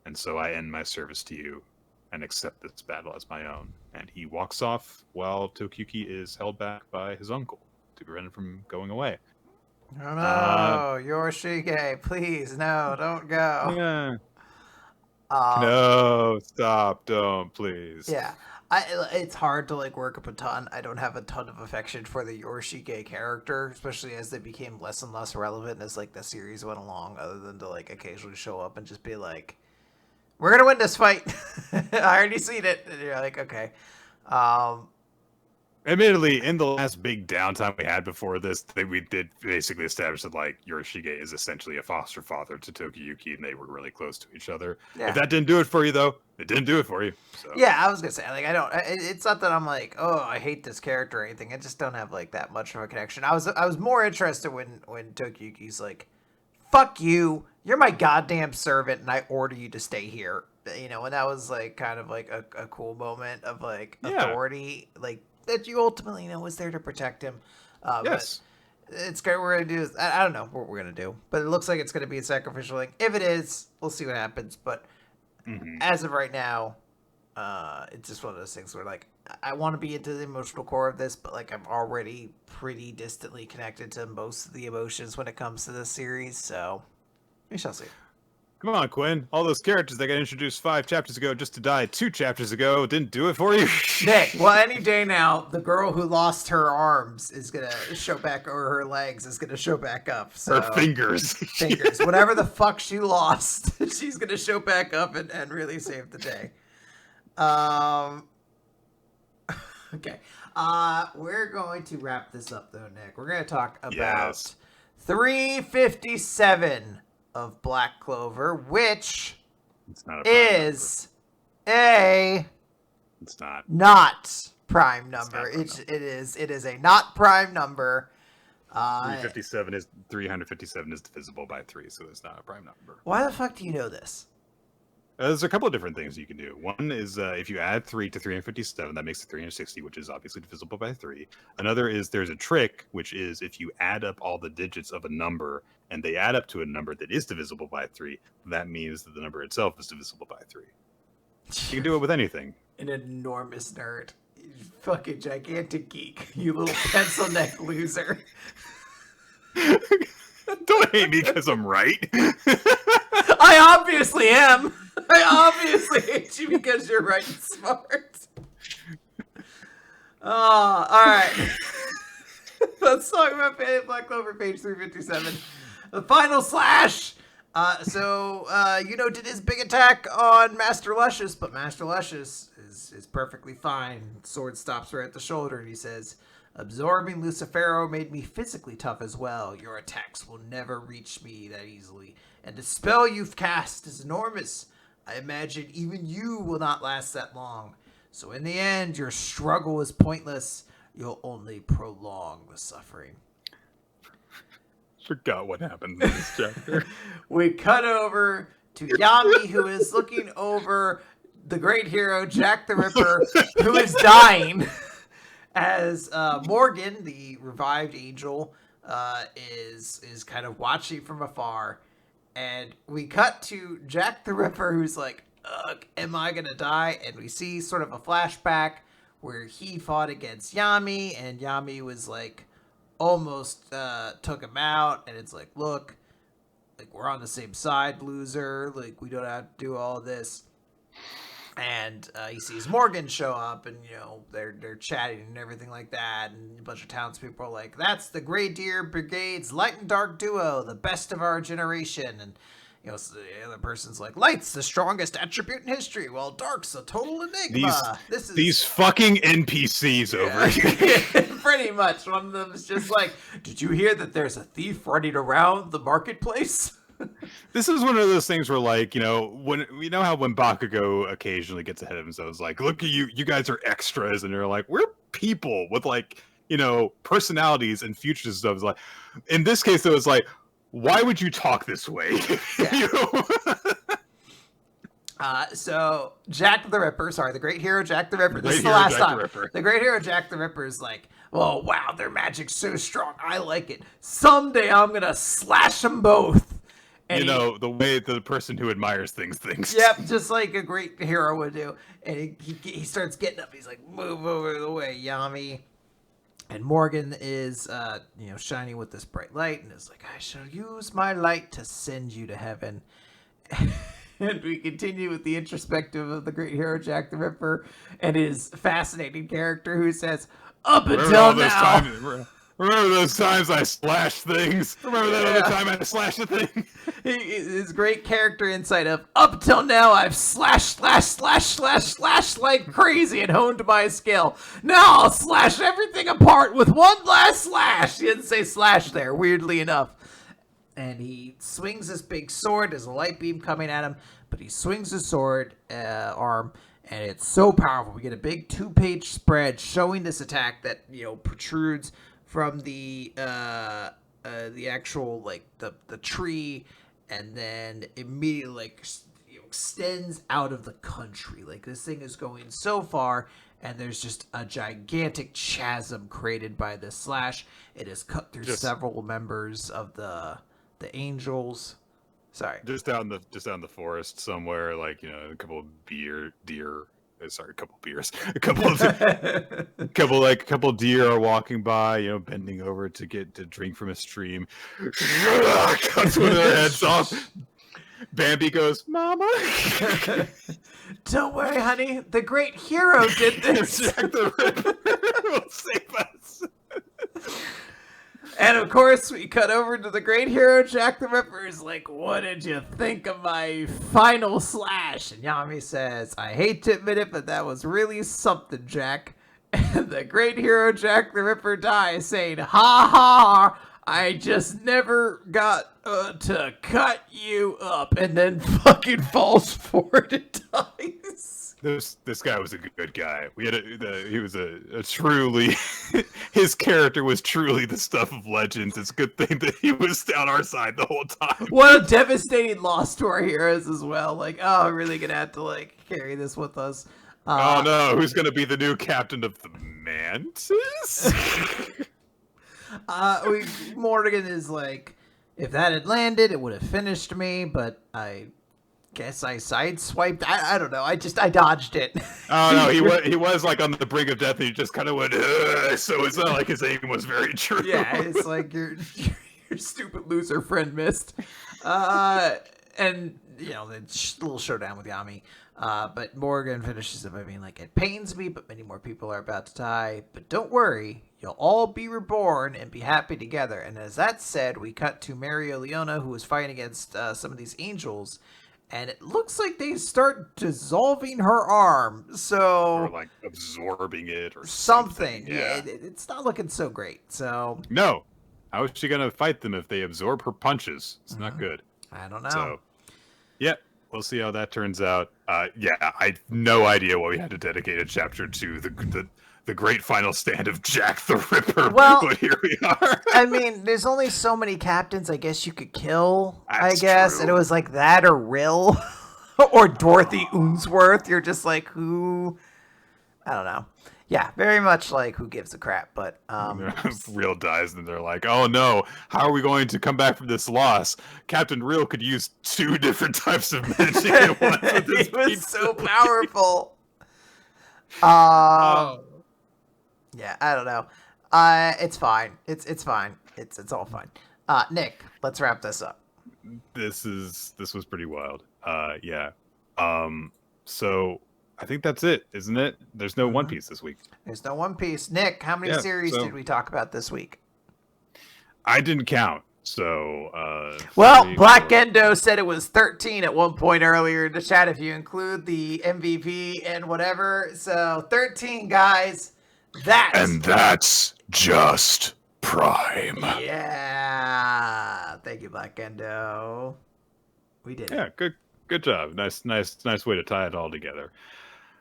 And so I end my service to you and accept this battle as my own. And he walks off while Tokiyuki is held back by his uncle to prevent him from going away. Oh no, Yorishige, please, no, don't go. Yeah. No, stop, don't, please. Yeah. It's hard to like work up a ton. I don't have a ton of affection for the Yorishige character, especially as they became less and less relevant as like the series went along, other than to like occasionally show up and just be like, we're gonna win this fight. I already seen it. And you're like, okay. Admittedly, in the last big downtime we had before this, we did basically establish that like Yorishige is essentially a foster father to Tokiyuki, and they were really close to each other. Yeah. If that didn't do it for you, though, it didn't do it for you. So. Yeah, I was gonna say, like, I don't. It's not that I'm like, oh, I hate this character or anything. I just don't have like that much of a connection. I was more interested when Tokiyuki's like, fuck you, you're my goddamn servant, and I order you to stay here. You know, and that was like kind of like a cool moment of like authority, like. That you ultimately was there to protect him. Yes. But it's great. We're going to do. I don't know what we're going to do, but it looks like it's going to be a sacrificial link. If it is, we'll see what happens. But as of right now, it's just one of those things where like I want to be into the emotional core of this, but like I'm already pretty distantly connected to most of the emotions when it comes to this series. So we shall see. Come on, Quinn. All those characters that got introduced 5 chapters ago just to die 2 chapters ago didn't do it for you? Nick, well, any day now, the girl who lost her arms is going to show back, or her legs is going to show back up. So, her fingers. Fingers. Whatever the fuck she lost, she's going to show back up and really save the day. Okay. We're going to wrap this up, though, Nick. We're going to talk about 357 of Black Clover, which is a not prime number. It is a not prime number. 357 is divisible by 3, so it's not a prime number. Why the fuck do you know this? There's a couple of different things you can do. One is if you add 3 to 357, that makes it 360, which is obviously divisible by 3. Another is there's a trick, which is if you add up all the digits of a number and they add up to a number that is divisible by 3, that means that the number itself is divisible by 3. You can do it with anything. An enormous nerd. You fucking gigantic geek. You little pencil neck loser. Don't hate me because I'm right. I obviously am. I obviously hate you because you're right and smart. Oh, all right. Let's talk about Black Clover, page 357. The final slash. Did his big attack on Master Luscious, but Master Luscious is perfectly fine. Sword stops right at the shoulder, and he says, absorbing Lucifero made me physically tough as well. Your attacks will never reach me that easily. And the spell you've cast is enormous. I imagine even you will not last that long. So in the end, your struggle is pointless. You'll only prolong the suffering. Forgot what happened in this chapter. We cut over to Yami, who is looking over the great hero, Jack the Ripper, who is dying. As Morgan, the revived angel, is kind of watching from afar. And we cut to Jack the Ripper, who's like, ugh, am I gonna die? And we see sort of a flashback where he fought against Yami, and Yami was like, almost took him out. And it's like, look, like, we're on the same side, loser. Like, we don't have to do all this. And he sees Morgan show up, and they're chatting and everything like that. And a bunch of townspeople are like, "That's the Grey Deer Brigade's light and dark duo, the best of our generation." And so the other person's like, "Light's the strongest attribute in history, while dark's a total enigma." These fucking NPCs over here. Pretty much. One of them is just like, "Did you hear that there's a thief running around the marketplace?" This is one of those things where, like, when how when Bakugo occasionally gets ahead of himself, it's like, look at you guys are extras, and you're like, we're people with like, personalities and futures and stuff. It's like, in this case, though, it's like, why would you talk this way? Yeah. So Jack the Ripper, the great hero Jack the Ripper. This is the last time. The great hero Jack the Ripper is like, oh wow, their magic's so strong. I like it. Someday I'm gonna slash them both. And the way the person who admires things thinks. Yep, just like a great hero would do. And he starts getting up. He's like, move over the way, Yami. And Morgan is, shining with this bright light, and is like, I shall use my light to send you to heaven. And we continue with the introspective of the great hero Jack the Ripper and his fascinating character who says, up until now. Remember those times I slashed things? Remember that other time I slashed a thing? His great character insight of, up till now I've slashed like crazy and honed my skill. Now I'll slash everything apart with one last slash. He didn't say slash there, weirdly enough. And he swings this big sword. There's a light beam coming at him, but he swings his sword arm, and it's so powerful. We get a big 2-page spread showing this attack that protrudes from the actual the tree, and then immediately extends out of the country. Like, this thing is going so far, and there's just a gigantic chasm created by this slash. It has cut through several members of the Angels. Sorry. Just out in the forest somewhere, like, a couple of deer. Sorry, a couple of beers. A couple deer are walking by, bending over to drink from a stream. Cuts one of their heads off. Bambi goes, Mama. Don't worry, honey. The great hero did this. Jack the Ripper will save us. And of course, we cut over to the great hero Jack the Ripper. Is like, what did you think of my final slash? And Yami says, I hate to admit it, but that was really something, Jack. And the great hero Jack the Ripper dies, saying, ha ha, I just never got to cut you up. And then fucking falls forward and dies. This guy was a good guy. He was a truly his character was truly the stuff of legends. It's a good thing that he was on our side the whole time. What a devastating loss to our heroes as well. Like, oh, we're really gonna have to carry this with us. Oh no, who's gonna be the new captain of the Mantis? Morgan is like, if that had landed, it would have finished me, but I guess I sideswiped. I don't know. I dodged it. Oh no, he was like on the brink of death, and he just kind of went. So it's not like his aim was very true. Yeah, it's like your stupid loser friend missed. And the little showdown with Yami. But Morgan finishes it by being like, it pains me, but many more people are about to die. But don't worry, you'll all be reborn and be happy together. And as that said, we cut to Mario Leona, who was fighting against some of these angels. And it looks like they start dissolving her arm. So, or like absorbing it or something. Yeah, it's not looking so great. So no, how is she gonna fight them if they absorb her punches? It's not good. I don't know. So, yeah, we'll see how that turns out. Yeah, I had no idea why we had to dedicate a chapter to the great final stand of Jack the Ripper. Well, but here we are. I mean, there's only so many captains I guess you could kill. That's true. And it was like that or Rill or Dorothy Unsworth. You're just like, who? I don't know. Yeah, very much like who gives a crap. But Rill dies, and they're like, "Oh no, how are we going to come back from this loss?" Captain Rill could use 2 different types of magic at once. He was so powerful. Yeah, I don't know. It's fine. It's fine. It's all fine. Nick, let's wrap this up. This was pretty wild. Yeah. So I think that's it, isn't it? There's no One Piece this week. There's no One Piece. Nick, how many series did we talk about this week? I didn't count. So, well, Black Endo said it was 13 at one point earlier in the chat if you include the MVP and whatever. So 13, guys. That's just Prime. Yeah. Thank you, Black Endo. We did it. Yeah, good job. Nice way to tie it all together.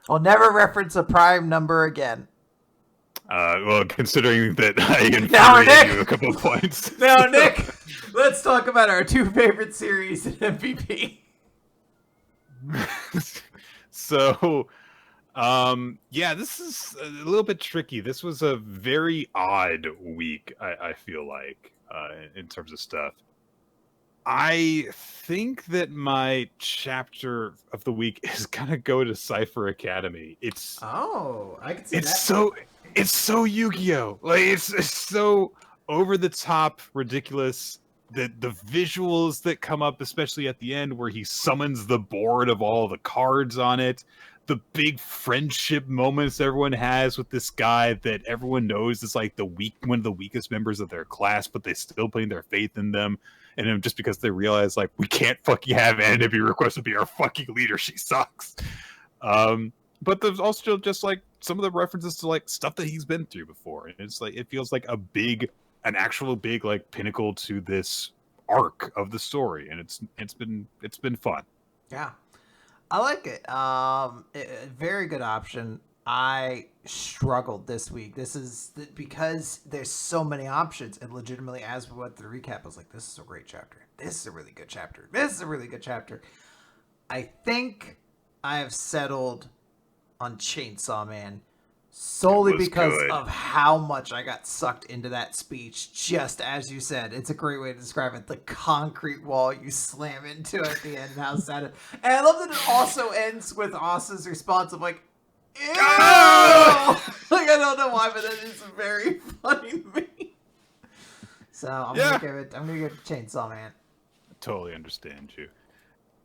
I'll never reference a prime number again. Well, considering that I infuriated you a couple of points. Now, Nick, let's talk about our two favorite series in MVP. So, yeah, this is a little bit tricky. This was a very odd week, I feel like, in terms of stuff. I think that my chapter of the week is gonna go to Cipher Academy. I can see It's so Yu-Gi-Oh! Like it's so over the top, ridiculous. The visuals that come up, especially at the end, where he summons the board of all the cards on it. The big friendship moments everyone has with this guy that everyone knows is like one of the weakest members of their class, but they still putting their faith in them. And then just because they realize, like, we can't fucking have Anna be requested to be our fucking leader, she sucks. But there's also just like some of the references to like stuff that he's been through before, and it's like it feels like an actual big like pinnacle to this arc of the story, and it's been fun. Yeah, I like it. Very good option. I struggled this week. This is because there's so many options, and legitimately, as we went through the recap, I was like, "This is a great chapter. This is a really good chapter. This is a really good chapter." I think I have settled on Chainsaw Man solely because of how much I got sucked into that speech. Just as you said, it's a great way to describe it. The concrete wall you slam into at the end, and how sad it. And I love that it also ends with Asa's response of like, ew! Like, I don't know why, but that is very funny to me. So I'm gonna give it Chainsaw Man. I totally understand you.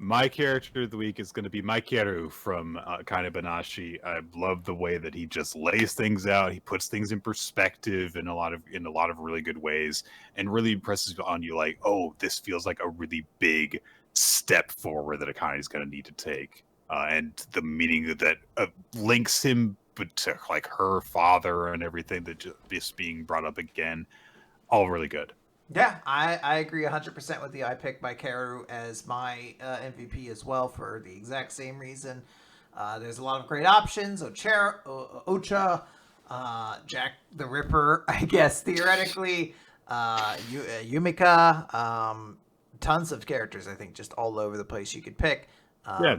My character of the week is going to be Maikeru from Akane-banashi. I love the way that he just lays things out. He puts things in perspective in a lot of really good ways, and really impresses on you. Like, oh, this feels like a really big step forward that Akane is going to need to take, and the meaning that links him to like her father and everything that just being brought up again. All really good. Yeah, I agree 100% with you. I picked Maikeru as my MVP as well for the exact same reason. There's a lot of great options. Ocha, Jack the Ripper, I guess, theoretically. Yumika. Tons of characters, I think, just all over the place you could pick.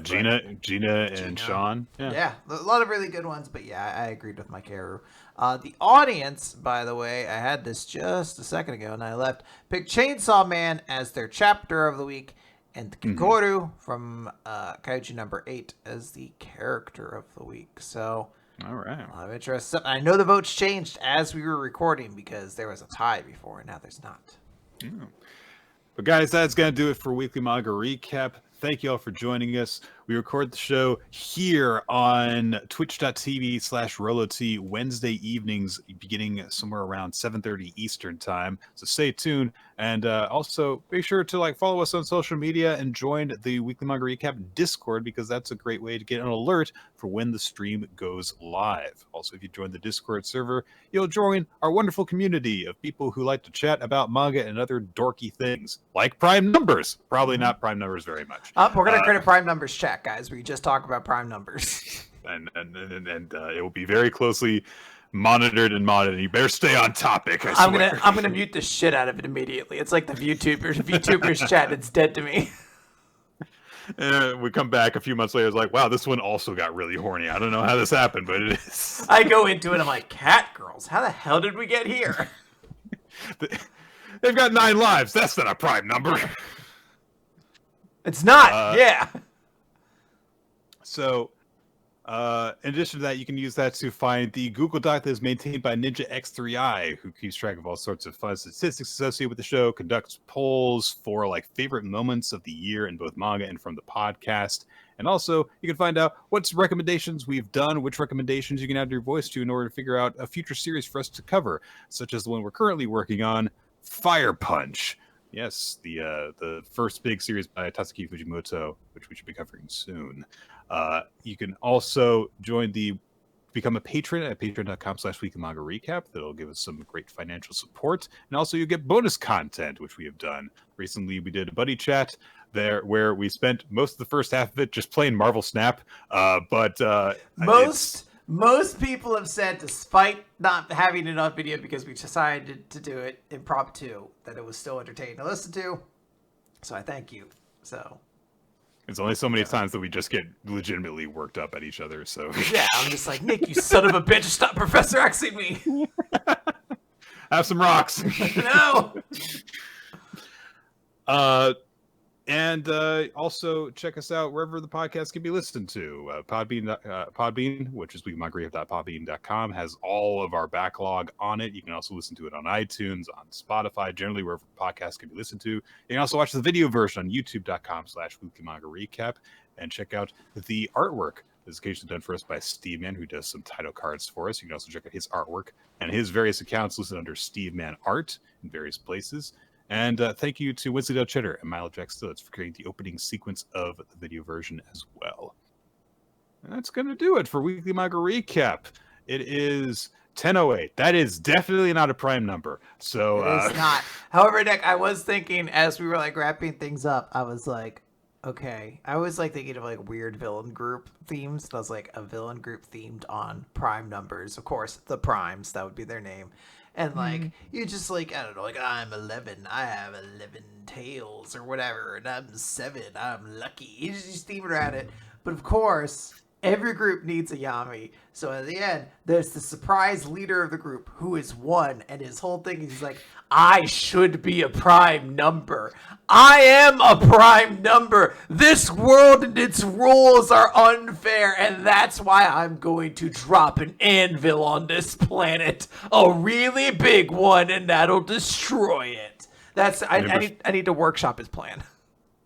Gina and Sean. Yeah, a lot of really good ones, but yeah, I agreed with Maikeru. The audience, by the way, I had this just a second ago and I left, picked Chainsaw Man as their chapter of the week, and Kikoru from Kaiju number 8 as the character of the week. So, all right. I'm interested. I know the votes changed as we were recording because there was a tie before, and now there's not. Yeah. But guys, that's going to do it for Weekly Manga Recap. Thank you all for joining us. We record the show here on twitch.tv/RoloT Wednesday evenings, beginning somewhere around 7:30 Eastern time. So stay tuned. And also be sure to follow us on social media and join the Weekly Manga Recap Discord, because that's a great way to get an alert for when the stream goes live. Also, if you join the Discord server, you'll join our wonderful community of people who like to chat about manga and other dorky things, like prime numbers. Probably not prime numbers very much. We're going to create a prime numbers chat, guys. We just talk about prime numbers. and it will be very closely monitored and monitored. You better stay on topic. I'm gonna mute the shit out of it immediately. It's like the VTubers chat. It's dead to me. And we come back a few months later. It's like, wow, this one also got really horny. I don't know how this happened, but it is. I go into it. I'm like, cat girls. How the hell did we get here? They've got 9 lives. That's not a prime number. It's not. Yeah. So, in addition to that, you can use that to find the Google Doc that is maintained by Ninja X3i, who keeps track of all sorts of fun statistics associated with the show, conducts polls for favorite moments of the year in both manga and from the podcast. And also, you can find out what recommendations we've done, which recommendations you can add your voice to in order to figure out a future series for us to cover, such as the one we're currently working on, Fire Punch. Yes, the first big series by Tatsuki Fujimoto, which we should be covering soon. You can also join the become a patron at patreon.com/weekly manga recap. That'll give us some great financial support. And also you get bonus content, which we have done. Recently we did a buddy chat there where we spent most of the first half of it just playing Marvel Snap. Most people have said, despite not having it on video because we decided to do it impromptu, that it was still entertaining to listen to. So I thank you. So it's only so many times that we just get legitimately worked up at each other. So yeah, I'm just like, Nick, you son of a bitch, stop Professor Xing me. Have some rocks. No. And also check us out wherever the podcast can be listened to. Podbean, which is weeklymangarecap.podbean.com, has all of our backlog on it. You can also listen to it on iTunes, on Spotify, generally wherever podcasts can be listened to. You can also watch the video version on youtube.com/weeklymangarecap and check out the artwork. This is occasionally done for us by Steve Man, who does some title cards for us. You can also check out his artwork and his various accounts listed under Steve Man Art in various places. And thank you to Winslow Cheddar and Milo Jack Stillitz for creating the opening sequence of the video version as well. And that's going to do it for Weekly Manga Recap. It is 10:08. That is definitely not a prime number. So it is not. However, Nick, I was thinking as we were like wrapping things up, I was like, okay. I was like thinking of like weird villain group themes. I was like, a villain group themed on prime numbers. Of course, the primes, that would be their name. And, like, you just, like, I don't know, like, I'm 11, I have 11 tails or whatever, and I'm 7, I'm lucky. You just theme around it. But, of course, every group needs a Yami. So, at the end, there's the surprise leader of the group who is 1, and his whole thing is like, I should be a prime number. I am a prime number. This world and its rules are unfair, and that's why I'm going to drop an anvil on this planet. A really big one, and that'll destroy it. I need to workshop his plan.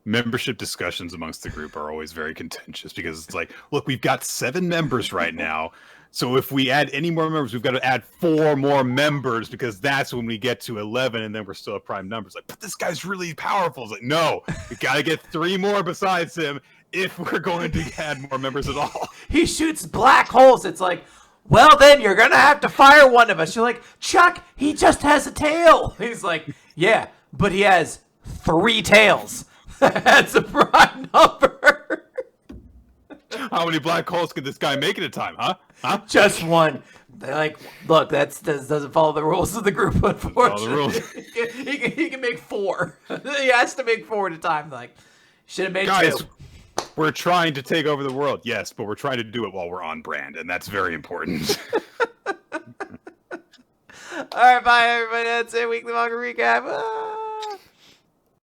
Membership discussions amongst the group are always very contentious because it's like, look, we've got 7 members right now. So if we add any more members, we've got to add 4 more members because that's when we get to 11 and then we're still a prime number. It's like, but this guy's really powerful. It's like, no, we got to get 3 more besides him if we're going to add more members at all. He shoots black holes. It's like, well, then you're going to have to fire one of us. You're like, Chuck, he just has a tail. He's like, yeah, but he has 3 tails. That's a prime number. How many black holes could this guy make at a time, huh? Just 1. They're like, look, that doesn't follow the rules of the group, unfortunately. He can make 4. He has to make 4 at a time. Like, should have made 2. We're trying to take over the world, yes, but we're trying to do it while we're on brand, and that's very important. All right, bye, everybody. That's it. Weekly Manga Recap.